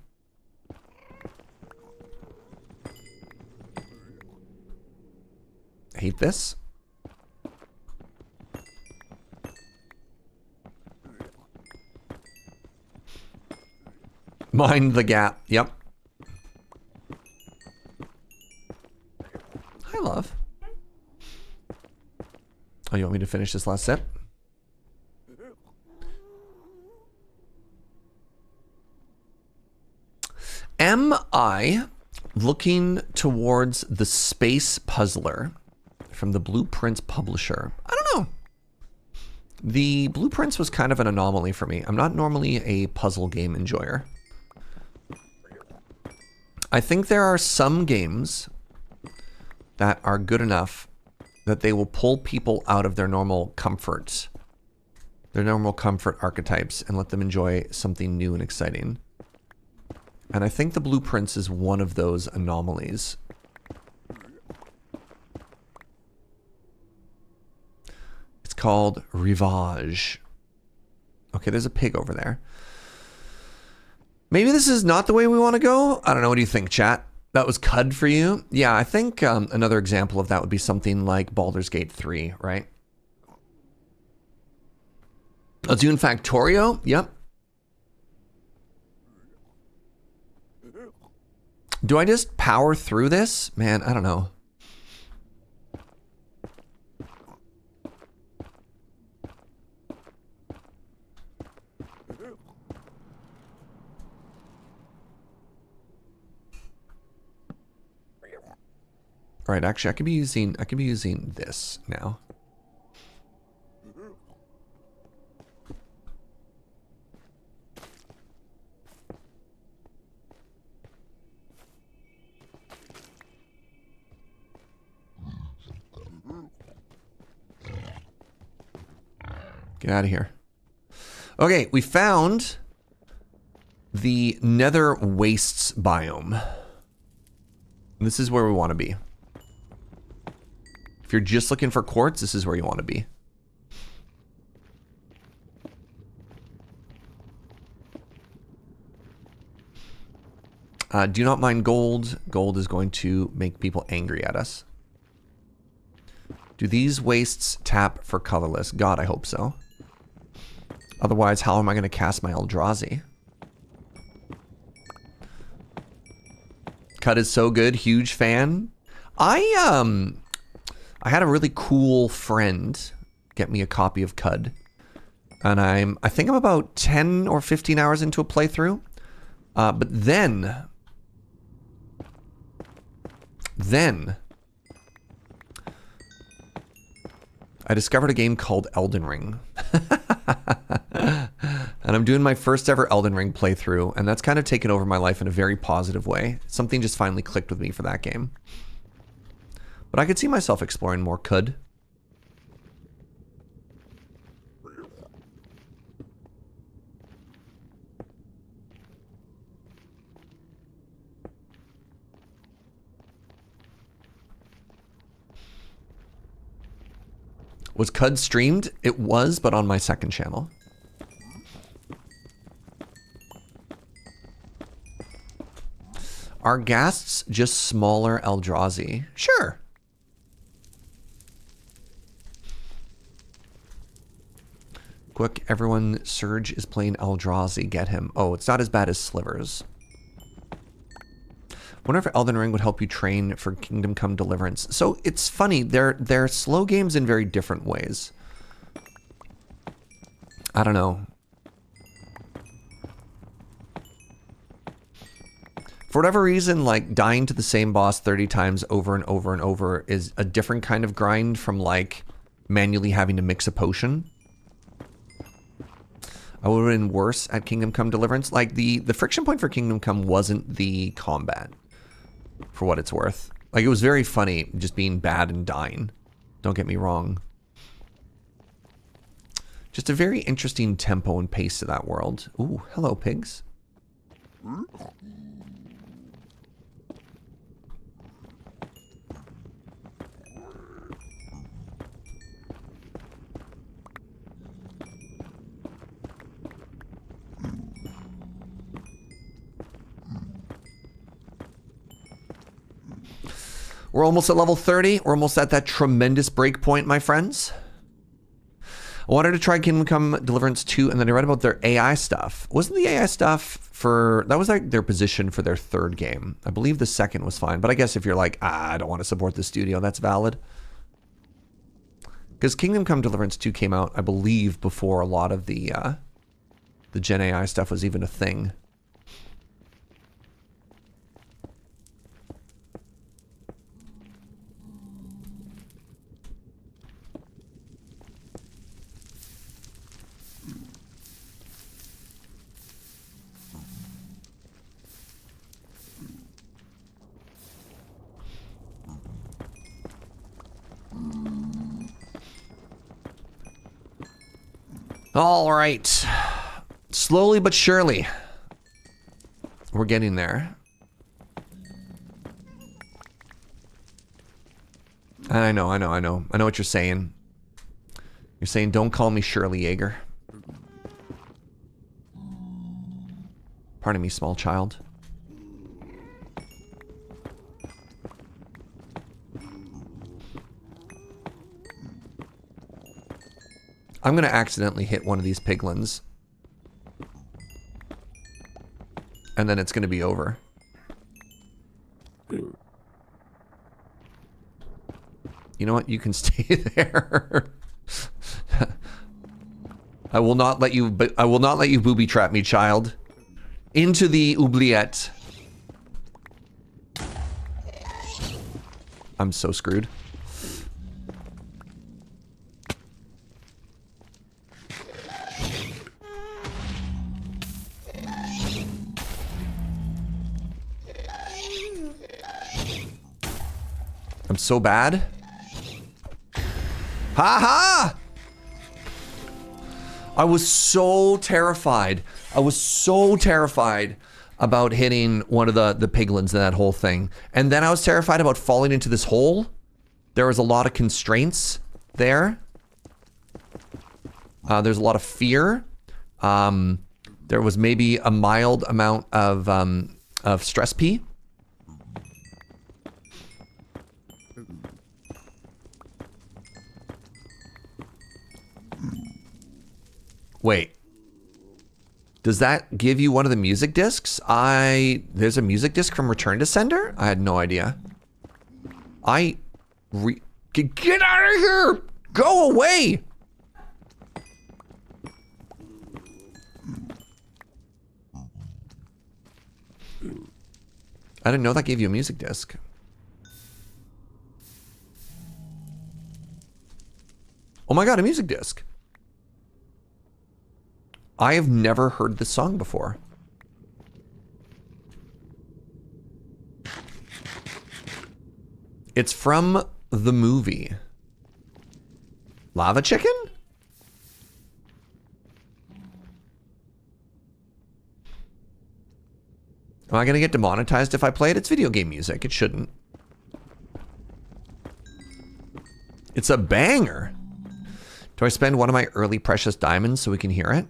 Hate this. Mind the gap. Yep. Hi, love. Oh, you want me to finish this last sip? Am I looking towards the Space Puzzler from the Blueprints publisher? I don't know. The Blueprints was kind of an anomaly for me. I'm not normally a puzzle game enjoyer. I think there are some games that are good enough that they will pull people out of their normal comforts, their normal comfort archetypes, and let them enjoy something new and exciting. And I think the Blueprints is one of those anomalies. It's called Rivage. Okay, there's a pig over there. Maybe this is not the way we want to go. I don't know. What do you think, chat? That was CUD for you? Yeah, I think another example of that would be something like Baldur's Gate 3, right? Let's do in Factorio. Yep. Do I just power through this? Man, I don't know. Right, actually I could be using this now. Get out of here. Okay, we found the Nether Wastes biome. This is where we want to be. If you're just looking for quartz, this is where you want to be. Do not mind gold. Gold is going to make people angry at us. Do these wastes tap for colorless? God, I hope so. Otherwise, how am I going to cast my Eldrazi? Cut is so good. Huge fan. I had a really cool friend get me a copy of CUD. And I think I'm about 10 or 15 hours into a playthrough. But then I discovered a game called Elden Ring. And I'm doing my first ever Elden Ring playthrough, and that's kind of taken over my life in a very positive way. Something just finally clicked with me for that game. But I could see myself exploring more CUD. Was CUD streamed? It was, but on my second channel. Are Ghasts just smaller Eldrazi? Sure. Quick, everyone, Serge is playing Eldrazi. Get him. Oh, it's not as bad as Slivers. Wonder if Elden Ring would help you train for Kingdom Come Deliverance. So it's funny, they're slow games in very different ways. I don't know. For whatever reason, like dying to the same boss 30 times over and over and over is a different kind of grind from like manually having to mix a potion. I would have been worse at Kingdom Come Deliverance. Like the friction point for Kingdom Come wasn't the combat, for what it's worth. Like it was very funny just being bad and dying. Don't get me wrong. Just a very interesting tempo and pace to that world. Ooh, hello, pigs. We're almost at level 30. We're almost at that tremendous break point, my friends. I wanted to try Kingdom Come Deliverance 2, and then I read about their AI stuff. Wasn't the AI stuff for... That was like their position for their third game. I believe the second was fine, but I guess if you're like, I don't want to support the studio, that's valid. Because Kingdom Come Deliverance 2 came out, I believe, before a lot of the Gen AI stuff was even a thing. All right. Slowly but surely. We're getting there. I know what you're saying. You're saying, don't call me Shirley Yeager. Pardon me, small child. I'm gonna accidentally hit one of these piglins. And then it's gonna be over. You know what? You can stay there. I will not let you booby trap me, child. Into the oubliette. I'm so screwed. I'm so bad. Ha ha! I was so terrified. I was so terrified about hitting one of the piglins in that whole thing. And then I was terrified about falling into this hole. There was a lot of constraints there. There's a lot of fear. There was maybe a mild amount of stress pee. Wait. Does that give you one of the music discs? There's a music disc from Return to Sender? I had no idea. Get out of here! Go away! I didn't know that gave you a music disc. Oh my god, a music disc. I have never heard this song before. It's from the movie. Lava Chicken? Am I gonna get demonetized if I play it? It's video game music. It shouldn't. It's a banger. Do I spend one of my early precious diamonds so we can hear it?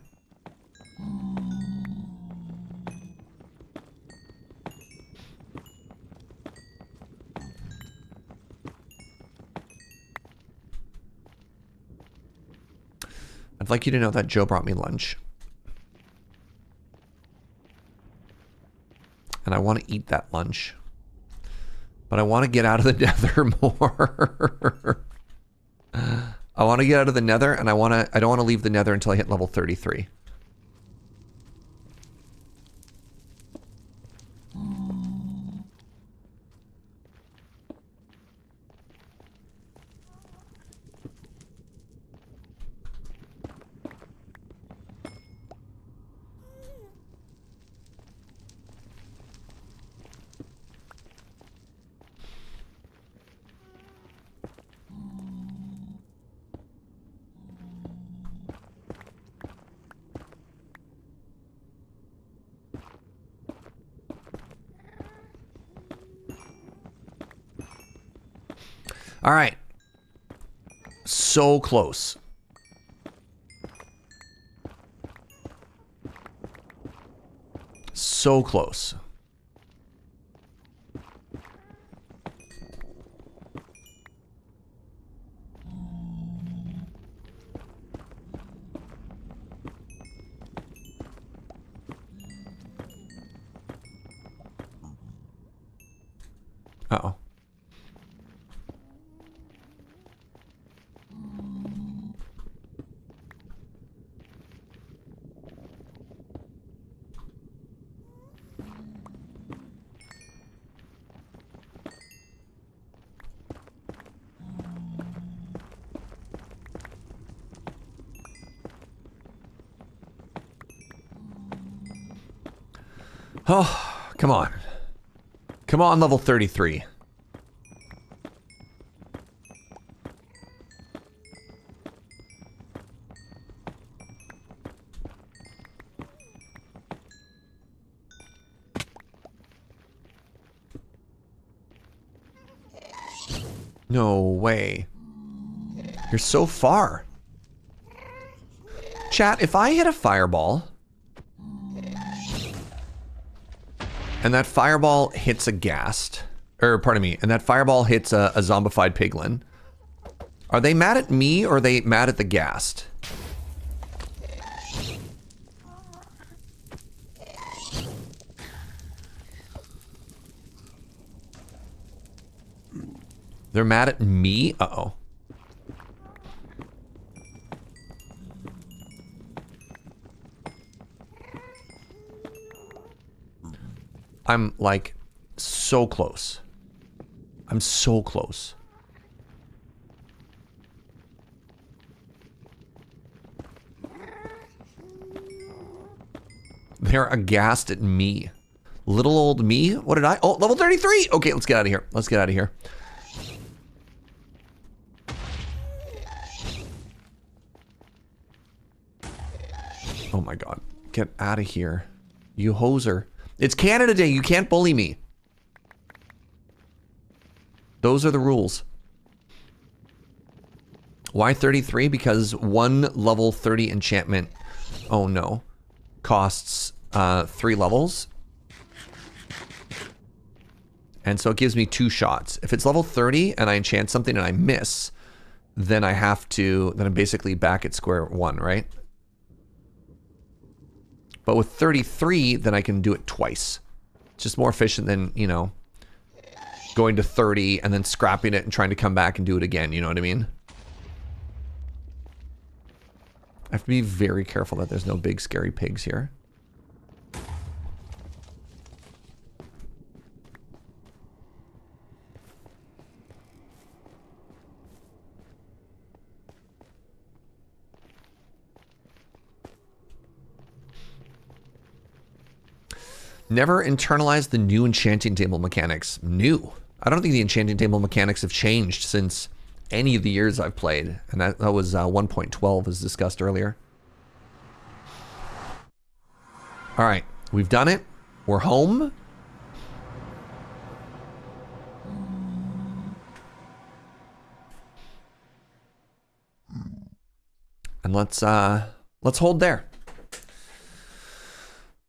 I'd like you to know that Joe brought me lunch. And I want to eat that lunch. But I want to get out of the Nether more. I want to get out of the Nether, and I don't want to leave the Nether until I hit level 33. All right. So close. So close. Uh-oh. Oh, come on. Come on, level 33. No way. You're so far. Chat, if I hit a fireball and that fireball hits a ghast, or pardon me, and that fireball hits a zombified piglin, are they mad at me or are they mad at the ghast? They're mad at me? Uh-oh. I'm like so close. I'm so close. They're aghast at me. Little old me? What did I? Oh, level 33! Okay, let's get out of here. Let's get out of here. Oh my god. Get out of here. You hoser. It's Canada Day. You can't bully me. Those are the rules. Why 33? Because one level 30 enchantment, oh no, costs 3 levels. And so it gives me 2 shots. If it's level 30 and I enchant something and I miss, then I have to, then I'm basically back at square one, right? But with 33, then I can do it twice. It's just more efficient than, you know, going to 30 and then scrapping it and trying to come back and do it again, you know what I mean? I have to be very careful that there's no big scary pigs here. Never internalized the new enchanting table mechanics. New. I don't think the enchanting table mechanics have changed since any of the years I've played. And that was 1.12 as discussed earlier. All right, we've done it. We're home. And let's hold there.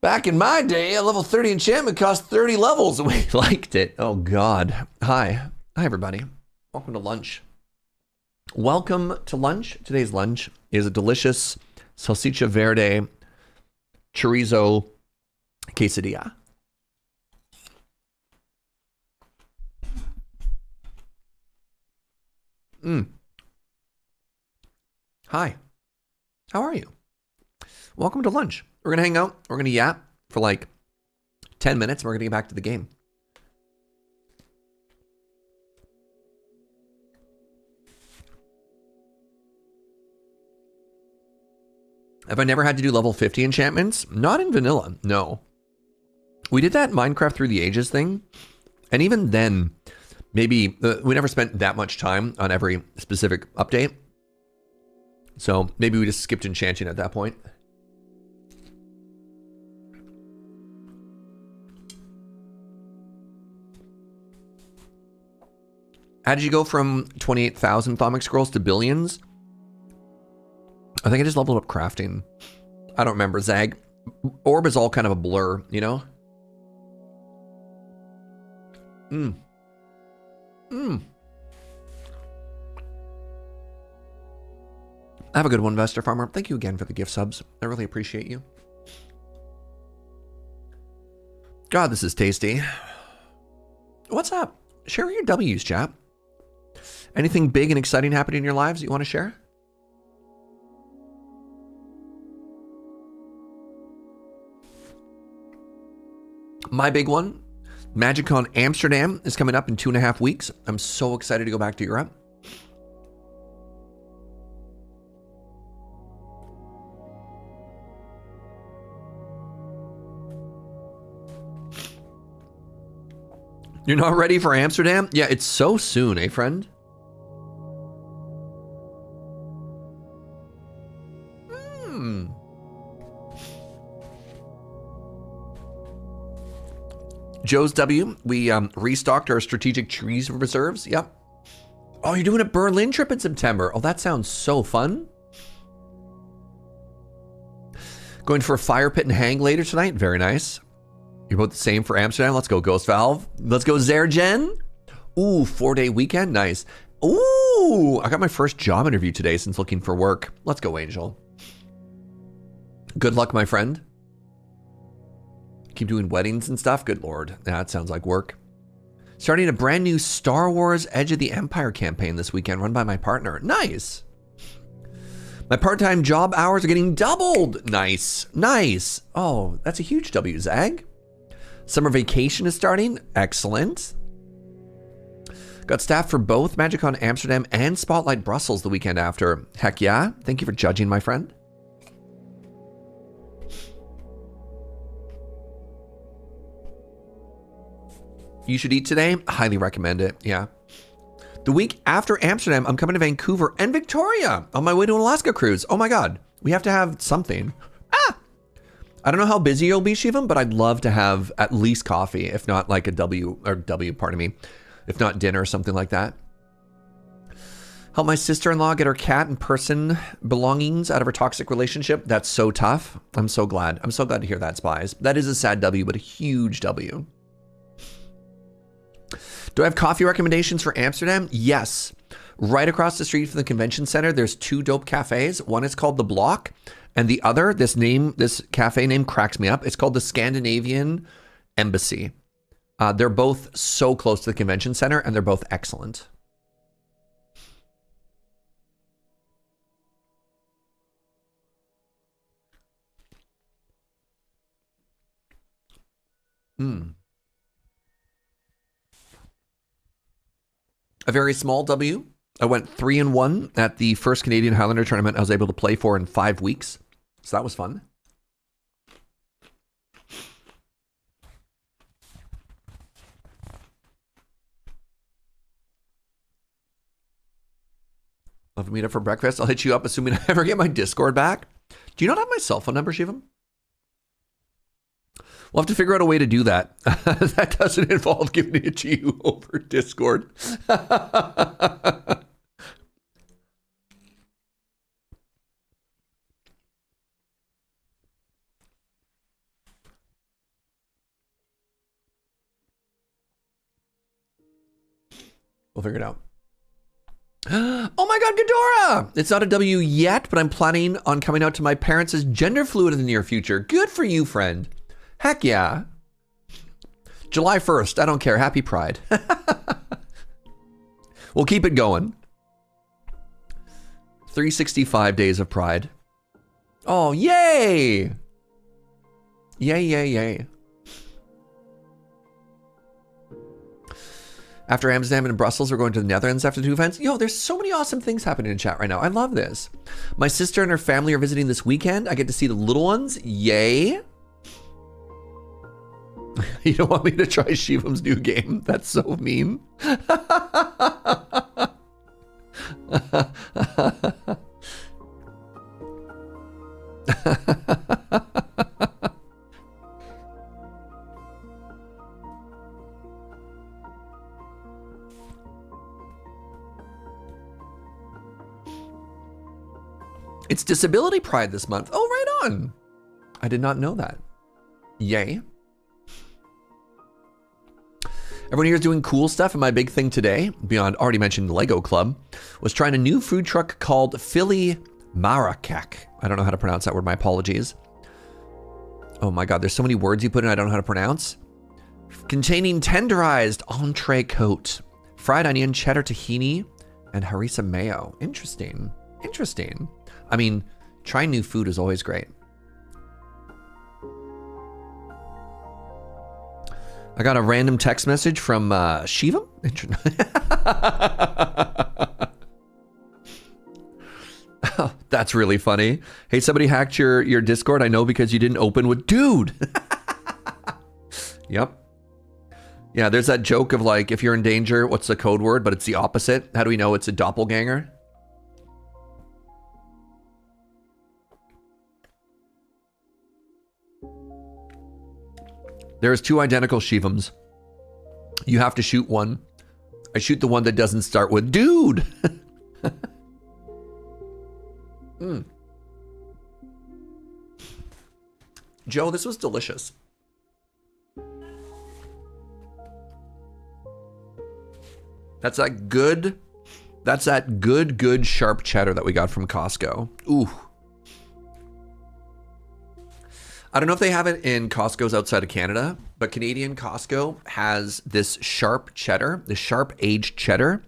Back in my day, a level 30 enchantment cost 30 levels. We liked it. Oh, God. Hi. Hi, everybody. Welcome to lunch. Welcome to lunch. Today's lunch is a delicious salsicha verde chorizo quesadilla. Hi. How are you? Welcome to lunch. We're going to hang out. We're going to yap for like 10 minutes. And we're going to get back to the game. Have I never had to do level 50 enchantments? Not in vanilla, no. We did that Minecraft Through the Ages thing. And even then, maybe we never spent that much time on every specific update. So maybe we just skipped enchanting at that point. How did you go from 28,000 Thaumic scrolls to billions? I think I just leveled up crafting. I don't remember, Zag. Orb is all kind of a blur, you know? Have a good one, Vester Farmer. Thank you again for the gift subs. I really appreciate you. God, this is tasty. What's up? Share your W's, chat. Anything big and exciting happening in your lives that you want to share? My big one, MagicCon Amsterdam is coming up in 2.5 weeks. I'm so excited to go back to Europe. You're not ready for Amsterdam? Yeah, it's so soon, eh, friend? Joe's W, we restocked our strategic trees reserves. Yep. Oh, you're doing a Berlin trip in September. Oh, that sounds so fun. Going for a fire pit and hang later tonight. Very nice. You're both the same for Amsterdam. Let's go, Ghost Valve. Let's go, Zergen. Ooh, 4-day weekend. Nice. Ooh, I got my first job interview today since looking for work. Let's go, Angel. Good luck, my friend. Keep doing weddings and stuff. Good Lord. That sounds like work. Starting a brand new Star Wars Edge of the Empire campaign this weekend run by my partner. Nice. My part-time job hours are getting doubled. Nice. Nice. Oh, that's a huge W, Zag. Summer vacation is starting. Excellent. Got staff for both MagicCon Amsterdam and Spotlight Brussels the weekend after. Heck yeah. Thank you for judging, my friend. You should eat today. Highly recommend it. Yeah. The week after Amsterdam, I'm coming to Vancouver and Victoria on my way to an Alaska cruise. Oh my God. We have to have something. I don't know how busy you'll be, Shivam, but I'd love to have at least coffee, if not like a pardon me, if not dinner or something like that. Help my sister-in-law get her cat and person belongings out of her toxic relationship. That's so tough. I'm so glad. I'm so glad to hear that, Spies. That is a sad W, but a huge W. Do I have coffee recommendations for Amsterdam? Yes. Right across the street from the convention center, there's 2 dope cafes. One is called The Block, and the other, this cafe name cracks me up. It's called the Scandinavian Embassy. They're both so close to the convention center, and they're both excellent. A very small W. I went 3-1 at the first Canadian Highlander tournament I was able to play for in 5 weeks. So that was fun. Love to meet up for breakfast. I'll hit you up assuming I ever get my Discord back. Do you not have my cell phone number, Shivam? We'll have to figure out a way to do that. That doesn't involve giving it to you over Discord. We'll figure it out. Oh my God, Ghidorah! It's not a W yet, but I'm planning on coming out to my parents as gender fluid in the near future. Good for you, friend. Heck yeah. July 1st. I don't care. Happy Pride. We'll keep it going. 365 days of Pride. Oh, yay! Yay, yay, yay. After Amsterdam and Brussels, we're going to the Netherlands after 2 events. Yo, there's so many awesome things happening in chat right now. I love this. My sister and her family are visiting this weekend. I get to see the little ones. Yay. You don't want me to try Shivam's new game? That's so mean. It's Disability Pride this month. Oh, right on. I did not know that. Yay. Everyone here is doing cool stuff, and my big thing today, beyond already mentioned the Lego Club, was trying a new food truck called Philly Marakak. I don't know how to pronounce that word, my apologies. Oh my God, there's so many words you put in I don't know how to pronounce. Containing tenderized entrecote, fried onion, cheddar tahini, and harissa mayo. Interesting, interesting. I mean, trying new food is always great. I got a random text message from Shivam. Oh, that's really funny. Hey, somebody hacked your Discord. I know because you didn't open with dude. Yep. Yeah, there's that joke of like, if you're in danger, what's the code word? But it's the opposite. How do we know it's a doppelganger? There's two identical Shivams. You have to shoot one. I shoot the one that doesn't start with dude. Joe, this was delicious. That's that good sharp cheddar that we got from Costco. Ooh. I don't know if they have it in Costco's outside of Canada, but Canadian Costco has this sharp cheddar, this sharp aged cheddar.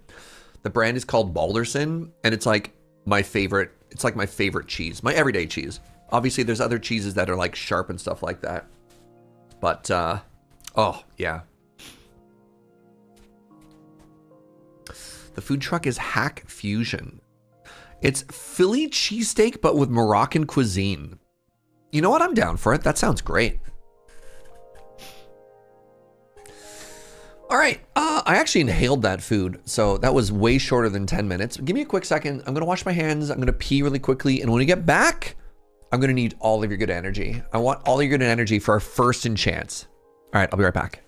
The brand is called Balderson, and it's like my favorite. It's like my favorite cheese, my everyday cheese. Obviously, there's other cheeses that are like sharp and stuff like that. But, oh, yeah. The food truck is Hack Fusion. It's Philly cheesesteak, but with Moroccan cuisine. You know what? I'm down for it. That sounds great. All right. I actually inhaled that food, so that was way shorter than 10 minutes. Give me a quick second. I'm going to wash my hands. I'm going to pee really quickly. And when we get back, I'm going to need all of your good energy. I want all of your good energy for our first enchant. All right. I'll be right back.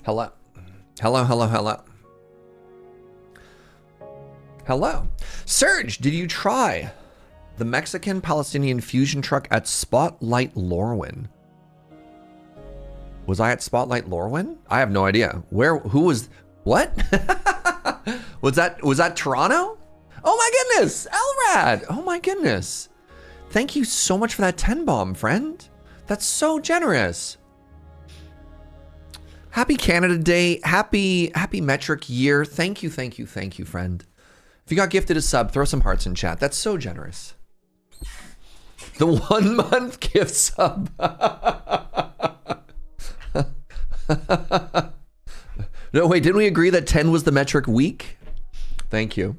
Hello. Hello, hello, hello. Hello. Serge, did you try The Mexican-Palestinian fusion truck at Spotlight Lorwyn. Was I at Spotlight Lorwyn? I have no idea. Who was, what? was that Toronto? Oh my goodness, Elrad. Oh my goodness. Thank you so much for that 10 bomb, friend. That's so generous. Happy Canada Day. Happy metric year. Thank you, friend. If you got gifted a sub, throw some hearts in chat. That's so generous. The 1 month gift sub. No, wait, didn't we agree that 10 was the metric week? Thank you.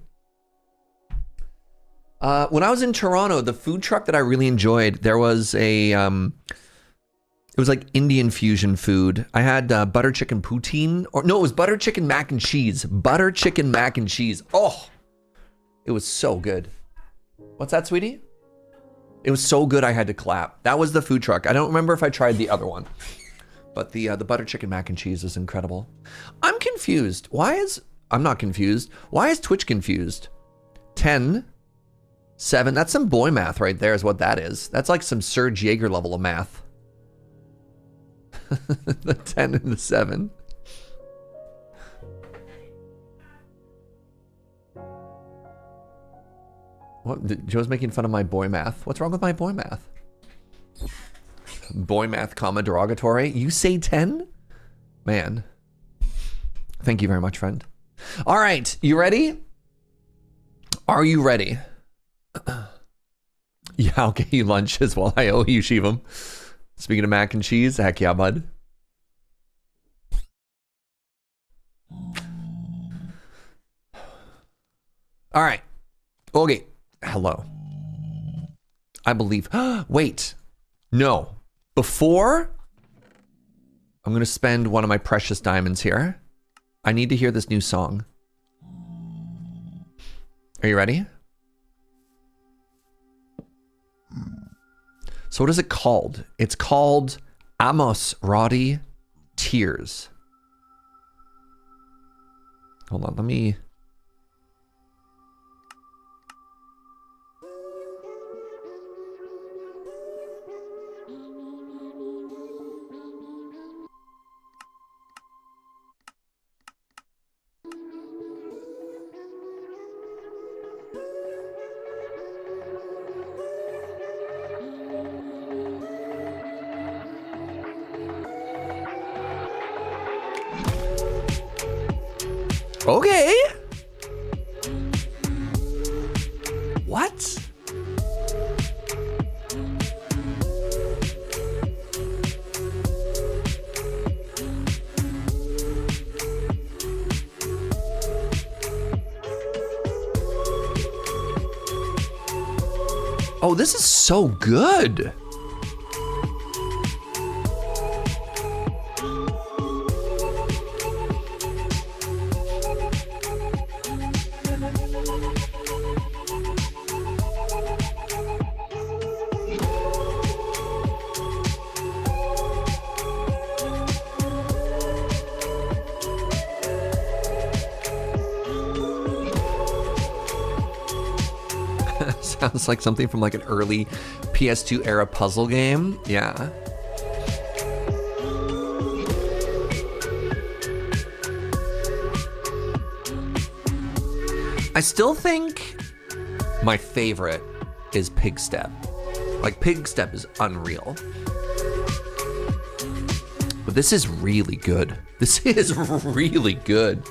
When I was in Toronto, the food truck that I really enjoyed, there was a, it was like Indian fusion food. I had butter chicken poutine, or no, it was butter chicken mac and cheese. Butter chicken mac and cheese. Oh, it was so good. What's that, sweetie? It was so good I had to clap. That was the food truck. I don't remember if I tried the other one. But the butter chicken mac and cheese is incredible. I'm confused. I'm not confused. Why is Twitch confused? 10, 7, that's some boy math right there is what that is. That's like some Serge Jaeger level of math. The 10 and the 7. What? Joe's making fun of my boy math. What's wrong with my boy math? Boy math, comma, derogatory. You say 10? Man. Thank you very much, friend. All right, you ready? Are you ready? Yeah, I'll get you lunch as well. I owe you, Shivam. Speaking of mac and cheese, heck yeah, bud. All right. Okay. Hello. I believe. Wait. No. Before I'm going to spend one of my precious diamonds here, I need to hear this new song. Are you ready? So what is it called? It's called Amos, Roddy, Tears. Hold on, let me... Okay. What? Oh, this is so good. Sounds like something from like an early PS2 era puzzle game. Yeah. I still think my favorite is Pig Step. Like Pig Step is unreal. But this is really good. This is really good.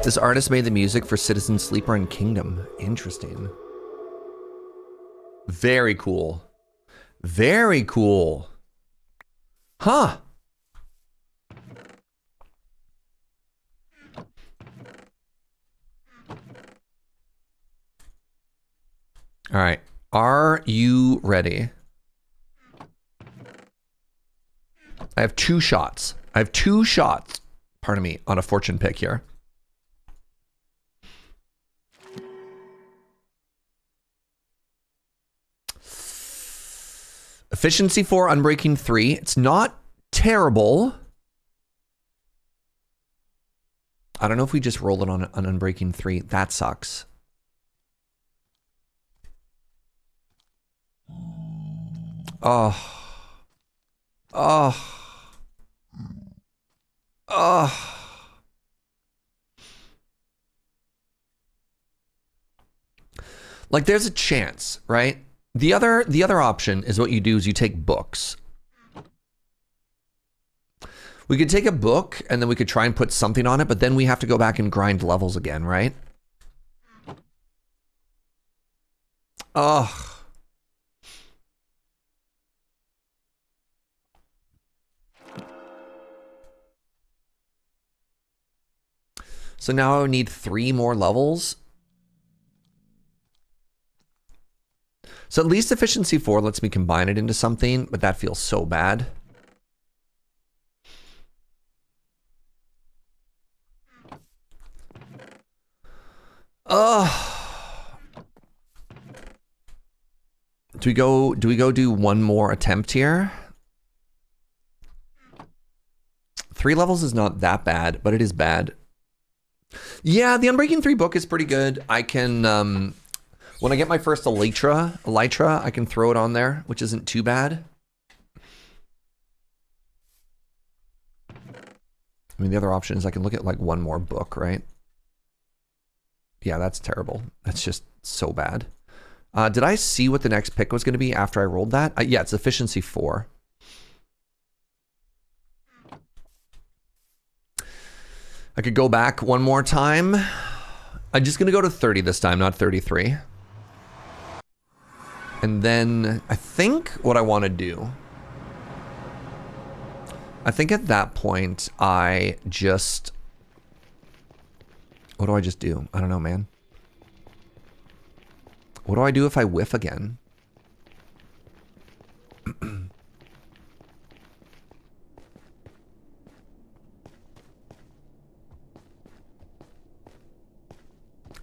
This artist made the music for Citizen Sleeper and Kingdom. Interesting. Very cool. Very cool. Huh. All right. Are you ready? I have 2 shots. I have 2 shots, pardon me, on a fortune pick here. Efficiency 4, Unbreaking 3. It's not terrible. I don't know if we just roll it on an Unbreaking 3. That sucks. Oh. Oh. Oh. Like there's a chance, right? The other option is what you do is you take books. We could take a book and then we could try and put something on it, but then we have to go back and grind levels again, right? Ugh. So now I would need 3 more levels. So at least efficiency 4 lets me combine it into something, but that feels so bad. Do we go do one more attempt here? 3 levels is not that bad, but it is bad. Yeah, the Unbreaking 3 book is pretty good. I can, when I get my first Elytra, I can throw it on there, which isn't too bad. I mean, the other option is I can look at like one more book, right? Yeah, that's terrible. That's just so bad. Did I see what the next pick was going to be after I rolled that? Yeah, it's efficiency 4. I could go back one more time. I'm just going to go to 30 this time, not 33. And then I think what I want to do, I think at that point I just, what do I just do? I don't know, man. What do I do if I whiff again?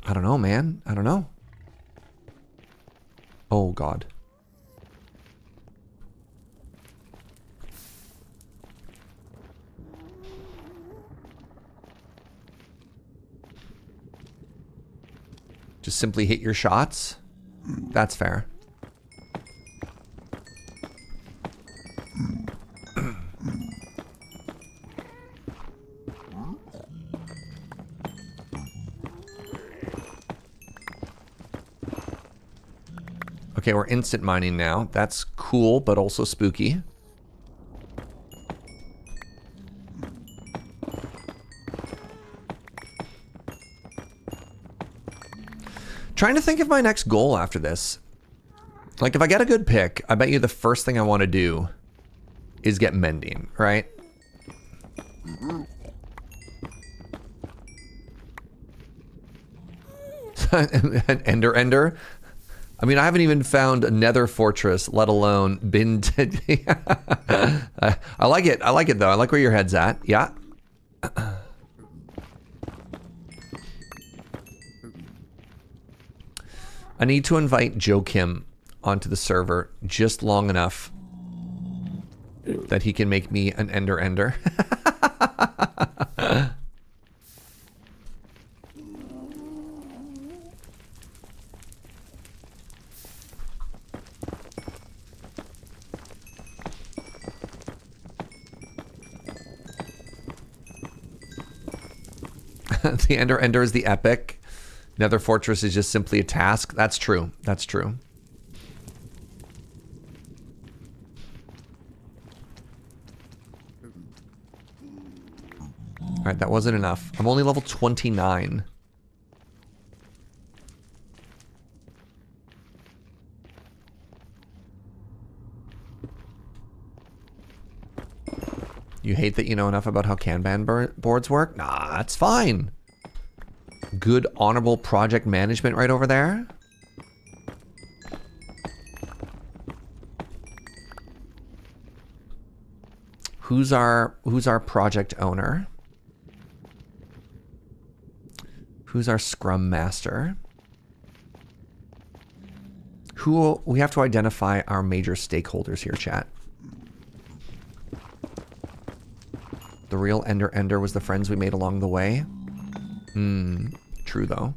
I don't know, man. I don't know. Oh, God. Just simply hit your shots? That's fair. Okay, we're instant mining now. That's cool, but also spooky. Trying to think of my next goal after this. Like, if I get a good pick, I bet you the first thing I want to do is get mending, right? An ender. I mean, I haven't even found a Nether fortress, let alone been to... I like it. I like it, though. I like where your head's at. Yeah. I need to invite Joe Kim onto the server just long enough that he can make me an ender. The ender is the epic. Nether fortress is just simply a task. That's true. That's true. All right, that wasn't enough. I'm only level 29. You hate that you know enough about how Kanban boards work? Nah, that's fine. Good, honorable project management right over there. Who's our project owner? Who's our scrum master? We have to identify our major stakeholders here, chat. The real Ender was the friends we made along the way. True though.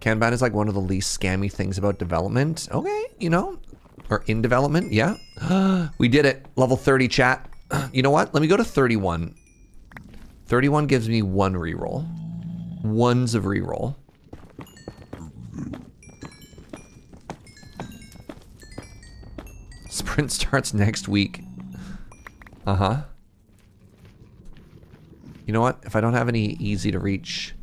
Kanban is like one of the least scammy things about development. Okay, you know, or in development, yeah. We did it. Level 30, chat. You know what? Let me go to 31. 31 gives me 1 reroll. Ones of reroll. Sprint starts next week. Uh-huh. You know what? If I don't have any easy to reach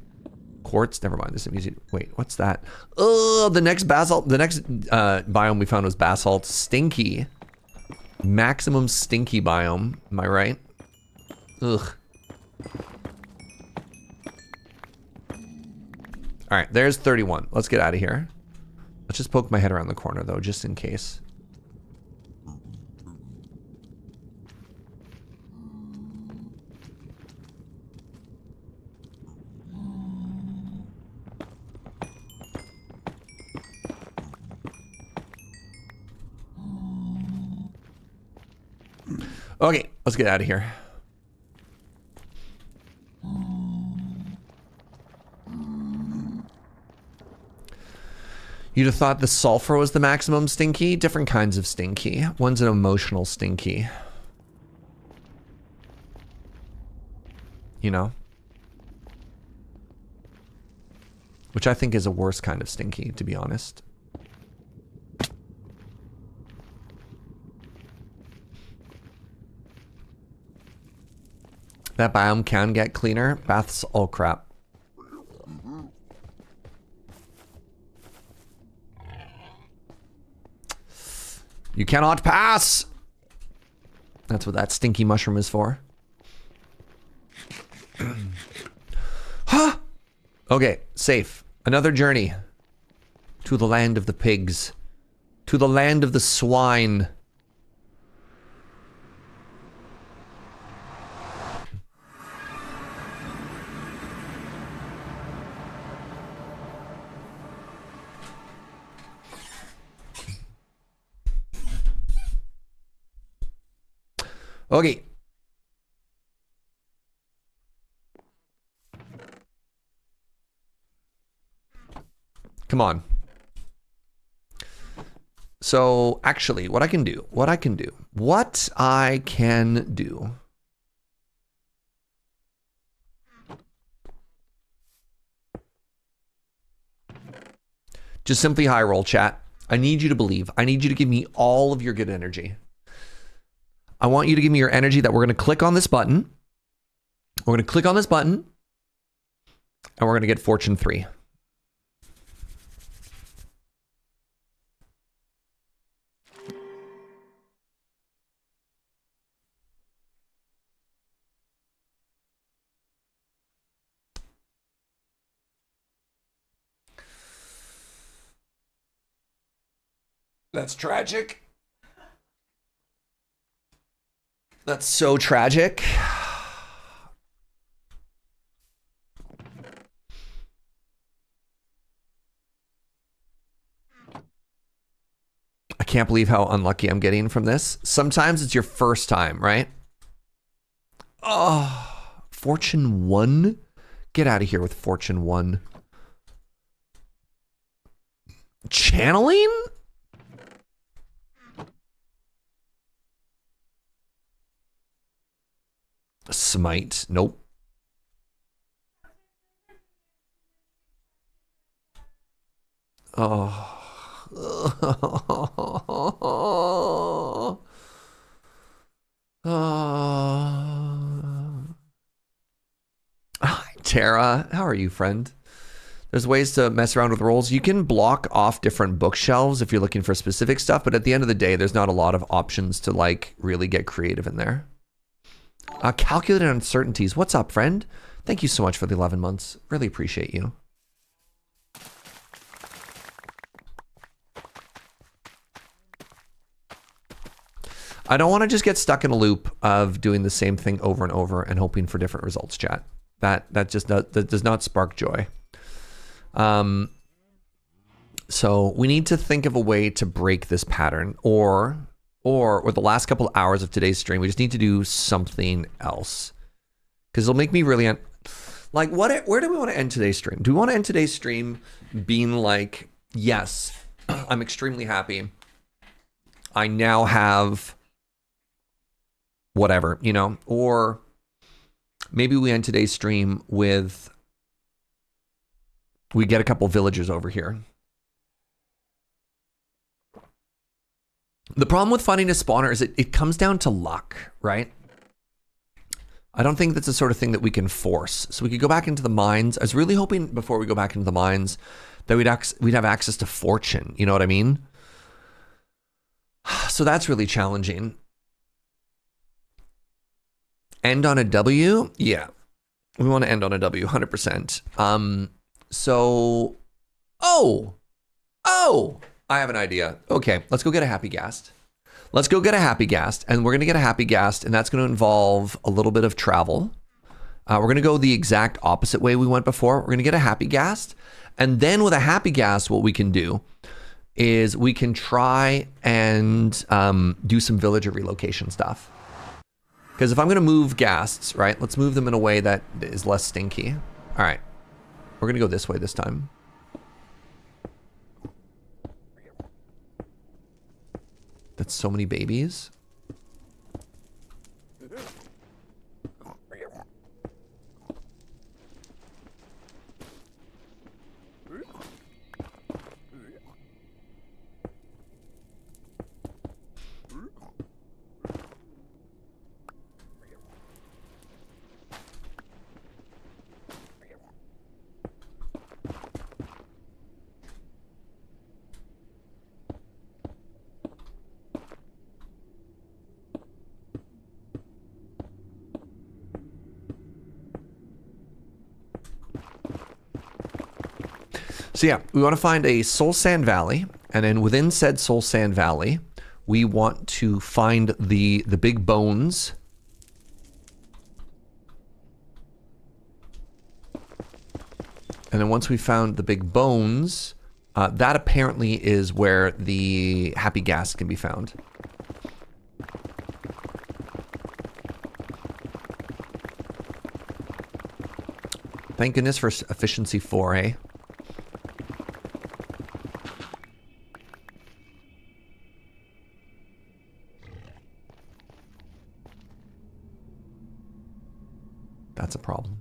quartz, never mind. This is easy. Wait, what's that? Oh, the next basalt, the next biome we found was basalt. Stinky. Maximum stinky biome. Am I right? Ugh. All right, there's 31. Let's get out of here. Let's just poke my head around the corner though, just in case. Okay, let's get out of here. You'd have thought the sulfur was the maximum stinky. Different kinds of stinky. One's an emotional stinky. You know? Which I think is a worse kind of stinky, to be honest. That biome can get cleaner. Baths, oh crap. You cannot pass! That's what that stinky mushroom is for. Huh? Okay, safe. Another journey. To the land of the pigs. To the land of the swine. Okay. Come on. So, actually, what I can do. Just simply high roll, chat. I need you to believe. I need you to give me all of your good energy. I want you to give me your energy that we're going to click on this button. We're going to click on this button. And we're going to get Fortune 3. That's tragic. That's so tragic. I can't believe how unlucky I'm getting from this. Sometimes it's your first time, right? Oh, Fortune 1? Get out of here with Fortune 1. Channeling? Smite. Nope. Oh. Tara, how are you, friend? There's ways to mess around with roles. You can block off different bookshelves if you're looking for specific stuff, but at the end of the day, there's not a lot of options to like really get creative in there. Calculated uncertainties. What's up, friend? Thank you so much for the 11 months. Really appreciate you. I don't want to just get stuck in a loop of doing the same thing over and over and hoping for different results, chat. That does not spark joy. So we need to think of a way to break this pattern, or with the last couple hours of today's stream, we just need to do something else, because it'll make me really like where do we want to end today's stream? Do we want to end today's stream being like, yes, I'm extremely happy, I now have whatever, you know, or maybe we end today's stream with we get a couple villagers over here. The problem with finding a spawner is it comes down to luck, right? I don't think that's the sort of thing that we can force. So we could go back into the mines. I was really hoping before we go back into the mines that we'd have access to fortune. You know what I mean? So that's really challenging. End on a W? Yeah. We want to end on a W, 100%. So, oh, I have an idea. Okay, let's go get a happy ghast. Let's go get a happy ghast, and we're going to get a happy ghast, and that's going to involve a little bit of travel. We're going to go the exact opposite way we went before. We're going to get a happy ghast, and then with a happy ghast, what we can do is we can try and do some villager relocation stuff. Because if I'm going to move ghasts, right, let's move them in a way that is less stinky. All right, we're going to go this way this time. That's so many babies. So yeah, we want to find a soul sand valley, and then within said soul sand valley, we want to find the big bones. And then once we found the big bones, that apparently is where the happy ghast can be found. Thank goodness for efficiency 4, eh? That's a problem.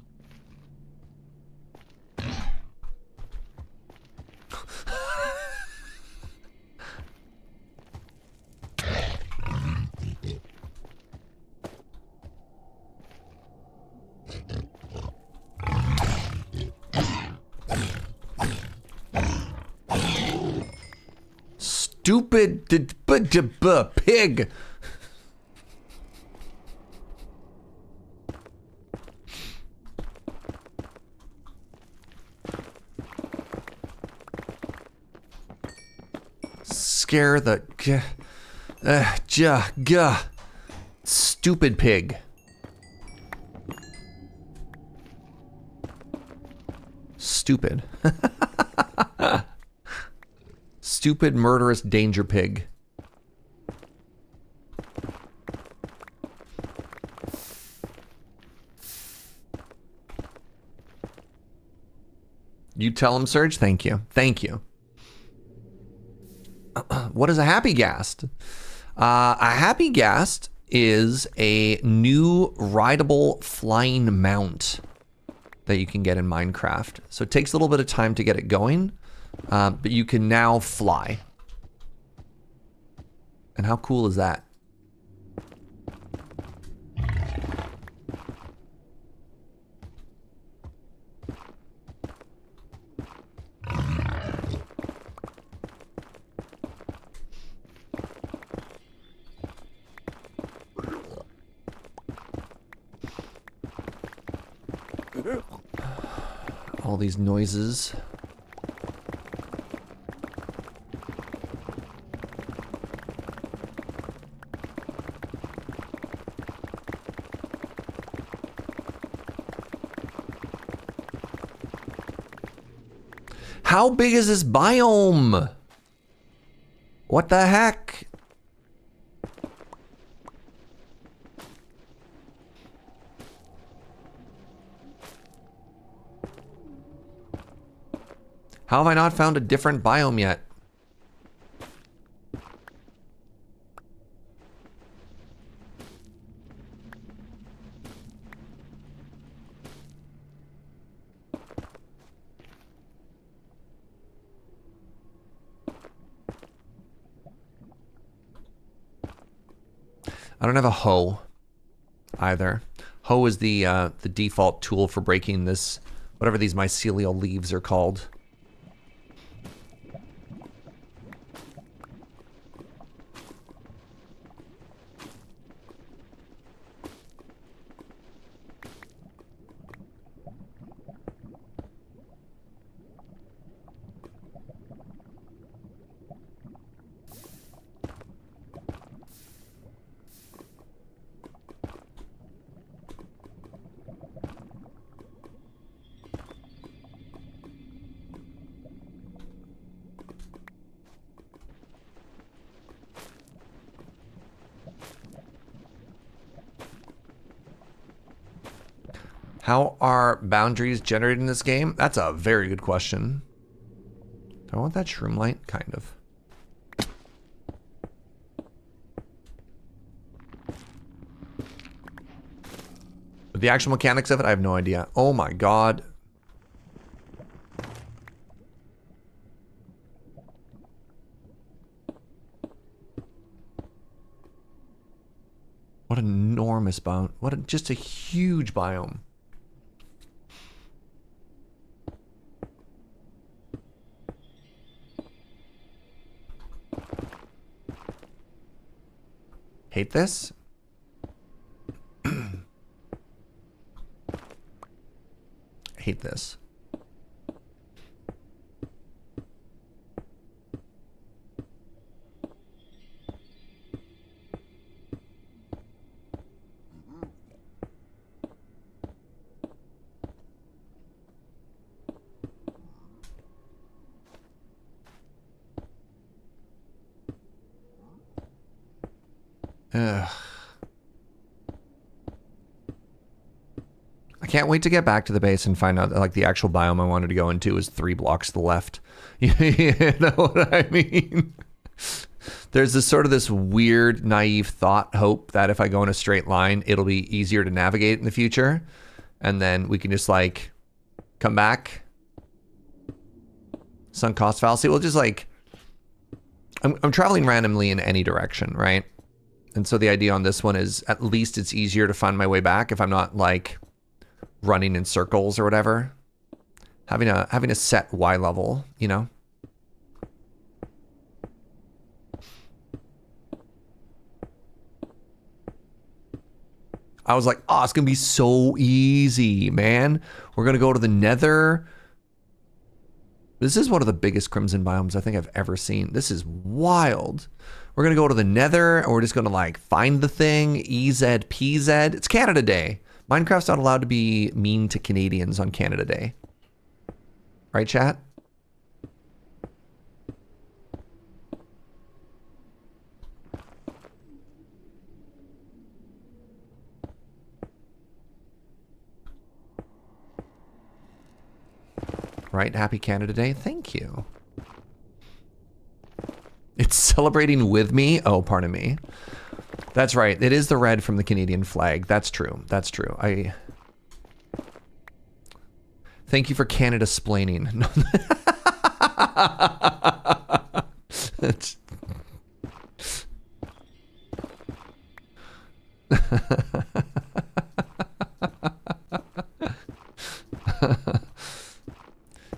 Stupid pig. Scare the stupid pig. Stupid. Stupid, murderous danger pig. You tell him, Serge? Thank you. Thank you. What is a happy ghast? A happy ghast is a new rideable flying mount that you can get in Minecraft. So it takes a little bit of time to get it going, but you can now fly. And how cool is that? all these noises. How big is this biome? What the heck? How have I not found a different biome yet? I don't have a hoe either. Hoe is the default tool for breaking this, whatever these mycelial leaves are called. How are boundaries generated in this game? That's a very good question. Do I want that shroom light? Kind of. But the actual mechanics of it, I have no idea. Oh my god. What an enormous biome. Just a huge biome. Hate this. Hate this. Ugh. I can't wait to get back to the base and find out that, like, the actual biome I wanted to go into is 3 blocks to the left. You know what I mean? There's this weird, naive thought, hope that if I go in a straight line, it'll be easier to navigate in the future. And then we can just, like, come back. Sunk cost fallacy. Well, just, like, I'm traveling randomly in any direction, right? And so the idea on this one is at least it's easier to find my way back if I'm not, like, running in circles or whatever. Having a set Y level, you know? I was like, oh, it's gonna be so easy, man. We're gonna go to the Nether. This is one of the biggest crimson biomes I think I've ever seen. This is wild. We're gonna go to the Nether and we're just gonna, like, find the thing. EZ, PZ. It's Canada Day. Minecraft's not allowed to be mean to Canadians on Canada Day. Right, chat? Right, happy Canada Day. Thank you. It's celebrating with me. Oh, pardon me. That's right. It is the red from the Canadian flag. That's true. That's true. Thank you for Canada-splaining.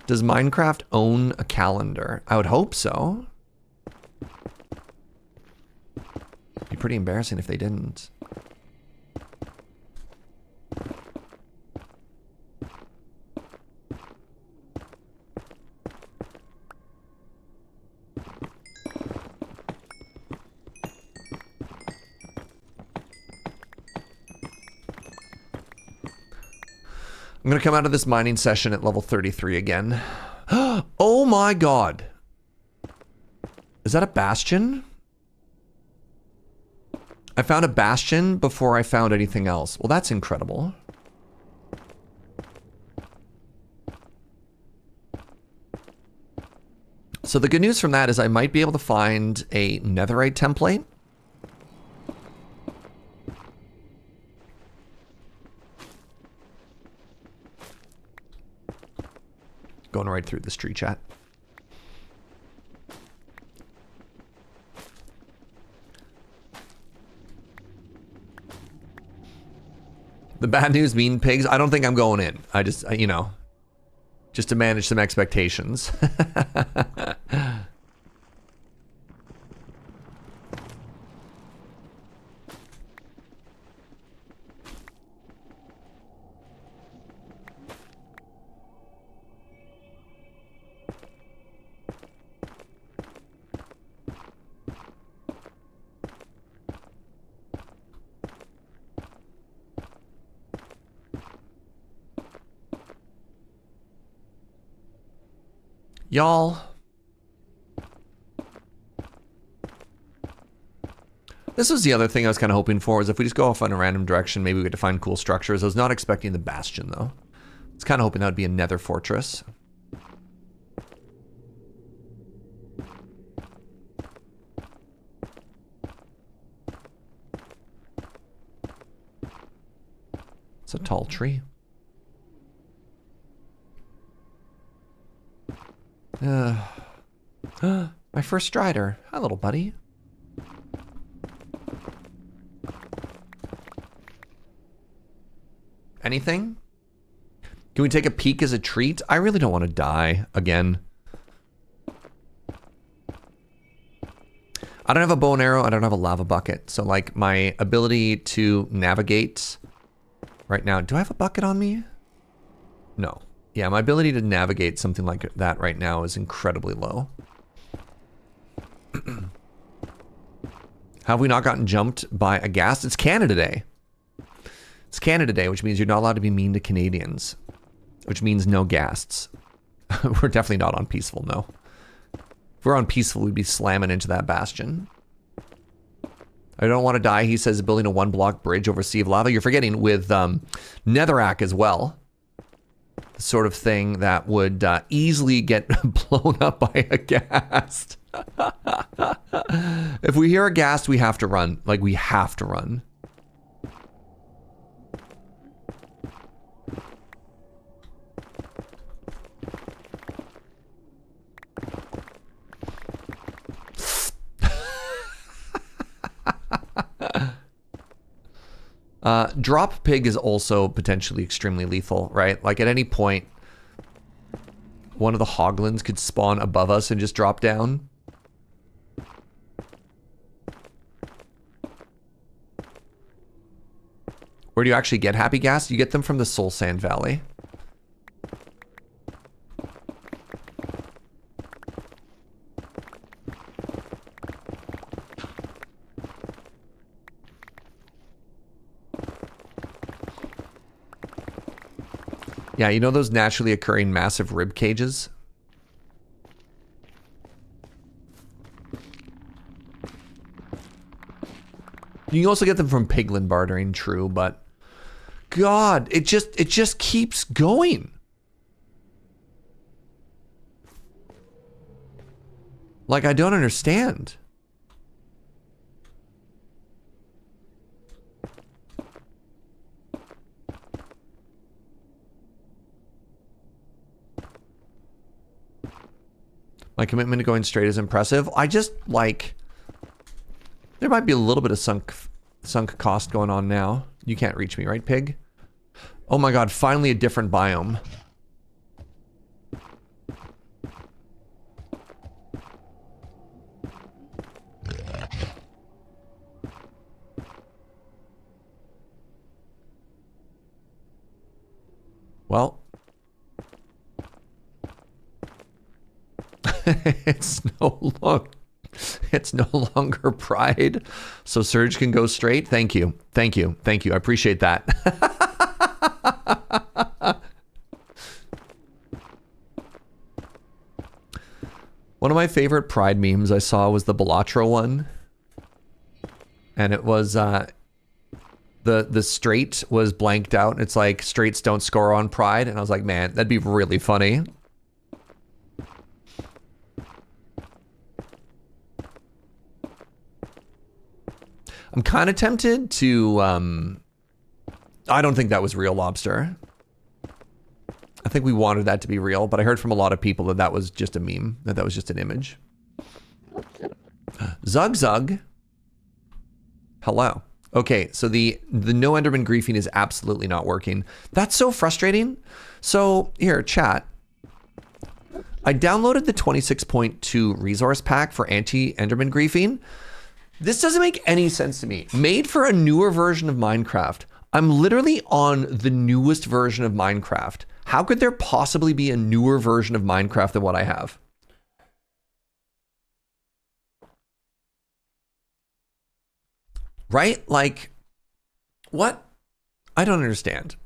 Does Minecraft own a calendar? I would hope so. It'd be pretty embarrassing if they didn't. I'm going to come out of this mining session at level 33 again. Oh my god. Is that a bastion? I found a bastion before I found anything else. Well, that's incredible. So the good news from that is I might be able to find a netherite template. Going right through this tree chat. The bad news, mean pigs. I don't think I'm going in. I just, you know, just to manage some expectations. Y'all. This was the other thing I was kind of hoping for, is if we just go off in a random direction, maybe we get to find cool structures. I was not expecting the bastion, though. I was kind of hoping that would be a nether fortress. It's a tall tree. My first strider. Hi, little buddy. Anything? Can we take a peek as a treat? I really don't want to die again. I don't have a bow and arrow. I don't have a lava bucket. So, like, my ability to navigate right now. Do I have a bucket on me? No. Yeah, my ability to navigate something like that right now is incredibly low. Have we not gotten jumped by a ghast? It's Canada Day. It's Canada Day, which means you're not allowed to be mean to Canadians. Which means no ghasts. We're definitely not on peaceful, no. If we're on peaceful, we'd be slamming into that bastion. I don't want to die, he says, building a 1-block bridge over a sea of lava. You're forgetting with netherrack as well. The sort of thing that would easily get blown up by a ghast. If we hear a ghast, we have to run. Like, we have to run. Drop pig is also potentially extremely lethal, right? Like at any point, one of the hoglins could spawn above us and just drop down. Where do you actually get happy ghast? You get them from the Soul Sand Valley. Yeah, you know those naturally occurring massive rib cages? You can also get them from piglin bartering, true, but God, it just keeps going. Like, I don't understand. My commitment to going straight is impressive. I just, like... There might be a little bit of sunk cost going on now. You can't reach me, right, pig? Oh my god, finally a different biome. Well... it's no longer pride, so Serge can go straight. Thank you. I appreciate that. One of my favorite Pride memes I saw was the Balatro one. And it was, the straight was blanked out. It's like, straights don't score on Pride. And I was like, man, that'd be really funny. I'm kind of tempted to, I don't think that was real lobster. I think we wanted that to be real, but I heard from a lot of people that that was just a meme, that that was just an image. Zug Zug. Hello. Okay, so the no Enderman griefing is absolutely not working. That's so frustrating. So here, chat. I downloaded the 26.2 resource pack for anti-Enderman griefing. This doesn't make any sense to me. Made for a newer version of Minecraft. I'm literally on the newest version of Minecraft. How could there possibly be a newer version of Minecraft than what I have? Right? Like, what? I don't understand.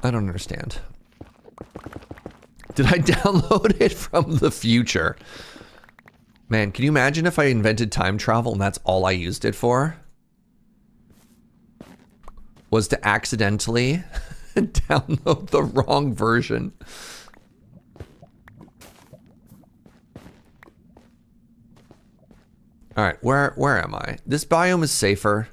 I don't understand. Did I download it from the future? Man, can you imagine if I invented time travel and that's all I used it for? Was to accidentally download the wrong version. All right, where am I? This biome is safer.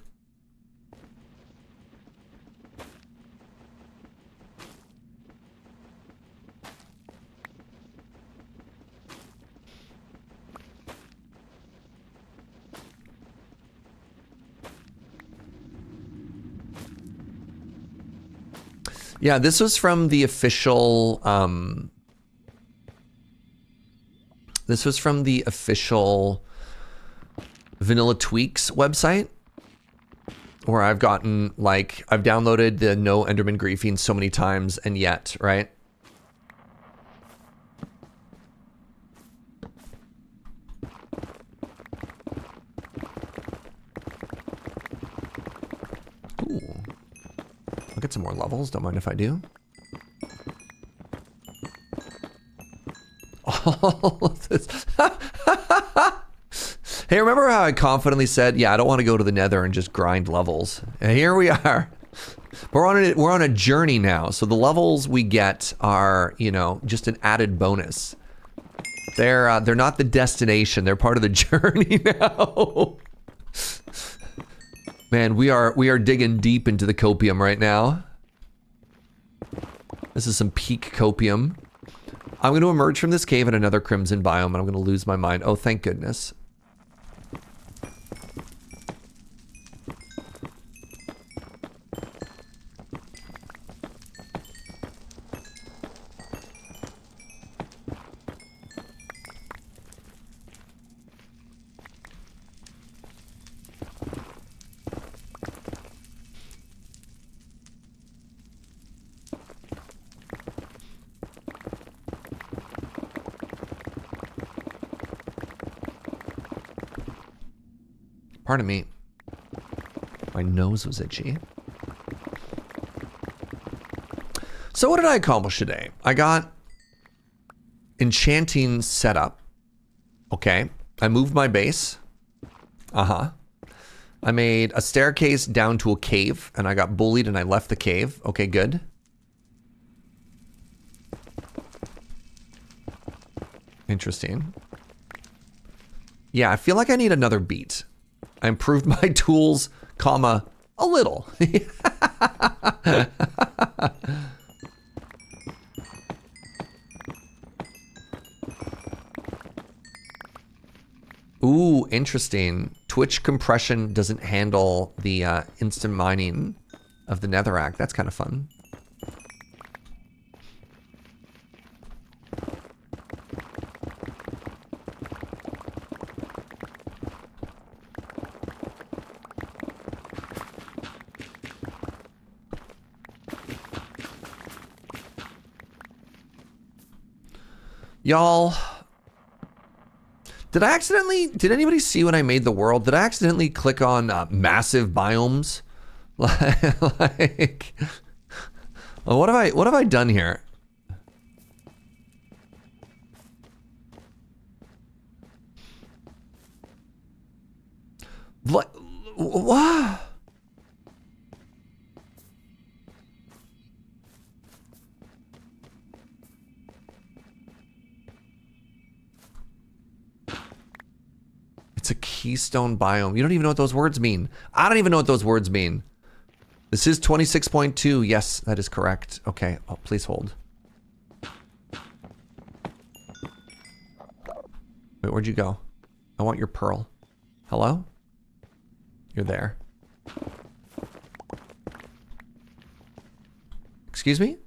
Yeah, this was from the official, this was from the official Vanilla Tweaks website, where I've gotten, like, I've downloaded the no Enderman griefing so many times, and yet, right? Ooh. I'll get some more levels, don't mind if I do. All of this. Hey, remember how I confidently said, yeah, I don't want to go to the Nether and just grind levels. And here we are. We're on a journey now. So the levels we get are, you know, just an added bonus. They're not the destination. They're part of the journey now. Man, we are digging deep into the copium right now. This is some peak copium. I'm going to emerge from this cave in another crimson biome, and I'm going to lose my mind. Oh, thank goodness. Pardon me. My nose was itchy. So what did I accomplish today? I got Enchanting set up. Okay. I moved my base. I made a staircase down to a cave, and I got bullied and I left the cave. Okay, good. Interesting. Yeah, I feel like I need another beat. I improved my tools, comma, a little. Ooh, interesting. Twitch compression doesn't handle the instant mining of the netherrack. That's kind of fun. Y'all, did anybody see when I made the world? Did I accidentally click on massive biomes? Well, what have I done here? What? It's a keystone biome. You don't even know what those words mean. I don't even know what those words mean. This is 26.2. Yes, that is correct. Okay, oh, please hold. Wait, where'd you go? I want your pearl. Hello? You're there. Excuse me?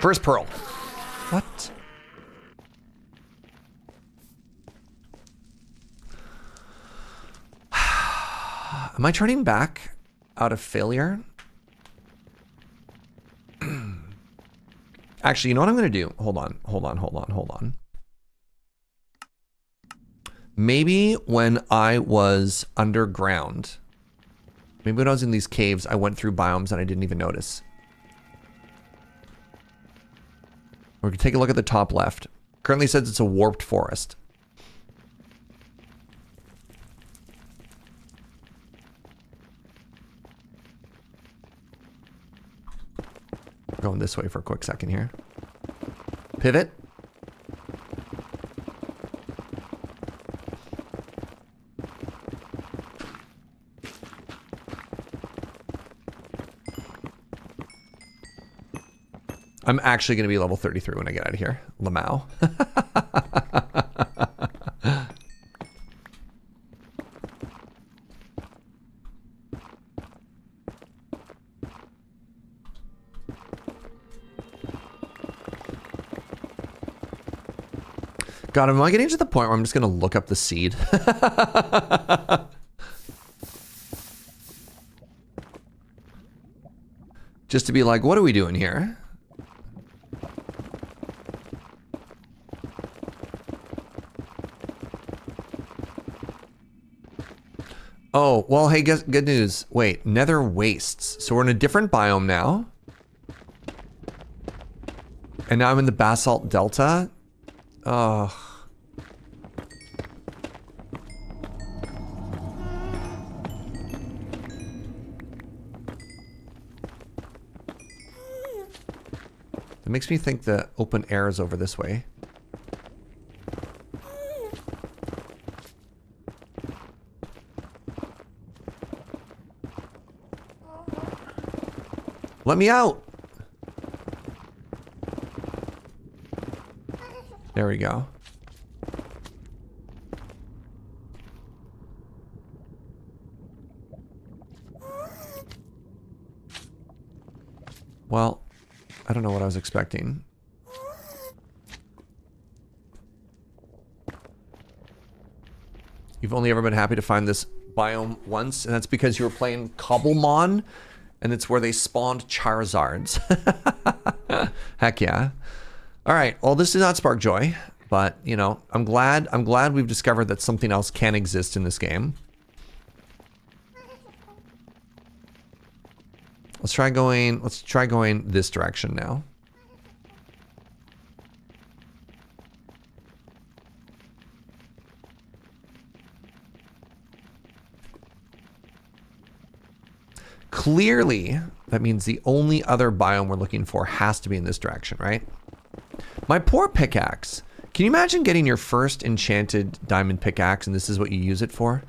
First pearl. What? Am I turning back out of failure? Actually, you know what I'm going to do? Hold on. Maybe when I was underground, maybe when I was in these caves, I went through biomes and I didn't even notice. We're going to take a look at the top left. Currently says it's a warped forest. Going this way for a quick second here. Pivot. I'm actually going to be level 33 when I get out of here. Lamau. God, am I getting to the point where I'm just going to look up the seed? Just to be like, what are we doing here? Oh, well, hey, good news. Wait, Nether wastes. So we're in a different biome now. And now I'm in the Basalt Delta. Oh. It makes me think the open air is over this way. Let me out. There we go. Well, I don't know what I was expecting. You've only ever been happy to find this biome once, and that's because you were playing Cobblemon, and it's where they spawned Charizards. Heck yeah. All right, well, this did not spark joy, but, you know, I'm glad we've discovered that something else can exist in this game. Let's try going this direction now. Clearly, that means the only other biome we're looking for has to be in this direction, right? My poor pickaxe. Can you imagine getting your first enchanted diamond pickaxe and this is what you use it for?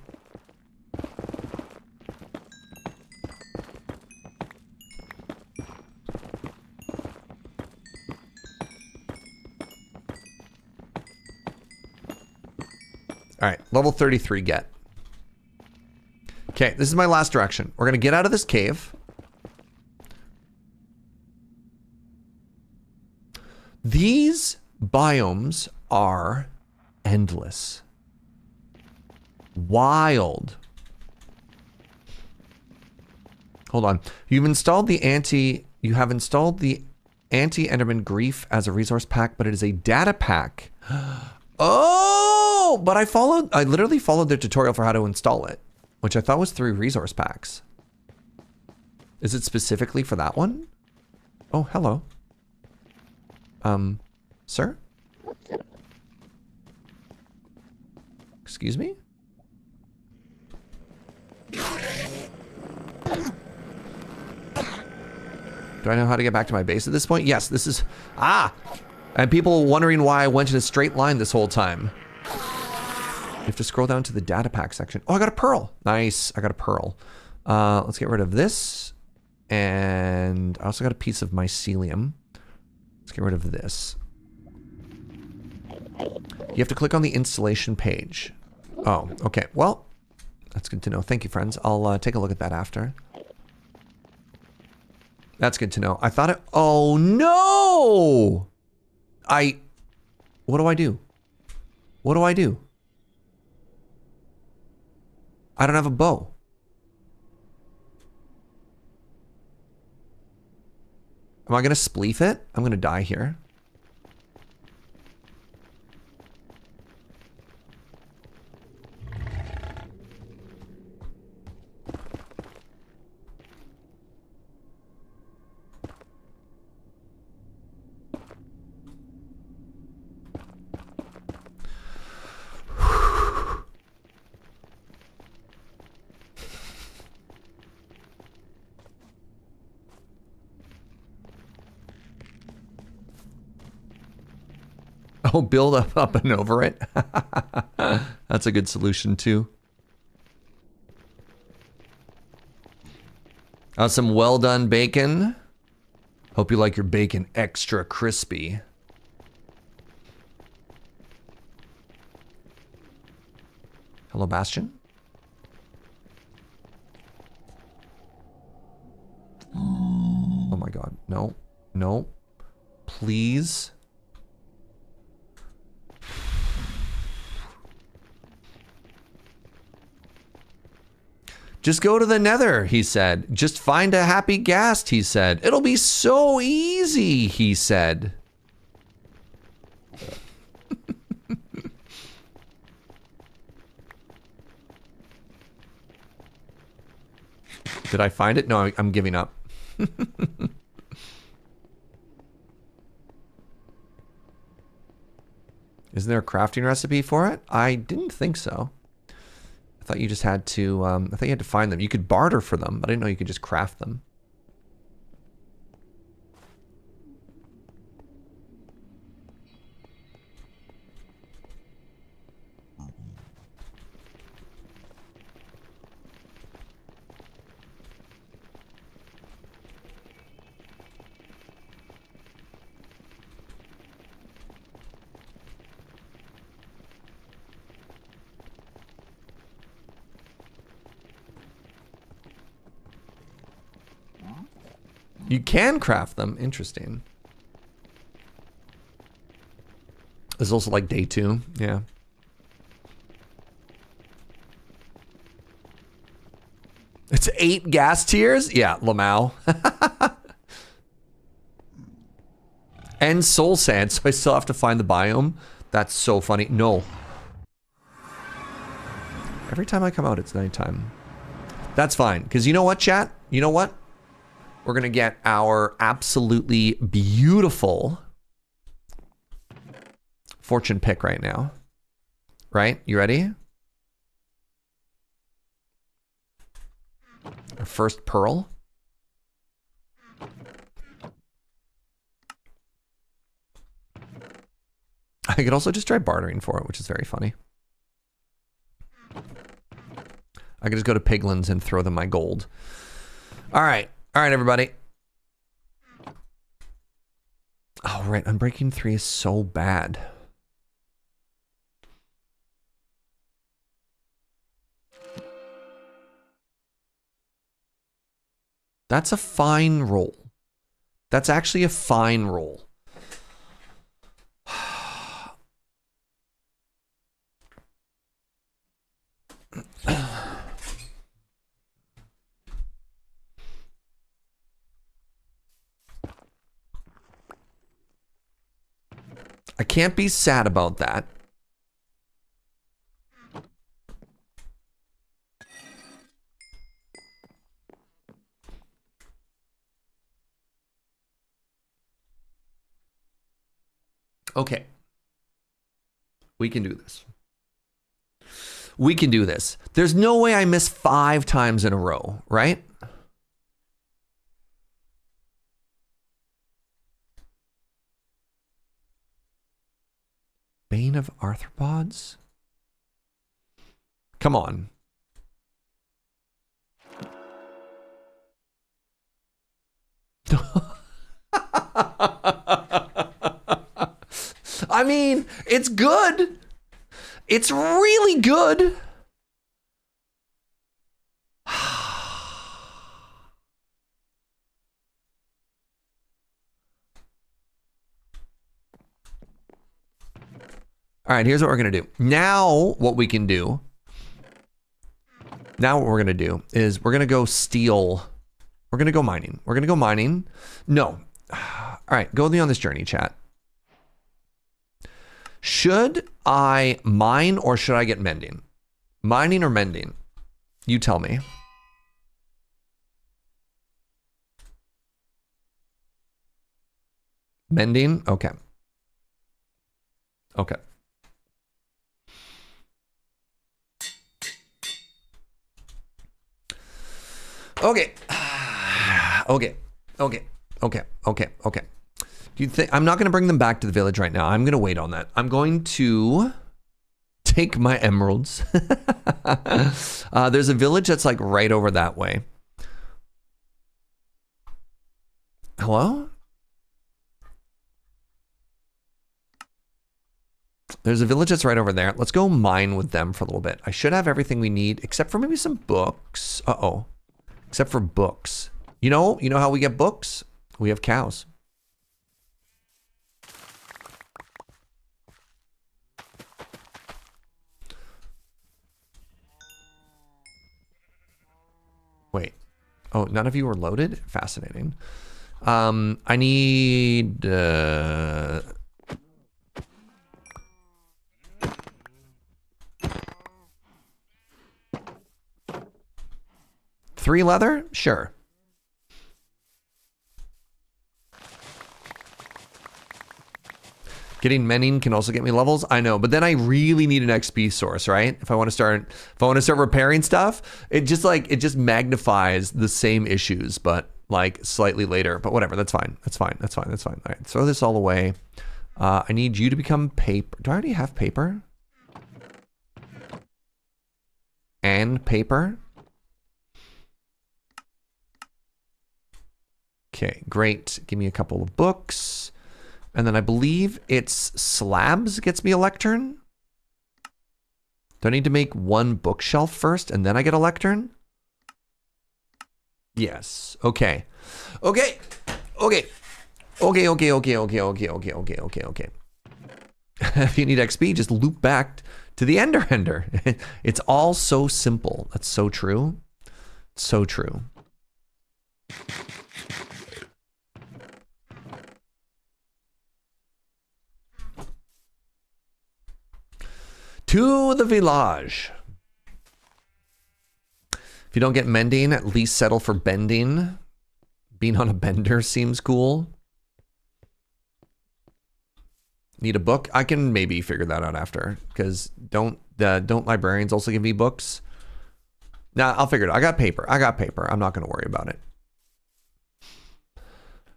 All right, level 33 get. Okay, this is my last direction. We're gonna get out of this cave. These biomes are endless. Wild. Hold on. You have installed the anti-Enderman Grief as a resource pack, but it is a data pack. Oh, but I literally followed the tutorial for how to install it, which I thought was through resource packs. Is it specifically for that one? Oh, hello. Sir? Excuse me? Do I know how to get back to my base at this point? Yes, this is... Ah! And people wondering why I went in a straight line this whole time. You have to scroll down to the data pack section. Oh, I got a pearl. Nice. I got a pearl. Let's get rid of this. And I also got a piece of mycelium. Let's get rid of this. You have to click on the installation page. Oh, okay. Well, that's good to know. Thank you, friends. I'll take a look at that after. That's good to know. I thought it... Oh, no! What do I do? What do I do? I don't have a bow. Am I going to spleef it? I'm going to die here. Oh, build up and over it. That's a good solution too. Some well done bacon. Hope you like your bacon extra crispy. Hello, Bastion. Oh my God, no, no, please. Just go to the Nether, he said. Just find a happy Ghast, he said. It'll be so easy, he said. Did I find it? No, I'm giving up. Isn't there a crafting recipe for it? I didn't think so. I thought you just had to, I thought you had to find them. You could barter for them, but I didn't know you could just craft them. You can craft them. Interesting. It's also like day 2. Yeah. It's 8 gas tiers? Yeah, Lamau. And soul sand, so I still have to find the biome. That's so funny. No. Every time I come out, it's nighttime. That's fine. Because you know what, chat? You know what? We're going to get our absolutely beautiful fortune pick right now. Right? You ready? Our first pearl. I could also just try bartering for it, which is very funny. I could just go to Piglins and throw them my gold. All right. All right, everybody. Oh, right. Unbreaking 3 is so bad. That's a fine roll. That's actually a fine roll. I can't be sad about that. Okay. We can do this. We can do this. There's no way I miss 5 times in a row, right? Bane of arthropods? Come on. I mean, it's good. It's really good. All right, here's what we're going to do. Now, what we can do. Now, what we're going to do is we're going to go steal. We're going to go mining. We're going to go mining. No. All right, go with me on this journey, chat. Should I mine or should I get mending? Mining or mending? You tell me. Mending? Okay. Okay. Okay. Okay. Okay. Okay. Okay. Okay. Do you think I'm not going to bring them back to the village right now? I'm going to wait on that. I'm going to take my emeralds. There's a village that's like right over that way. Hello? There's a village that's right over there. Let's go mine with them for a little bit. I should have everything we need except for maybe some books. Uh-oh. Except for books. You know how we get books? We have cows. Wait. Oh, none of you were loaded? Fascinating. I need... 3 leather? Sure. Getting mending can also get me levels. I know, but then I really need an XP source, right? If I want to start repairing stuff, it just magnifies the same issues, but like slightly later. But whatever, that's fine. That's fine. That's fine. That's fine. All right, throw this all away. I need you to become paper. Do I already have paper? And paper? Okay, great. Give me a couple of books. And then I believe it's slabs gets me a lectern. Do I need to make 1 bookshelf first and then I get a lectern? Yes. Okay. Okay. Okay. Okay, okay, okay, okay, okay, okay, okay, okay, okay. If you need XP, just loop back to the ender. It's all so simple. That's so true. So true. To the village. If you don't get mending, at least settle for bending. Being on a bender seems cool. Need a book? I can maybe figure that out after. Because don't librarians also give me books? Nah, I'll figure it out. I got paper. I'm not going to worry about it.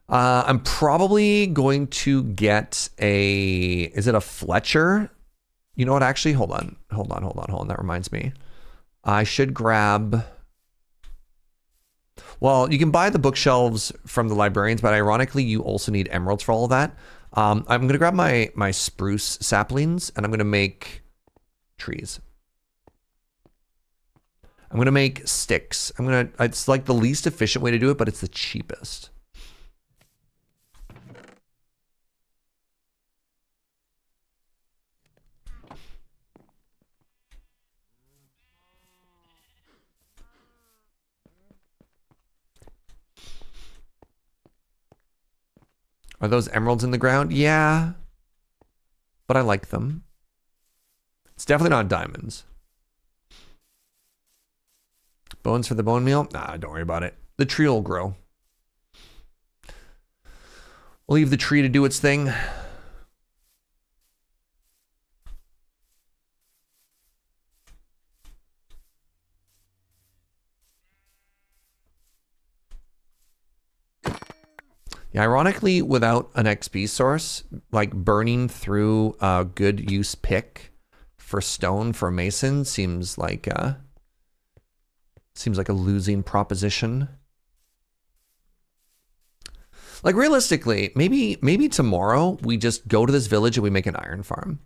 I'm probably going to get a... Is it a Fletcher? You know what, actually, hold on. That reminds me. I should grab... Well, you can buy the bookshelves from the librarians, but ironically, you also need emeralds for all of that. I'm going to grab my spruce saplings, and I'm going to make trees. I'm going to make sticks. It's like the least efficient way to do it, but it's the cheapest. Are those emeralds in the ground? Yeah. but I like them. It's definitely not diamonds. Bones for the bone meal? Nah, don't worry about it. The tree will grow. We'll leave the tree to do its thing. Yeah, ironically, without an XP source, like burning through a good use pick for stone for a mason seems like a losing proposition. Like realistically, maybe tomorrow we just go to this village and we make an iron farm,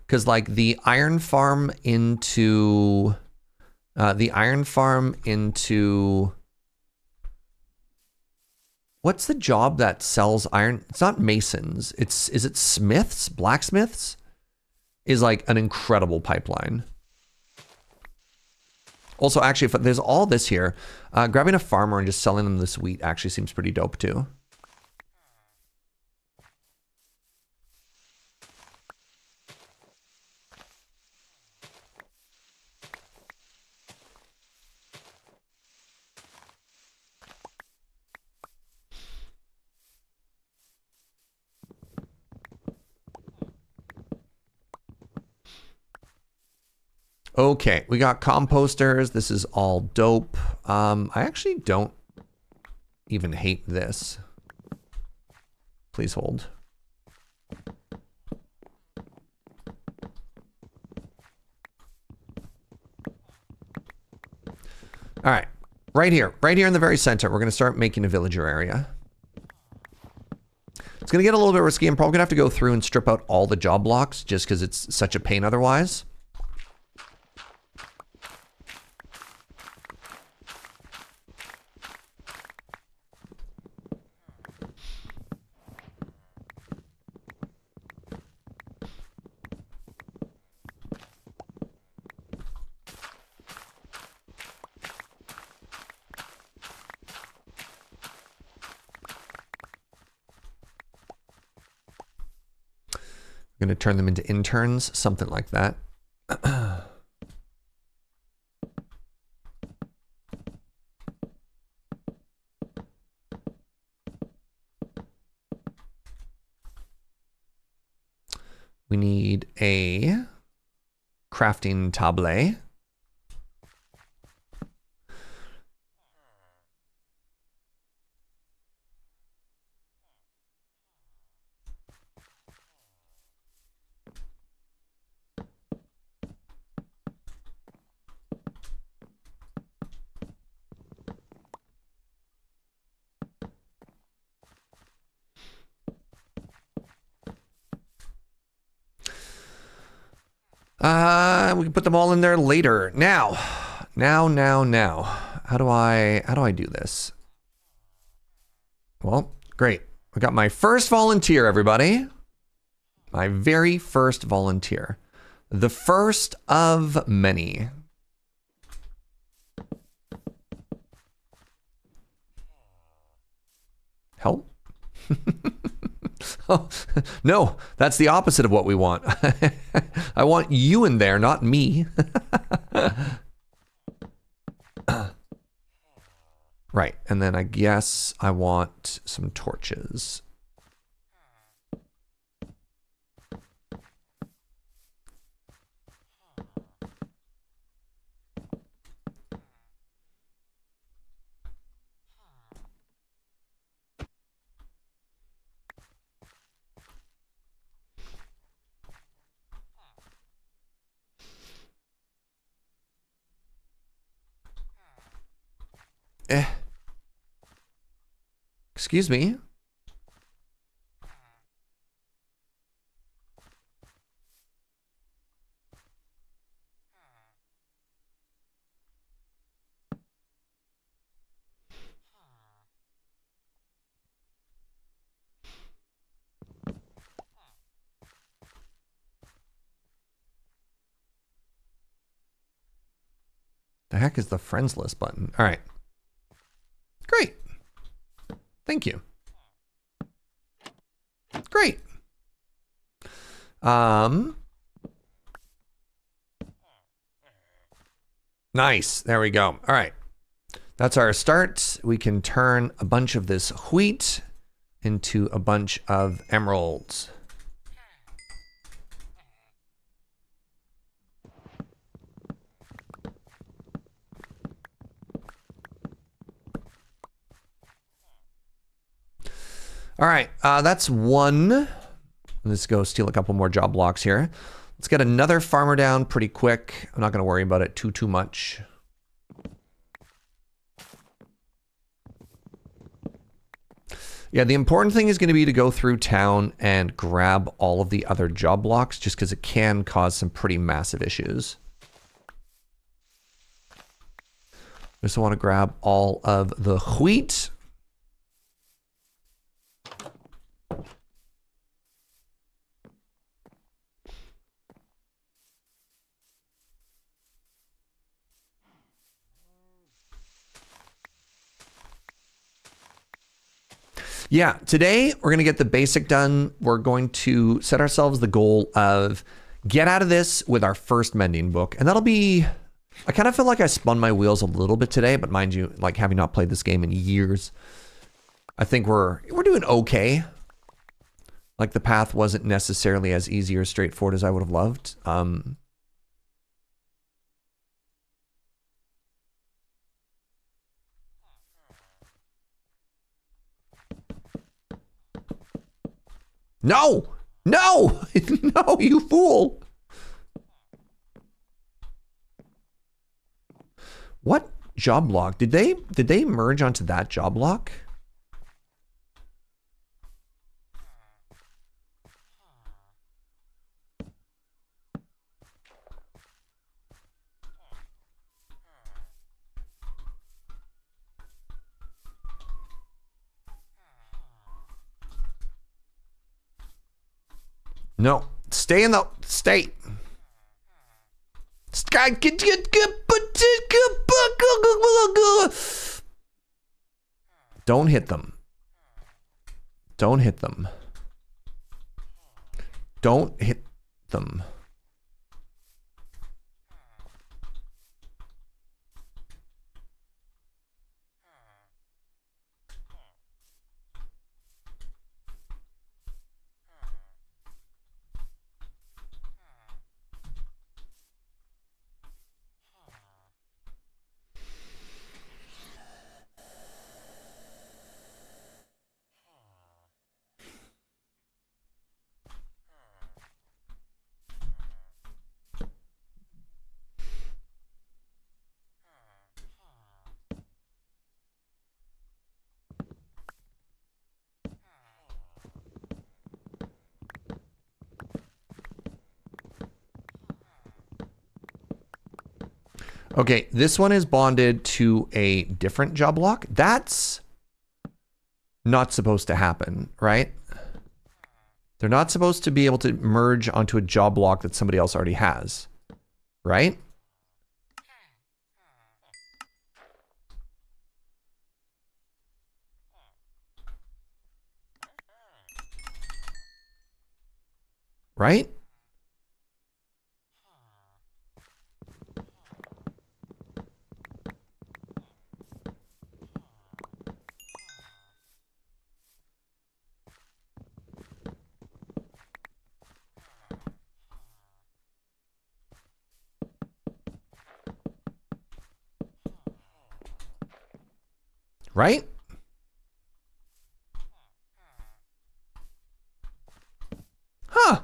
because like the iron farm into what's the job that sells iron? It's not masons. Is it smiths, blacksmiths? Is like an incredible pipeline. Also, actually, if there's all this here, grabbing a farmer and just selling them this wheat actually seems pretty dope too. Okay, we got composters. This is all dope. I actually don't even hate this. Please hold. All right, right here in the very center, we're gonna start making a villager area. It's gonna get a little bit risky. I'm probably gonna have to go through and strip out all the job blocks just because it's such a pain otherwise. I'm going to turn them into interns, something like that. We need a crafting table. We can put them all in there later. Now. How do I do this? Well, great. I got my first volunteer, everybody. My very first volunteer. The first of many. Help? Oh, no, that's the opposite of what we want. I want you in there, not me. Right, and then I guess I want some torches. Excuse me. The heck is the friends list button? All right. Great. Thank you. Great. Nice. There we go. All right. That's our start. We can turn a bunch of this wheat into a bunch of emeralds. All right, that's one. Let's go steal a couple more job blocks here. Let's get another farmer down pretty quick. I'm not going to worry about it too much. Yeah, the important thing is going to be to go through town and grab all of the other job blocks, just because it can cause some pretty massive issues. I just want to grab all of the wheat. Yeah, today we're going to get the basic done. We're going to set ourselves the goal of get out of this with our first mending book. And that'll be, I kind of feel like I spun my wheels a little bit today, but mind you, like having not played this game in years, I think we're doing okay. Like the path wasn't necessarily as easy or straightforward as I would have loved. No! No! No, you fool! What job block? Did they merge onto that job block? No. Stay in the state. Don't hit them. Don't hit them. Don't hit them. Okay, this one is bonded to a different job block. That's not supposed to happen, right? They're not supposed to be able to merge onto a job block that somebody else already has, right? Right? Right? Huh.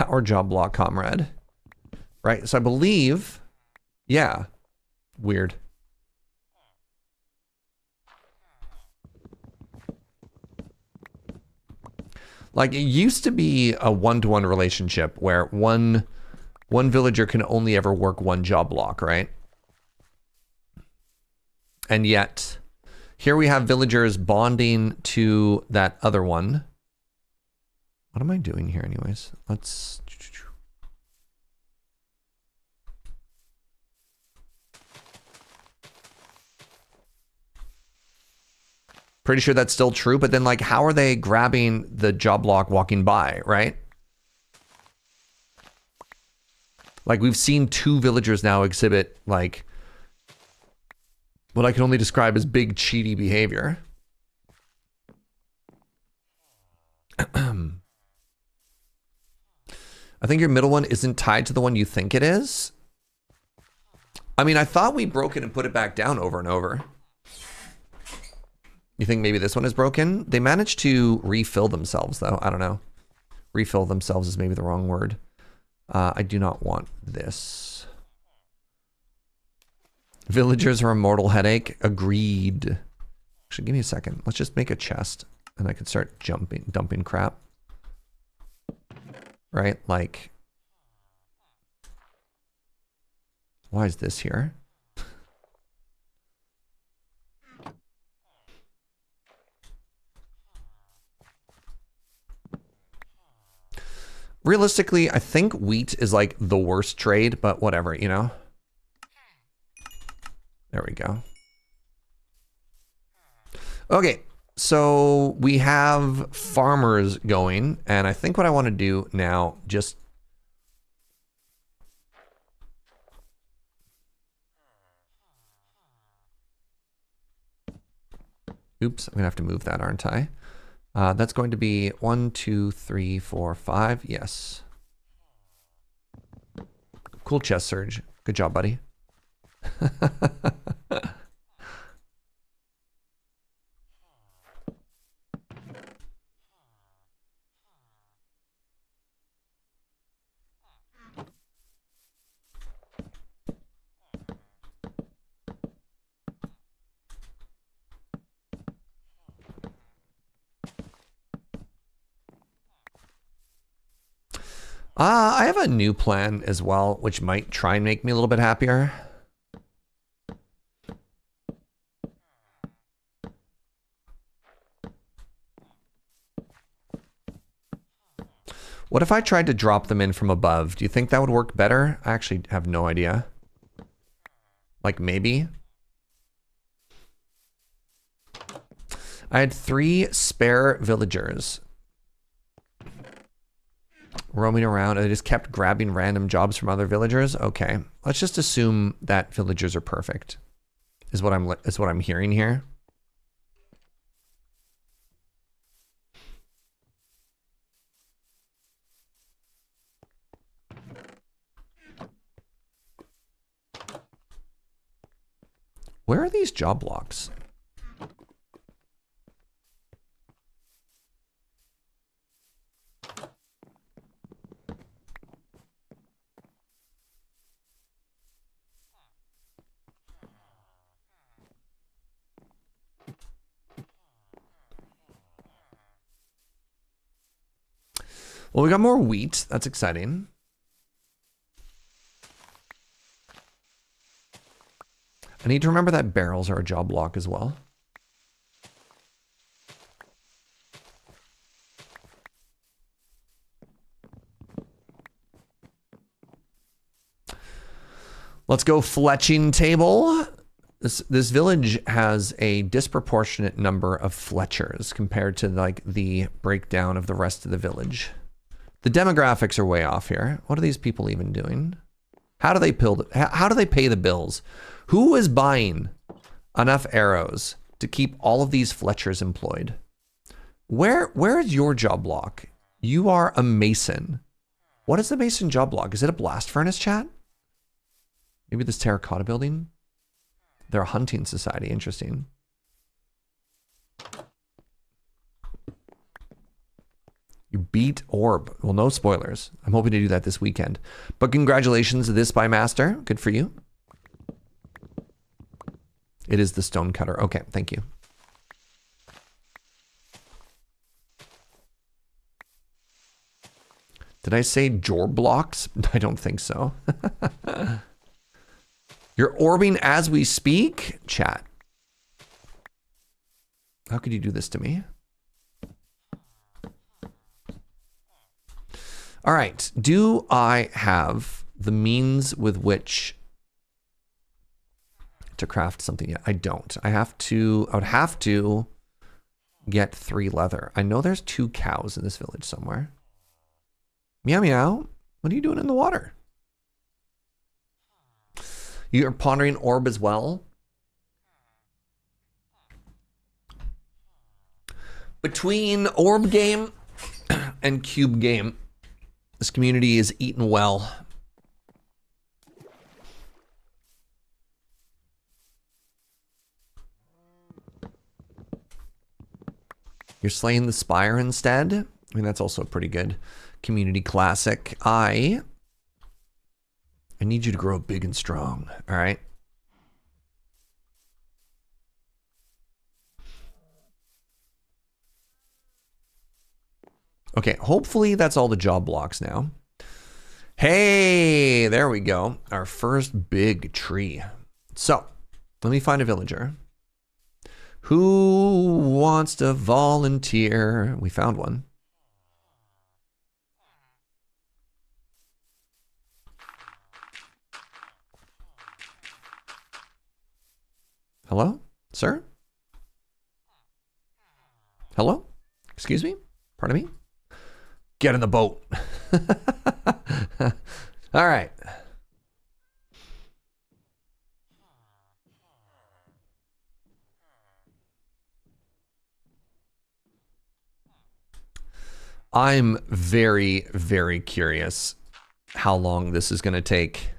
Our job block, comrade. Right, so I believe, yeah, weird. Like, it used to be a one-to-one relationship where one villager can only ever work one job block, right? And yet, here we have villagers bonding to that other one. What am I doing here anyways? Let's... Pretty sure that's still true, but then like how are they grabbing the job block walking by, right? Like we've seen 2 villagers now exhibit like what I can only describe as big cheaty behavior. I think your middle one isn't tied to the one you think it is. I mean, I thought we broke it and put it back down over and over. You think maybe this one is broken? They managed to refill themselves, though. I don't know. Refill themselves is maybe the wrong word. I do not want this. Villagers are a mortal headache. Agreed. Actually, give me a second. Let's just make a chest, and I can start dumping crap. Right? Like, why is this here? Realistically, I think wheat is like the worst trade, but whatever, you know? There we go. Okay, so we have farmers going, and I think what I want to do now, just... Oops, I'm gonna have to move that, aren't I? That's going to be 1, 2, 3, 4, 5. Yes. Cool chest, Serge. Good job, buddy. I have a new plan as well, which might try and make me a little bit happier. What if I tried to drop them in from above? Do you think that would work better? I actually have no idea. Like maybe. I had 3 spare villagers roaming around, and they just kept grabbing random jobs from other villagers. Okay, let's just assume that villagers are perfect. Is what I'm hearing here. Where are these job blocks? Well, we got more wheat. That's exciting. I need to remember that barrels are a job block as well. Let's go fletching table. This village has a disproportionate number of fletchers compared to like the breakdown of the rest of the village. The demographics are way off here. What are these people even doing? How do they pay the bills? Who is buying enough arrows to keep all of these Fletchers employed? Where is your job block? You are a mason. What is the mason job block? Is it a blast furnace, chat? Maybe this terracotta building? They're a hunting society. Interesting. You beat Orb. Well, no spoilers. I'm hoping to do that this weekend. But congratulations to this by Master. Good for you. It is the stone cutter. Okay, thank you. Did I say jorb blocks? I don't think so. You're orbing as we speak? Chat. How could you do this to me? All right. Do I have the means with which to craft something yet? I don't. I would have to get 3 leather. I know there's 2 cows in this village somewhere. Meow meow. What are you doing in the water? You're pondering orb as well? Between orb game and cube game, this community is eaten well. You're slaying the spire instead? I mean, that's also a pretty good community classic. I need you to grow big and strong, all right? Okay, hopefully that's all the job blocks now. Hey, there we go. Our first big tree. So, let me find a villager. Who wants to volunteer? We found one. Hello, sir? Hello? Excuse me? Pardon me? Get in the boat. All right. I'm very, very curious how long this is going to take.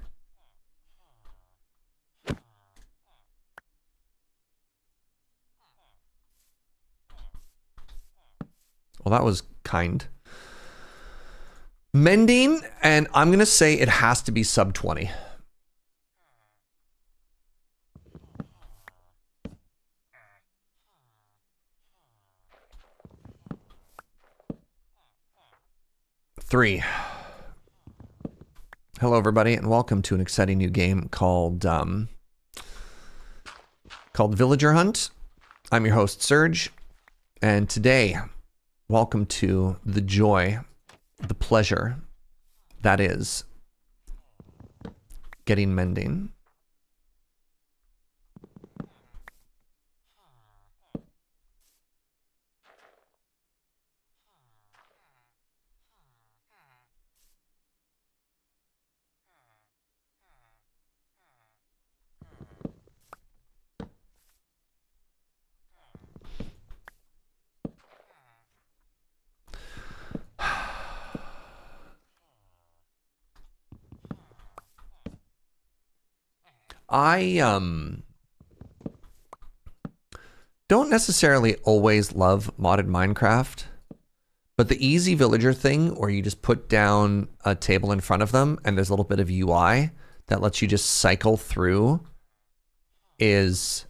Well, that was kind. Mending, and I'm going to say it has to be sub 20. Three. Hello, everybody, and welcome to an exciting new game called Villager Hunt. I'm your host, Serge, and today, welcome to the joy, the pleasure that is getting mending. I don't necessarily always love modded Minecraft, but the easy villager thing where you just put down a table in front of them and there's a little bit of UI that lets you just cycle through is,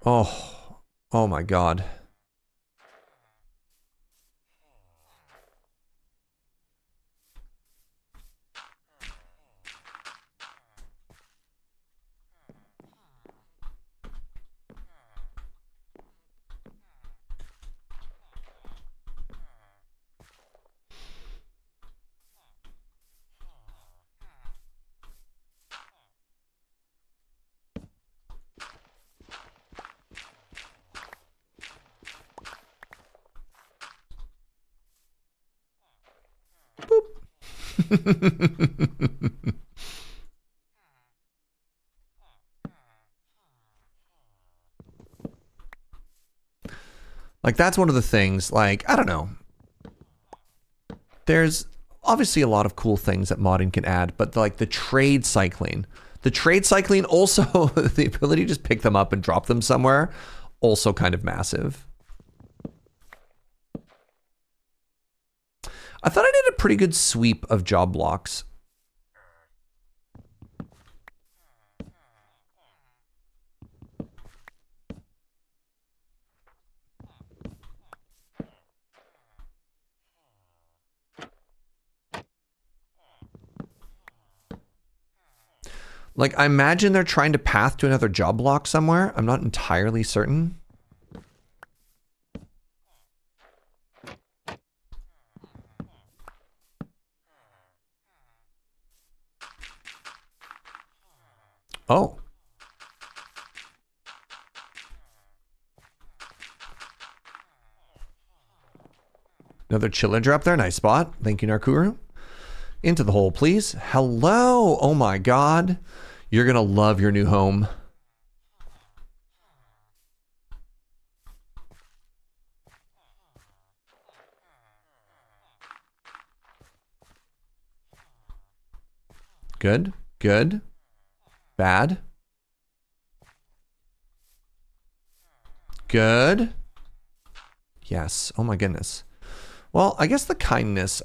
oh my God. Like, that's one of the things, like, I don't know. There's obviously a lot of cool things that modding can add, but like the trade cycling. The trade cycling also, the ability to just pick them up and drop them somewhere, also kind of massive. I thought I did a pretty good sweep of job blocks. Like, I imagine they're trying to path to another job block somewhere. I'm not entirely certain. Oh. Another chillager up there. Nice spot. Thank you, Narkuru. Into the hole, please. Hello. Oh my God. You're going to love your new home. Good. Good. Bad. Good. Yes. Oh my goodness. Well, I guess a kindness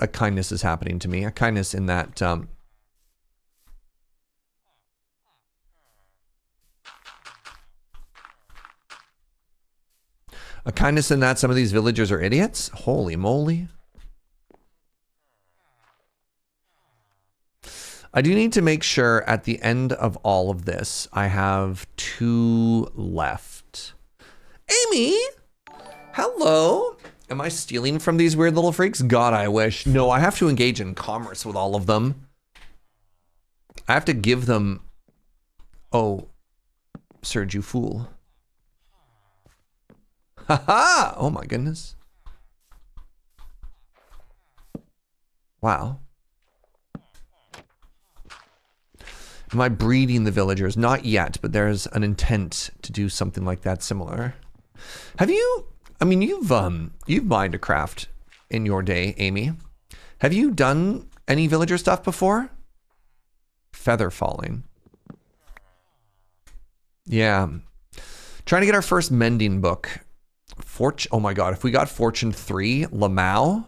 is happening to me. A kindness in that, some of these villagers are idiots. Holy moly. I do need to make sure at the end of all of this, I have 2 left. Amy! Hello! Am I stealing from these weird little freaks? God, I wish. No, I have to engage in commerce with all of them. I have to give them... Oh, Serge, you fool. Haha! Oh my goodness. Wow. Am I breeding the villagers? Not yet, but there's an intent to do something like that similar. Have you, I mean, you've mined a craft in your day, Amy. Have you done any villager stuff before? Feather falling. Yeah. Trying to get our first mending book. Oh my God, if we got Fortune 3, Lamau.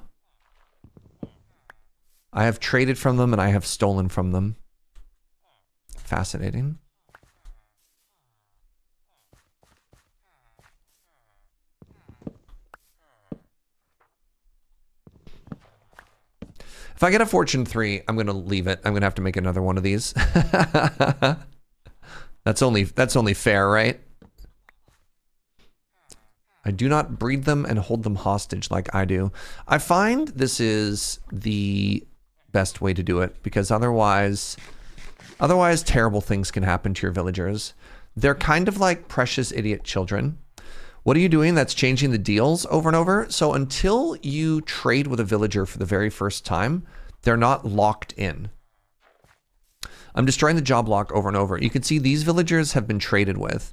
I have traded from them and I have stolen from them. Fascinating. If I get a Fortune 3, I'm gonna leave it. I'm gonna have to make another one of these. That's only fair, right? I do not breed them and hold them hostage like I do. I find this is the best way to do it because otherwise terrible things can happen to your villagers. They're kind of like precious idiot children. What are you doing that's changing the deals over and over? So until you trade with a villager for the very first time, they're not locked in. I'm destroying the job lock over and over. You can see these villagers have been traded with.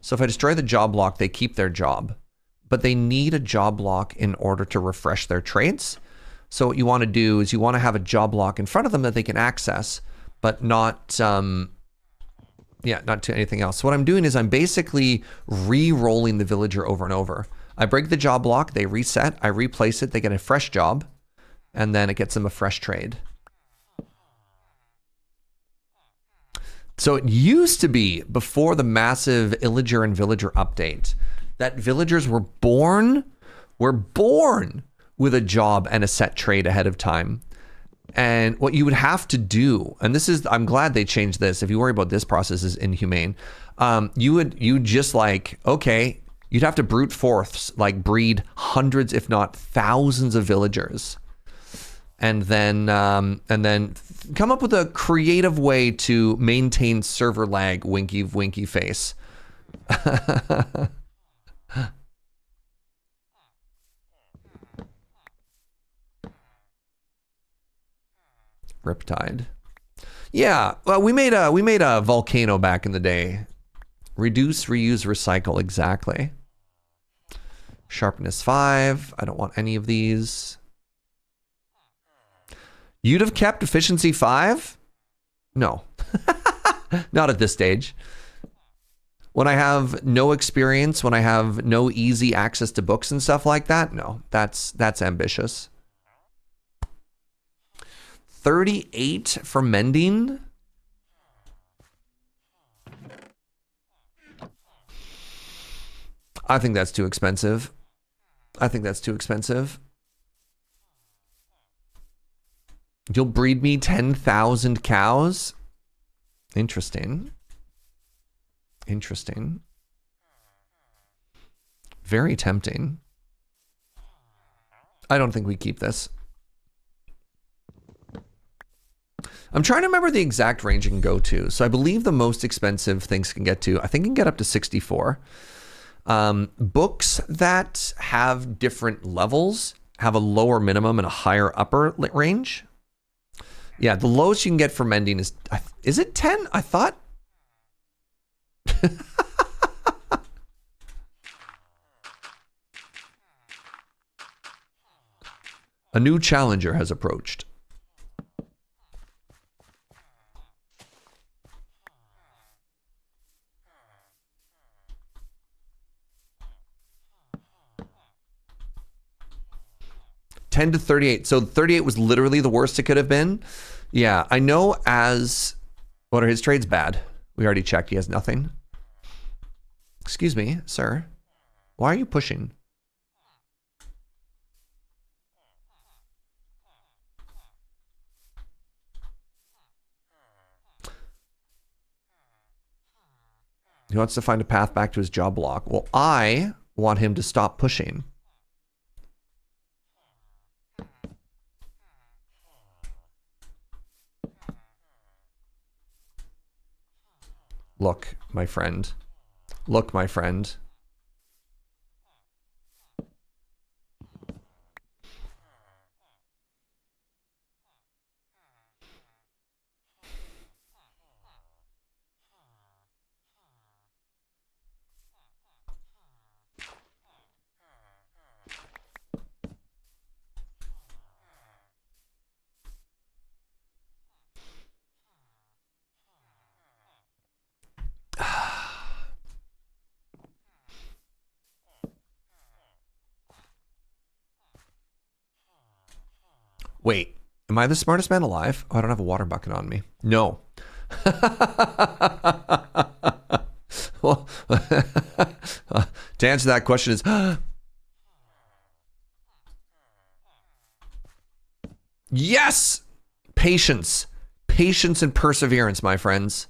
So if I destroy the job lock, they keep their job. But they need a job lock in order to refresh their trades. So what you want to do is you want to have a job lock in front of them that they can access, but not to anything else. So what I'm doing is I'm basically re-rolling the villager over and over. I break the job lock, they reset, I replace it, they get a fresh job, and then it gets them a fresh trade. So it used to be, before the massive illager and villager update, that villagers were born with a job and a set trade ahead of time. And what you would have to do, and this is, I'm glad they changed this. If you worry about this process is inhumane. You'd just like, okay, you'd have to brute force, like breed hundreds, if not thousands of villagers. And then come up with a creative way to maintain server lag, winky face. Riptide. Yeah, well, we made a volcano back in the day. Reduce, reuse, recycle, exactly. Sharpness 5. I don't want any of these. You'd have kept efficiency 5? No. Not at this stage. When I have no experience, when I have no easy access to books and stuff like that, no. That's ambitious. 38 for mending. I think that's too expensive. You'll breed me 10,000 cows? Interesting. Very tempting. I don't think we keep this. I'm trying to remember the exact range it can go to. So I believe the most expensive things can get to, I think it can get up to 64. Books that have different levels have a lower minimum and a higher upper range. Yeah, the lowest you can get for mending is it 10? I thought. A new challenger has approached. $10 to $38. So $38 was literally the worst it could have been. Yeah, I know as... What are his trades? Bad. We already checked. He has nothing. Excuse me, sir. Why are you pushing? He wants to find a path back to his job block. Well, I want him to stop pushing. Look, my friend. Look, my friend. Wait, am I the smartest man alive? Oh, I don't have a water bucket on me. No. Well, to answer that question is... Yes! Patience. Patience and perseverance, my friends.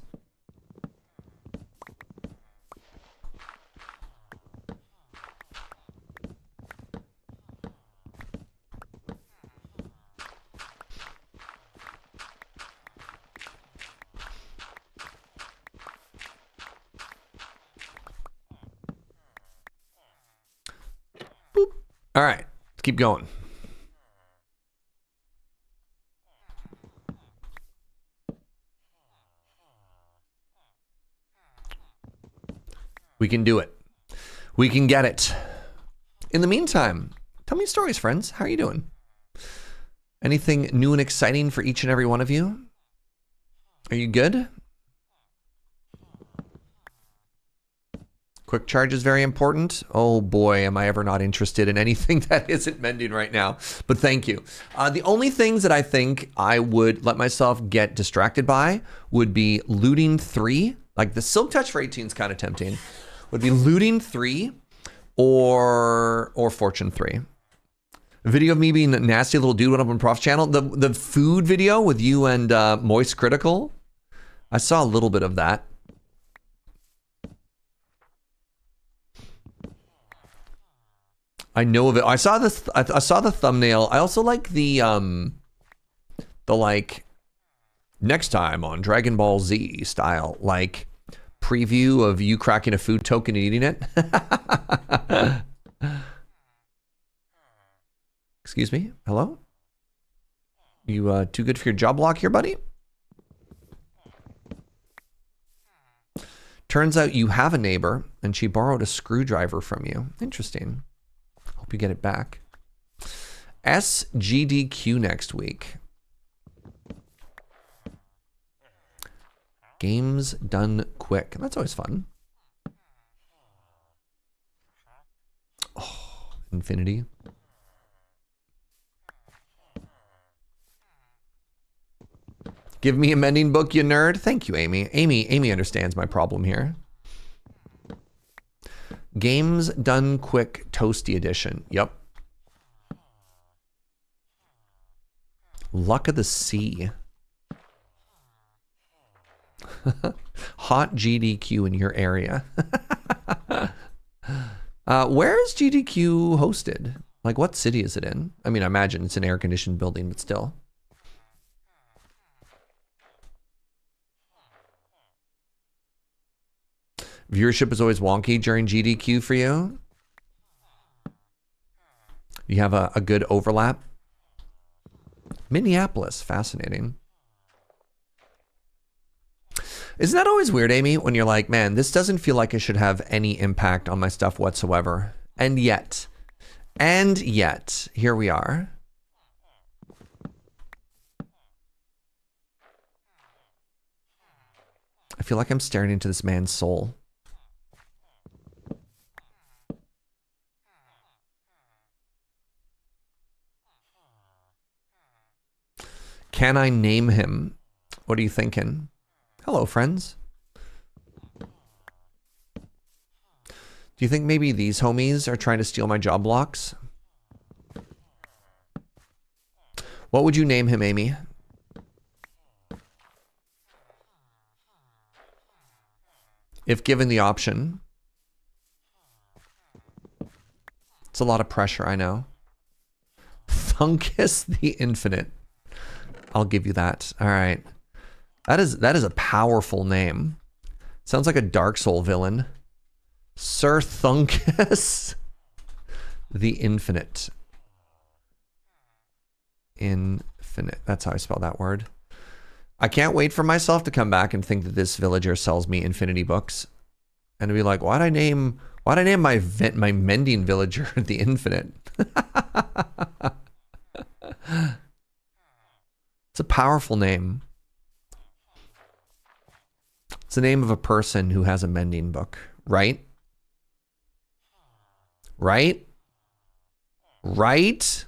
Boop. All right, let's keep going. We can do it. We can get it. In the meantime, tell me stories, friends. How are you doing? Anything new and exciting for each and every one of you? Are you good? Quick charge is very important. Oh boy, am I ever not interested in anything that isn't mending right now. But thank you. The only things that I think I would let myself get distracted by would be looting 3. Like the Silk Touch for 18 is kind of tempting. Would be looting 3 or Fortune 3. A video of me being a nasty little dude went up on Prof's channel. The food video with you and Moist Critical. I saw a little bit of that. I know of it. I saw this. I saw the thumbnail. I also like the like next time on Dragon Ball Z style like preview of you cracking a food token and eating it. Excuse me. Hello? You too good for your job block here, buddy? Turns out you have a neighbor and she borrowed a screwdriver from you. Interesting. Hope you get it back. SGDQ next week. Games done quick. That's always fun. Oh, Infinity. Give me a mending book, you nerd. Thank you, Amy. Amy understands my problem here. Games done quick toasty edition. Yep. Luck of the Sea. Hot GDQ in your area. Where is GDQ hosted? Like, what city is it in? I mean, I imagine it's an air-conditioned building, but still. Viewership is always wonky during GDQ for you. You have a good overlap. Minneapolis, fascinating. Isn't that always weird, Amy, when you're like, man, this doesn't feel like it should have any impact on my stuff whatsoever. And yet, here we are. I feel like I'm staring into this man's soul. Can I name him? What are you thinking? Hello, friends. Do you think maybe these homies are trying to steal my job blocks? What would you name him, Amy? If given the option. It's a lot of pressure, I know. Thunkus the Infinite. I'll give you that. All right. That is a powerful name. Sounds like a Dark Soul villain. Sir Thunkus the Infinite. Infinite. That's how I spell that word. I can't wait for myself to come back and think that this villager sells me infinity books. And to be like, why'd I name my mending villager the Infinite? It's a powerful name. It's the name of a person who has a mending book, right? Right? Right?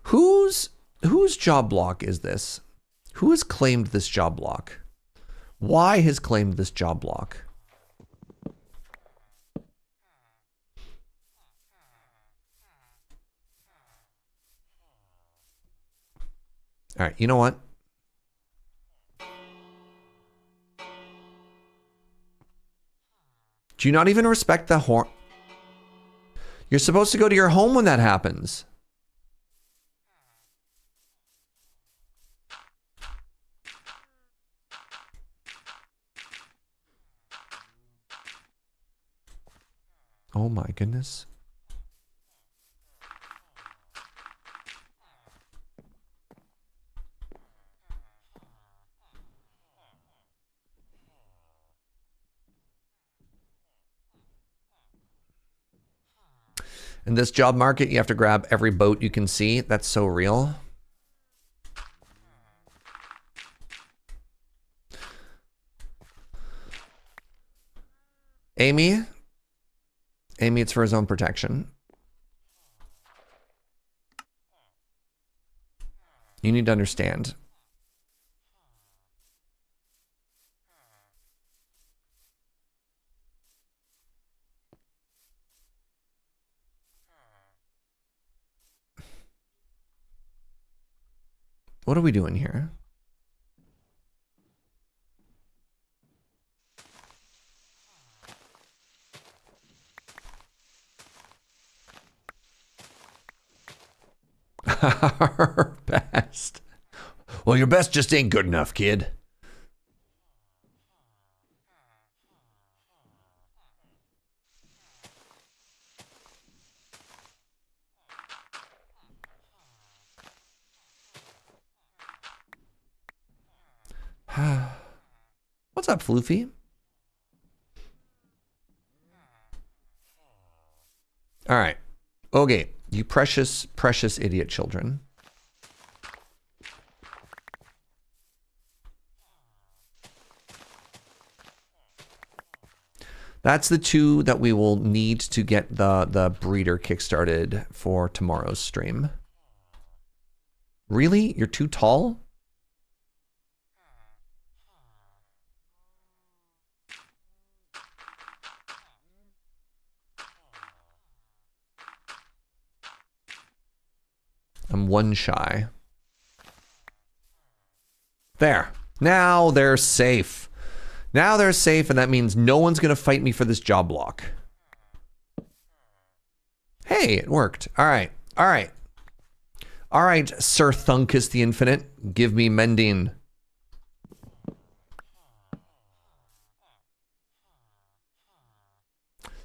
Whose job block is this? Who has claimed this job block? Why has claimed this job block? All right, you know what? Do you not even respect the horn? You're supposed to go to your home when that happens. Oh my goodness. In this job market, you have to grab every boat you can see. That's so real. Amy, it's for his own protection. You need to understand. What are we doing here? Our best. Well, your best just ain't good enough, kid. What's up, Floofy? All right. Okay, you precious, precious idiot children. That's the two that we will need to get the breeder kickstarted for tomorrow's stream. Really? You're too tall? I'm one shy. There. Now they're safe. Now they're safe, and that means no one's going to fight me for this job block. Hey, it worked. All right. All right. All right, Sir Thunkus the Infinite, give me mending.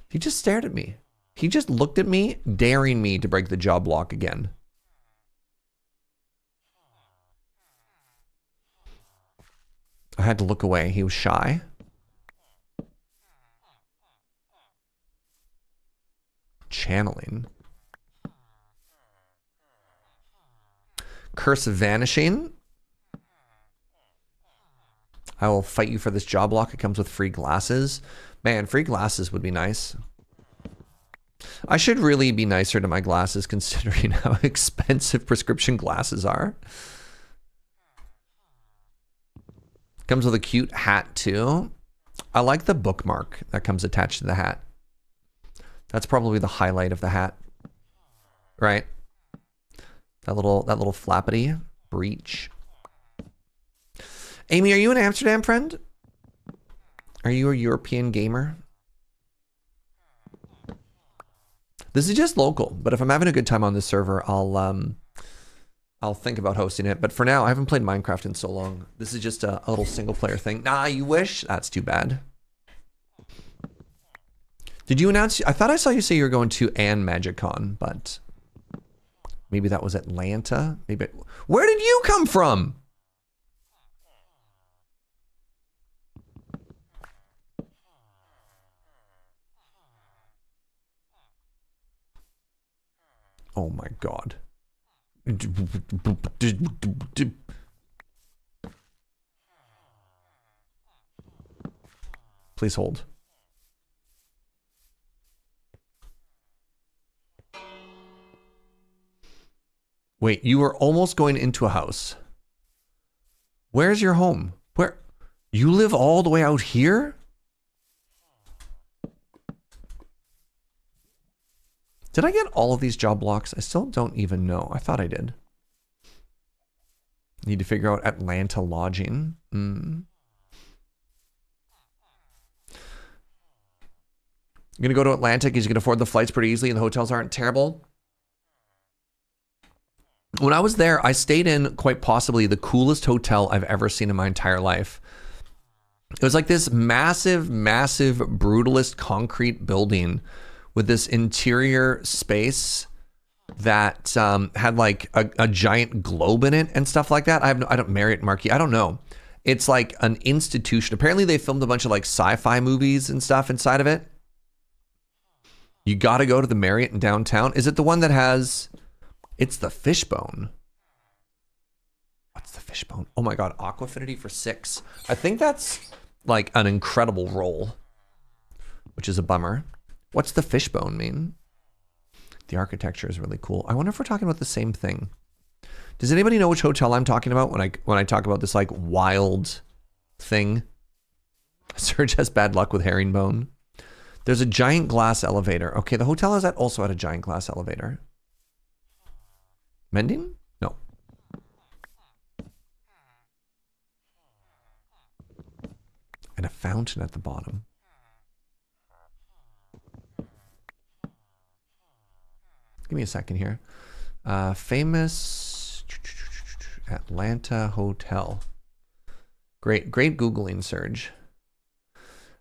He just stared at me. He just looked at me, daring me to break the job block again. I had to look away. He was shy. Channeling. Curse of Vanishing. I will fight you for this job block. It comes with free glasses. Man, free glasses would be nice. I should really be nicer to my glasses considering how expensive prescription glasses are. Comes with a cute hat too. I like the bookmark that comes attached to the hat. That's probably the highlight of the hat. Right? That little flappity breech. Amy, are you an Amsterdam friend? Are you a European gamer? This is just local, but if I'm having a good time on this server, I'll think about hosting it. But for now, I haven't played Minecraft in so long. This is just a little single player thing. Nah, you wish? That's too bad. Did you announce? I thought I saw you say you were going to MagicCon, but maybe that was Atlanta. Maybe. Where did you come from? Oh my God. Please hold. Wait, you were almost going into a house. Where's your home? Where? You live all the way out here? Did I get all of these job blocks? I still don't even know. I thought I did. Need to figure out Atlanta lodging. I'm gonna go to Atlanta because you can afford the flights pretty easily and the hotels aren't terrible. When I was there, I stayed in quite possibly the coolest hotel I've ever seen in my entire life. It was like this massive, massive, brutalist concrete building with this interior space that had like a giant globe in it and stuff like that. I don't Marriott Marquis. I don't know. It's like an institution. Apparently they filmed a bunch of like sci-fi movies and stuff inside of it. You got to go to the Marriott in downtown. Is it the one that has? It's the Fishbone. What's the Fishbone? Oh my God, Aquafinity for 6. I think that's like an incredible roll, which is a bummer. What's the Fishbone mean? The architecture is really cool. I wonder if we're talking about the same thing. Does anybody know which hotel I'm talking about when I talk about this like wild thing? Serge has bad luck with herringbone. There's a giant glass elevator. Okay, the hotel is also at a giant glass elevator. Mending? No. And a fountain at the bottom. Give me a second here. Famous Atlanta hotel. Great Googling, Serge.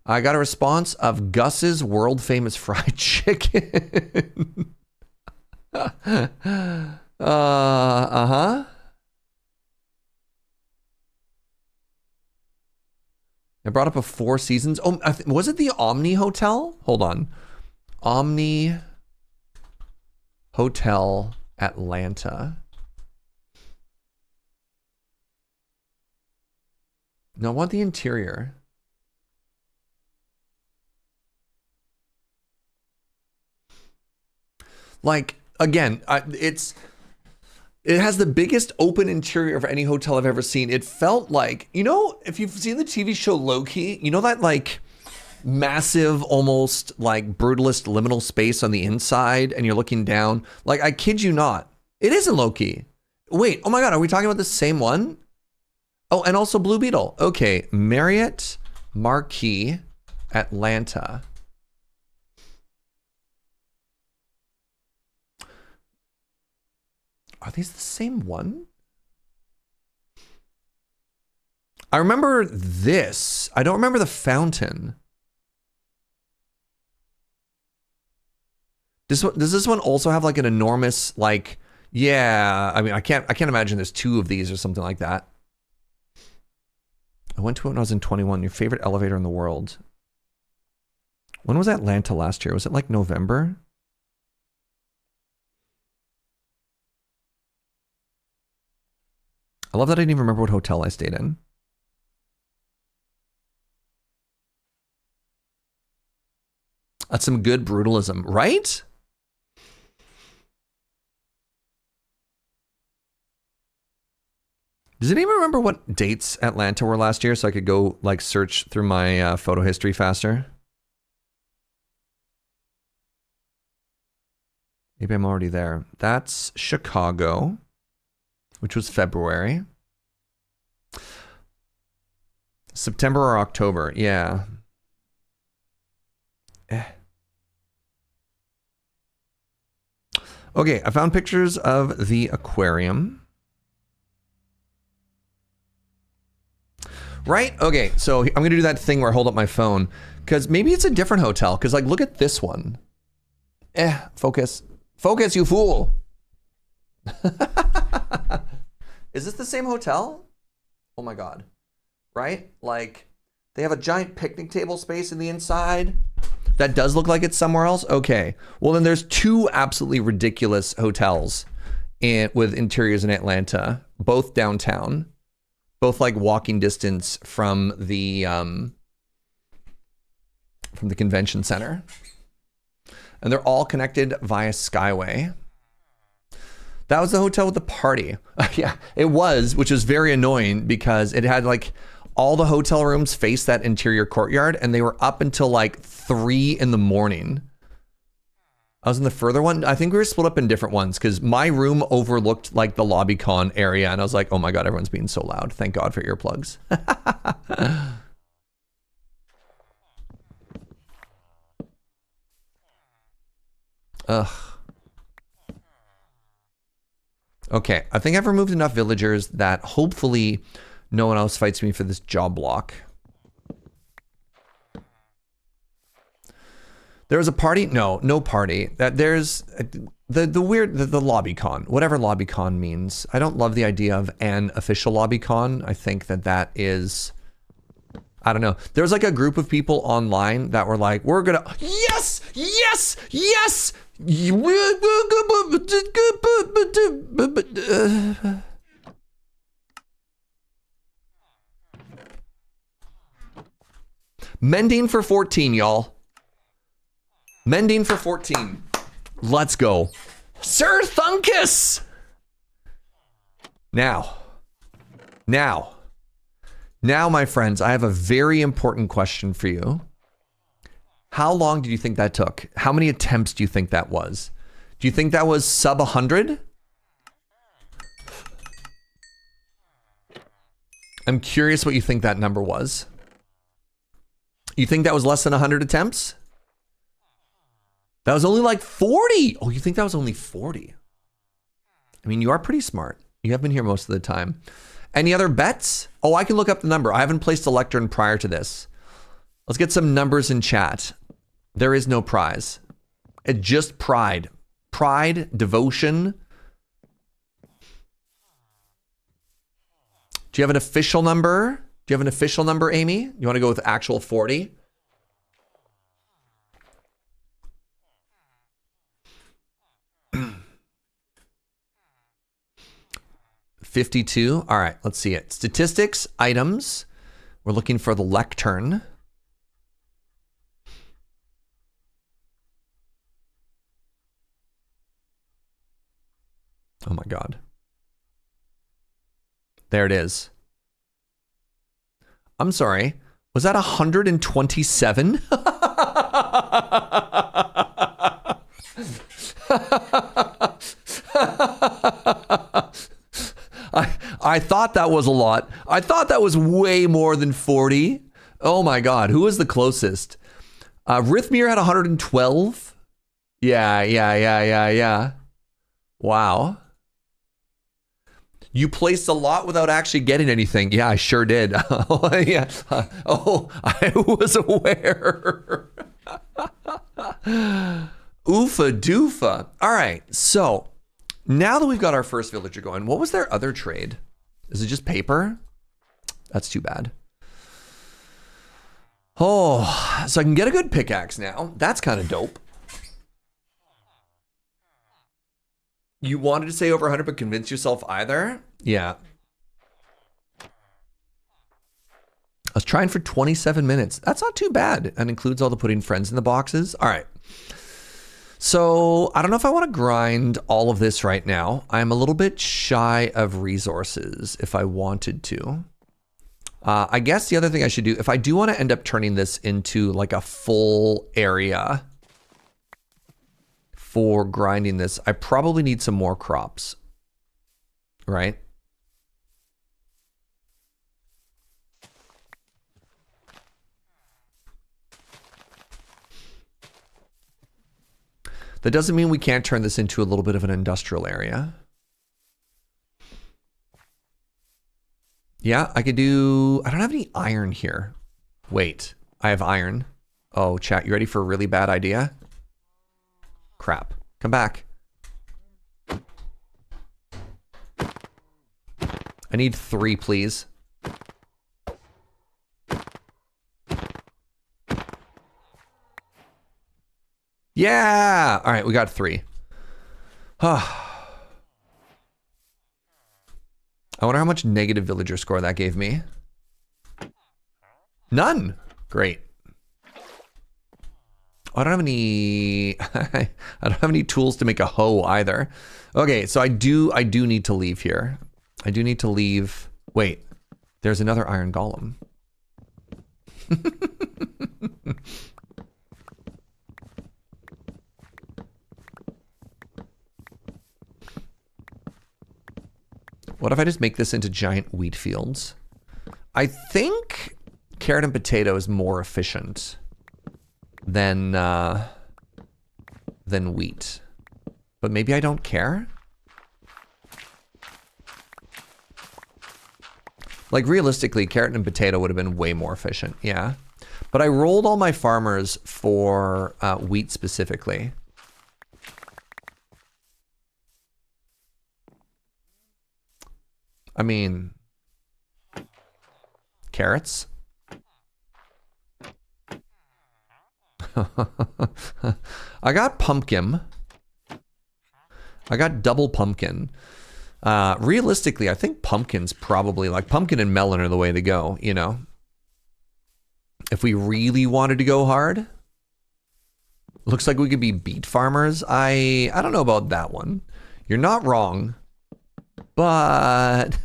I got a response of Gus's world famous fried chicken. Uh-huh. I brought up a Four Seasons. Oh, was it the Omni Hotel? Hold on. Omni Hotel Atlanta. No, I want the interior. Like, again, it has the biggest open interior of any hotel I've ever seen. It felt like, you know, if you've seen the TV show Loki, you know that like massive, almost like brutalist liminal space on the inside and you're looking down? Like, I kid you not. It isn't Loki. Wait, oh my God, are we talking about the same one? Oh, and also Blue Beetle. Okay, Marriott Marquis Atlanta. Are these the same one? I remember this. I don't remember the fountain. Does this one also have like an enormous, like, yeah, I mean, I can't imagine there's two of these or something like that. I went to it when I was in 21. Your favorite elevator in the world. When was Atlanta last year? Was it like November? I love that I didn't even remember what hotel I stayed in. That's some good brutalism, right? Does anyone remember what dates Atlanta were last year so I could go like search through my photo history faster? Maybe I'm already there. That's Chicago, which was February. September or October, yeah. Okay, I found pictures of the aquarium. Right? Okay, so I'm gonna do that thing where I hold up my phone because maybe it's a different hotel. Because like, look at this one. Focus. Focus, you fool. Is this the same hotel? Oh my God. Right? Like, they have a giant picnic table space in the inside. That does look like it's somewhere else? Okay. Well, then there's two absolutely ridiculous hotels with interiors in Atlanta, both downtown, both like walking distance from the convention center. And they're all connected via Skyway. That was the hotel with the party. Yeah, it was, which was very annoying because it had like all the hotel rooms face that interior courtyard and they were up until like 3 in the morning. I was in the further one. I think we were split up in different ones because my room overlooked like the lobby con area and I was like, oh my God, everyone's being so loud. Thank God for earplugs. Ugh. Okay, I think I've removed enough villagers that hopefully no one else fights me for this job block. There was a party? No, no party. There's the weird, the lobby con, whatever lobby con means. I don't love the idea of an official lobby con. I think that is, I don't know. There's like a group of people online that were like, we're gonna, yes, yes, yes. Mending for 14, y'all. Mending for 14. Let's go. Sir Thunkus! Now, my friends, I have a very important question for you. How long do you think that took? How many attempts do you think that was? Do you think that was sub 100? I'm curious what you think that number was. You think that was less than 100 attempts? That was only like 40. Oh, you think that was only 40? I mean, you are pretty smart. You have been here most of the time. Any other bets? Oh, I can look up the number. I haven't placed a lectern prior to this. Let's get some numbers in chat. There is no prize. It's just pride. Pride, devotion. Do you have an official number? Do you have an official number, Amy? You want to go with actual 40? $52. All right, let's see it. Statistics, items. We're looking for the lectern. Oh my God. There it is. I'm sorry. Was that 127? I thought that was a lot. I thought that was way more than 40. Oh my God. Who was the closest? Rithmir had 112. Yeah. Wow. You placed a lot without actually getting anything. Yeah, I sure did. Oh, yeah. Oh, I was aware. Oofa doofa. All right, so now that we've got our first villager going, what was their other trade? Is it just paper? That's too bad. Oh, so I can get a good pickaxe now. That's kind of dope. You wanted to say over 100, but convince yourself either? Yeah. I was trying for 27 minutes. That's not too bad. And includes all the putting friends in the boxes. All right. So I don't know if I want to grind all of this right now. I'm a little bit shy of resources if I wanted to. I guess the other thing I should do, if I do want to end up turning this into like a full area for grinding this, I probably need some more crops, right? That doesn't mean we can't turn this into a little bit of an industrial area. Yeah, I could do, I don't have any iron here. Wait, I have iron. Oh, chat, you ready for a really bad idea? Crap, come back. I need 3, please. Yeah, all right, we got 3. I wonder how much negative villager score that gave me. None. Great. I don't have any. I don't have any tools to make a hoe either. Okay, so I do need to leave here. I do need to leave. Wait, there's another iron golem. What if I just make this into giant wheat fields? I think carrot and potato is more efficient than wheat. But maybe I don't care? Like realistically, carrot and potato would have been way more efficient, yeah. But I rolled all my farmers for wheat specifically. I mean, carrots. I got pumpkin. I got double pumpkin. Realistically, I think pumpkin's probably like pumpkin and melon are the way to go, you know? If we really wanted to go hard. Looks like we could be beet farmers. I don't know about that one. You're not wrong. But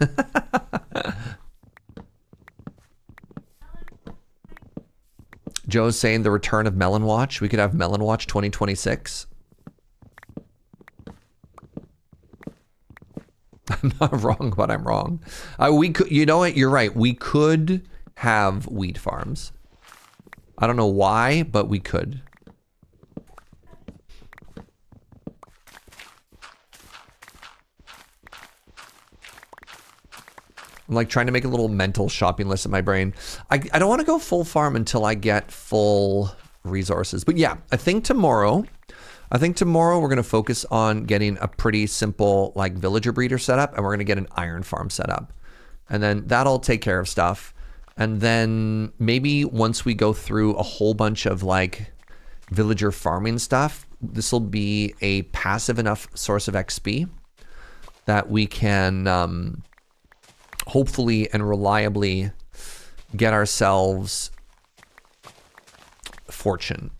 Joe's saying the return of Melon Watch. We could have Melon Watch 2026. I'm not wrong, but I'm wrong. We could, you know what? You're right. We could have wheat farms. I don't know why, but we could. I'm like trying to make a little mental shopping list in my brain. I don't want to go full farm until I get full resources. But yeah, I think tomorrow we're going to focus on getting a pretty simple like villager breeder setup, and we're going to get an iron farm set up. And then that'll take care of stuff. And then maybe once we go through a whole bunch of like villager farming stuff, this will be a passive enough source of XP that we can hopefully and reliably get ourselves fortune.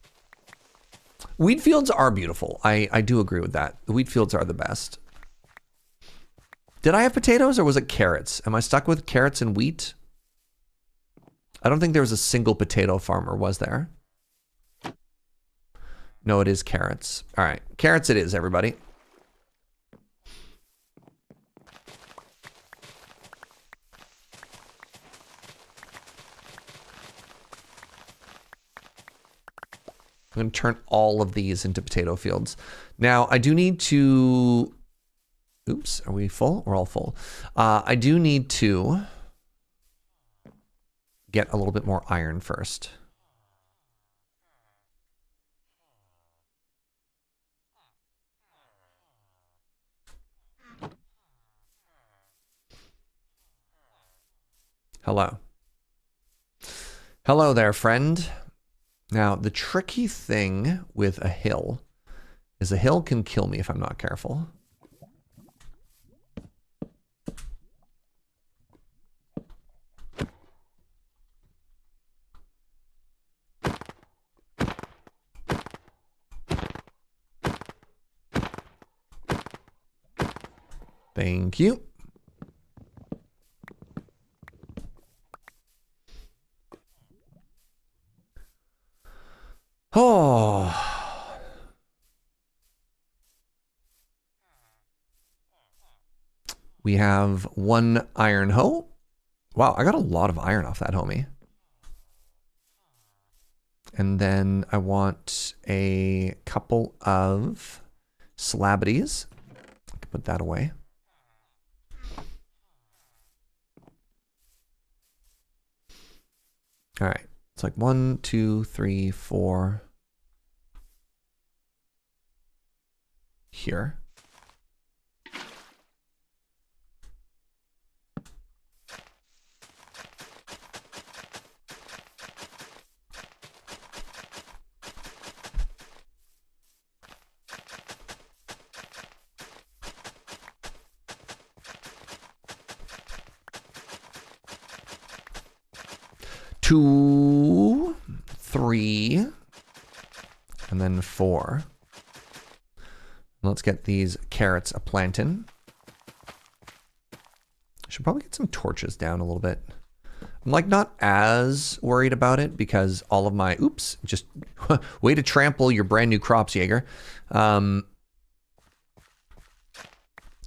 Wheat fields are beautiful. I do agree with that. The wheat fields are the best. Did I have potatoes or was it carrots? Am I stuck with carrots and wheat? I don't think there was a single potato farmer, was there? No, it is carrots. All right, carrots it is, everybody. I'm going to turn all of these into potato fields. Now, I do need to Oops, are we full? We're all full. I do need to get a little bit more iron first. Hello. Hello there, friend. Now, the tricky thing with a hill is a hill can kill me if I'm not careful. Thank you. Oh. We have one iron hoe. Wow, I got a lot of iron off that, homie. And then I want a couple of slabities. I can put that away. All right. It's like 1, 2, 3, 4. Here. Two, 3, and then 4. Let's get these carrots a-plantin'. Should probably get some torches down a little bit. I'm like not as worried about it because all of my, oops, just way to trample your brand new crops, Jaeger. One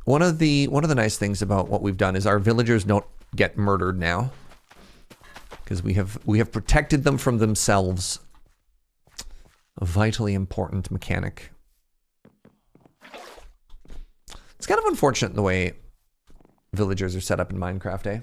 of the nice things about what we've done is our villagers don't get murdered now. Because we have protected them from themselves. A vitally important mechanic. It's kind of unfortunate the way villagers are set up in Minecraft, eh?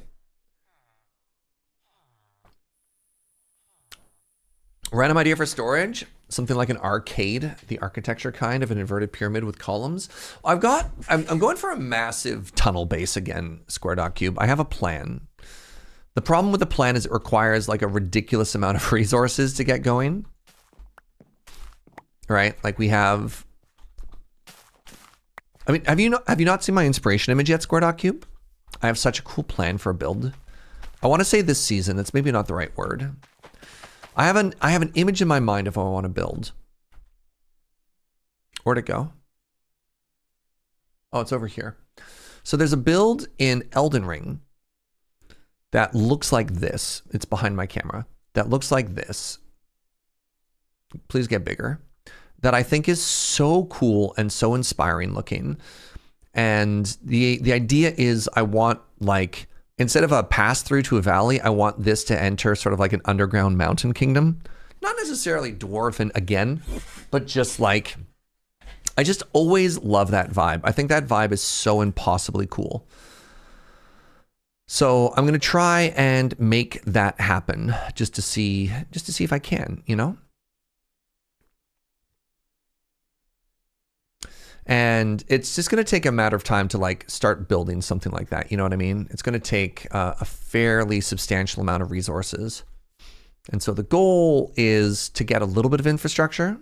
Random idea for storage? Something like an arcade, the architecture kind of an inverted pyramid with columns. I'm going for a massive tunnel base again, Square.cube. I have a plan. The problem with the plan is it requires like a ridiculous amount of resources to get going. Right? Like we have... I mean, have you not seen my inspiration image yet, Square.cube? I have such a cool plan for a build. I want to say this season. That's maybe not the right word. I have an image in my mind of what I want to build. Where'd it go? Oh, it's over here. So there's a build in Elden Ring that looks like this. It's behind my camera. That looks like this. Please get bigger. That I think is so cool and so inspiring looking. And the idea is I want like, instead of a pass through to a valley, I want this to enter sort of like an underground mountain kingdom. Not necessarily dwarven again, but just like, I just always love that vibe. I think that vibe is so impossibly cool. So I'm gonna try and make that happen just to see if I can, you know? And it's just gonna take a matter of time to like start building something like that, you know what I mean? It's gonna take a fairly substantial amount of resources. And so the goal is to get a little bit of infrastructure.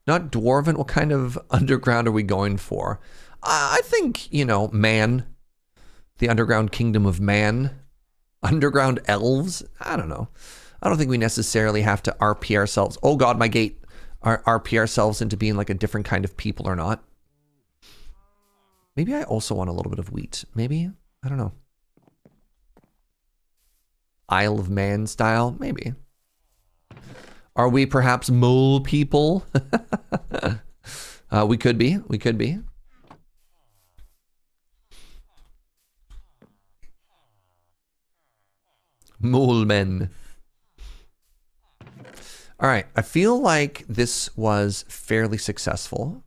Not dwarven, what kind of underground are we going for? I think, you know, man. The underground kingdom of man. Underground elves? I don't know. I don't think we necessarily have to RP ourselves. Oh god, my gate. RP ourselves into being like a different kind of people or not. Maybe I also want a little bit of wheat. Maybe? I don't know. Isle of Man style? Maybe. Are we perhaps mole people? We could be. We could be. Mole men. All right, I feel like this was fairly successful.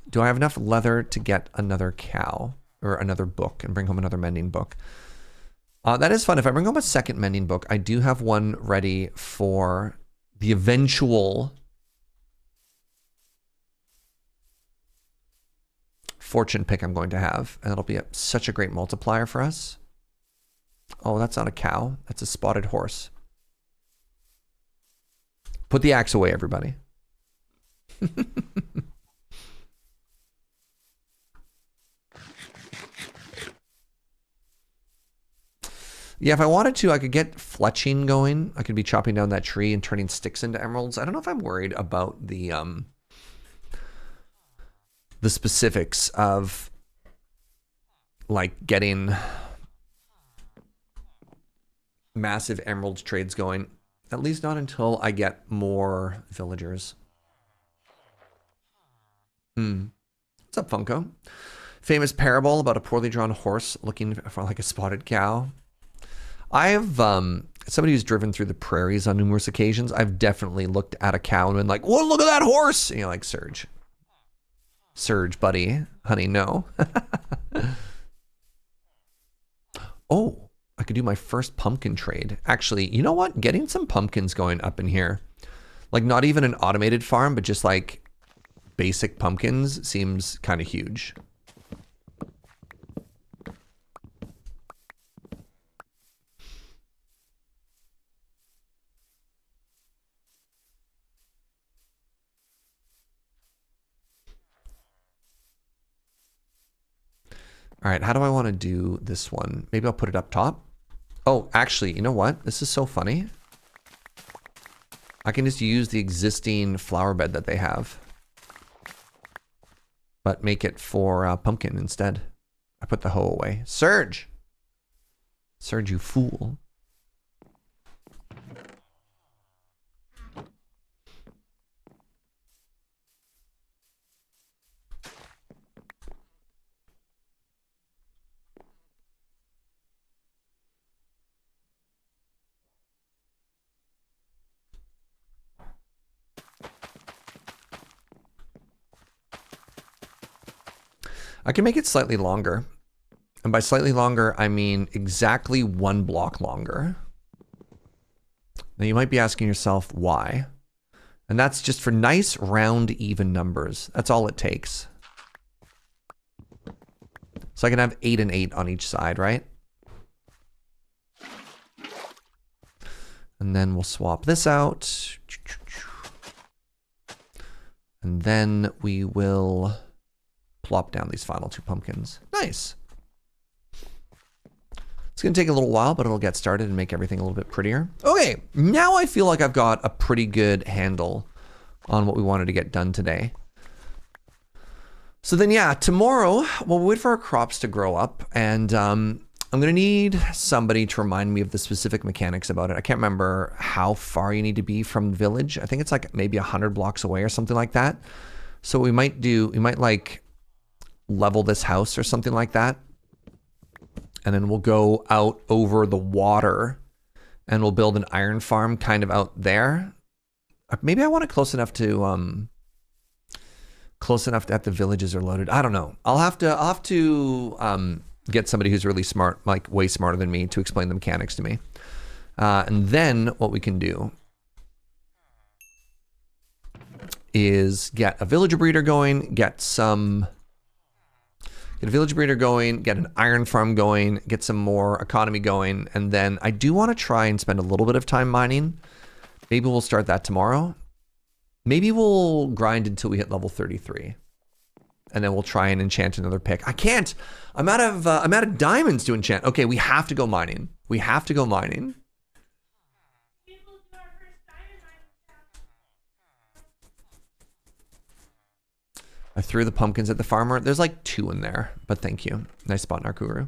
Do I have enough leather to get another cow or another book and bring home another mending book? That is fun. If I bring home a second mending book, I do have one ready for the eventual fortune pick I'm going to have. And it'll be such a great multiplier for us. Oh, that's not a cow. That's a spotted horse. Put the axe away, everybody. Yeah, if I wanted to, I could get fletching going. I could be chopping down that tree and turning sticks into emeralds. I don't know if I'm worried about the specifics of like getting massive emerald trades going. At least not until I get more villagers. What's up, Funko? Famous parable about a poorly drawn horse looking for like a spotted cow. I have somebody who's driven through the prairies on numerous occasions. I've definitely looked at a cow and been like, "Whoa, look at that horse!" And you're like, Serge, buddy, honey, no. Oh, I could do my first pumpkin trade. Actually, you know what? Getting some pumpkins going up in here, like not even an automated farm, but just like basic pumpkins seems kind of huge. All right, how do I want to do this one? Maybe I'll put it up top. Oh, actually, you know what? This is so funny. I can just use the existing flower bed that they have, but make it for pumpkin instead. I put the hoe away. Serge! Serge, you fool. I can make it slightly longer. And by slightly longer, I mean exactly 1 block longer. Now you might be asking yourself why. And that's just for nice, round, even numbers. That's all it takes. So I can have 8 and 8 on each side, right? And then we'll swap this out. And then we will plop down these final 2 pumpkins. Nice. It's going to take a little while, but it'll get started and make everything a little bit prettier. Okay, now I feel like I've got a pretty good handle on what we wanted to get done today. So then, yeah, tomorrow we'll wait for our crops to grow up, and I'm going to need somebody to remind me of the specific mechanics about it. I can't remember how far you need to be from the village. I think it's like maybe 100 blocks away or something like that. So what we might do, we might like level this house or something like that. And then we'll go out over the water and we'll build an iron farm kind of out there. Maybe I want it close enough that the villages are loaded. I don't know. I'll have to get somebody who's really smart, like way smarter than me, to explain the mechanics to me. And then what we can do is get a villager breeder going, get a village breeder going, get an iron farm going, get some more economy going, and then I do want to try and spend a little bit of time mining. Maybe we'll start that tomorrow. Maybe we'll grind until we hit level 33. And then we'll try and enchant another pick. I can't. I'm out of diamonds to enchant. Okay, we have to go mining. We have to go mining. I threw the pumpkins at the farmer. There's like 2 in there, but thank you. Nice spot, Narkuru.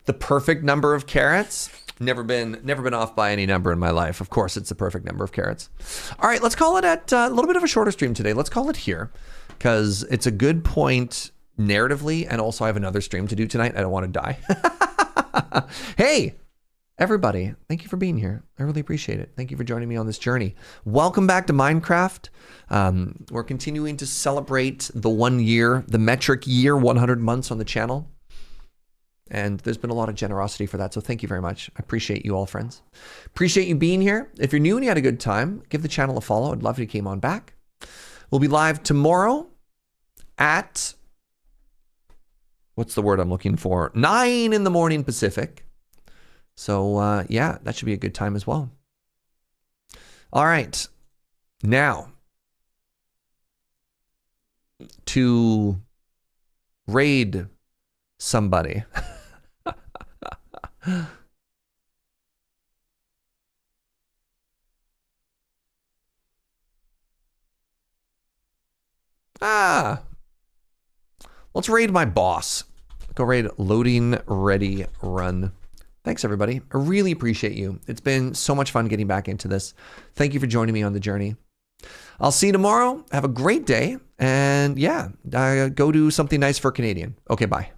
The perfect number of carrots. Never been off by any number in my life. Of course, it's the perfect number of carrots. All right, let's call it at a little bit of a shorter stream today. Let's call it here because it's a good point narratively, and also I have another stream to do tonight. I don't want to die. Hey, Everybody, thank you for being here. I really appreciate it. Thank you for joining me on this journey. Welcome back to Minecraft. We're continuing to celebrate the 1 year, the metric year, 100 months on the channel. And there's been a lot of generosity for that. So thank you very much. I appreciate you all, friends. Appreciate you being here. If you're new and you had a good time, give the channel a follow. I'd love if you came on back. We'll be live tomorrow at, what's the word I'm looking for? 9 in the morning Pacific. So yeah, that should be a good time as well. All right. Now, to raid somebody. Let's raid my boss. Go raid loading ready run. Thanks, everybody. I really appreciate you. It's been so much fun getting back into this. Thank you for joining me on the journey. I'll see you tomorrow. Have a great day. And yeah, go do something nice for Canadian. Okay, bye.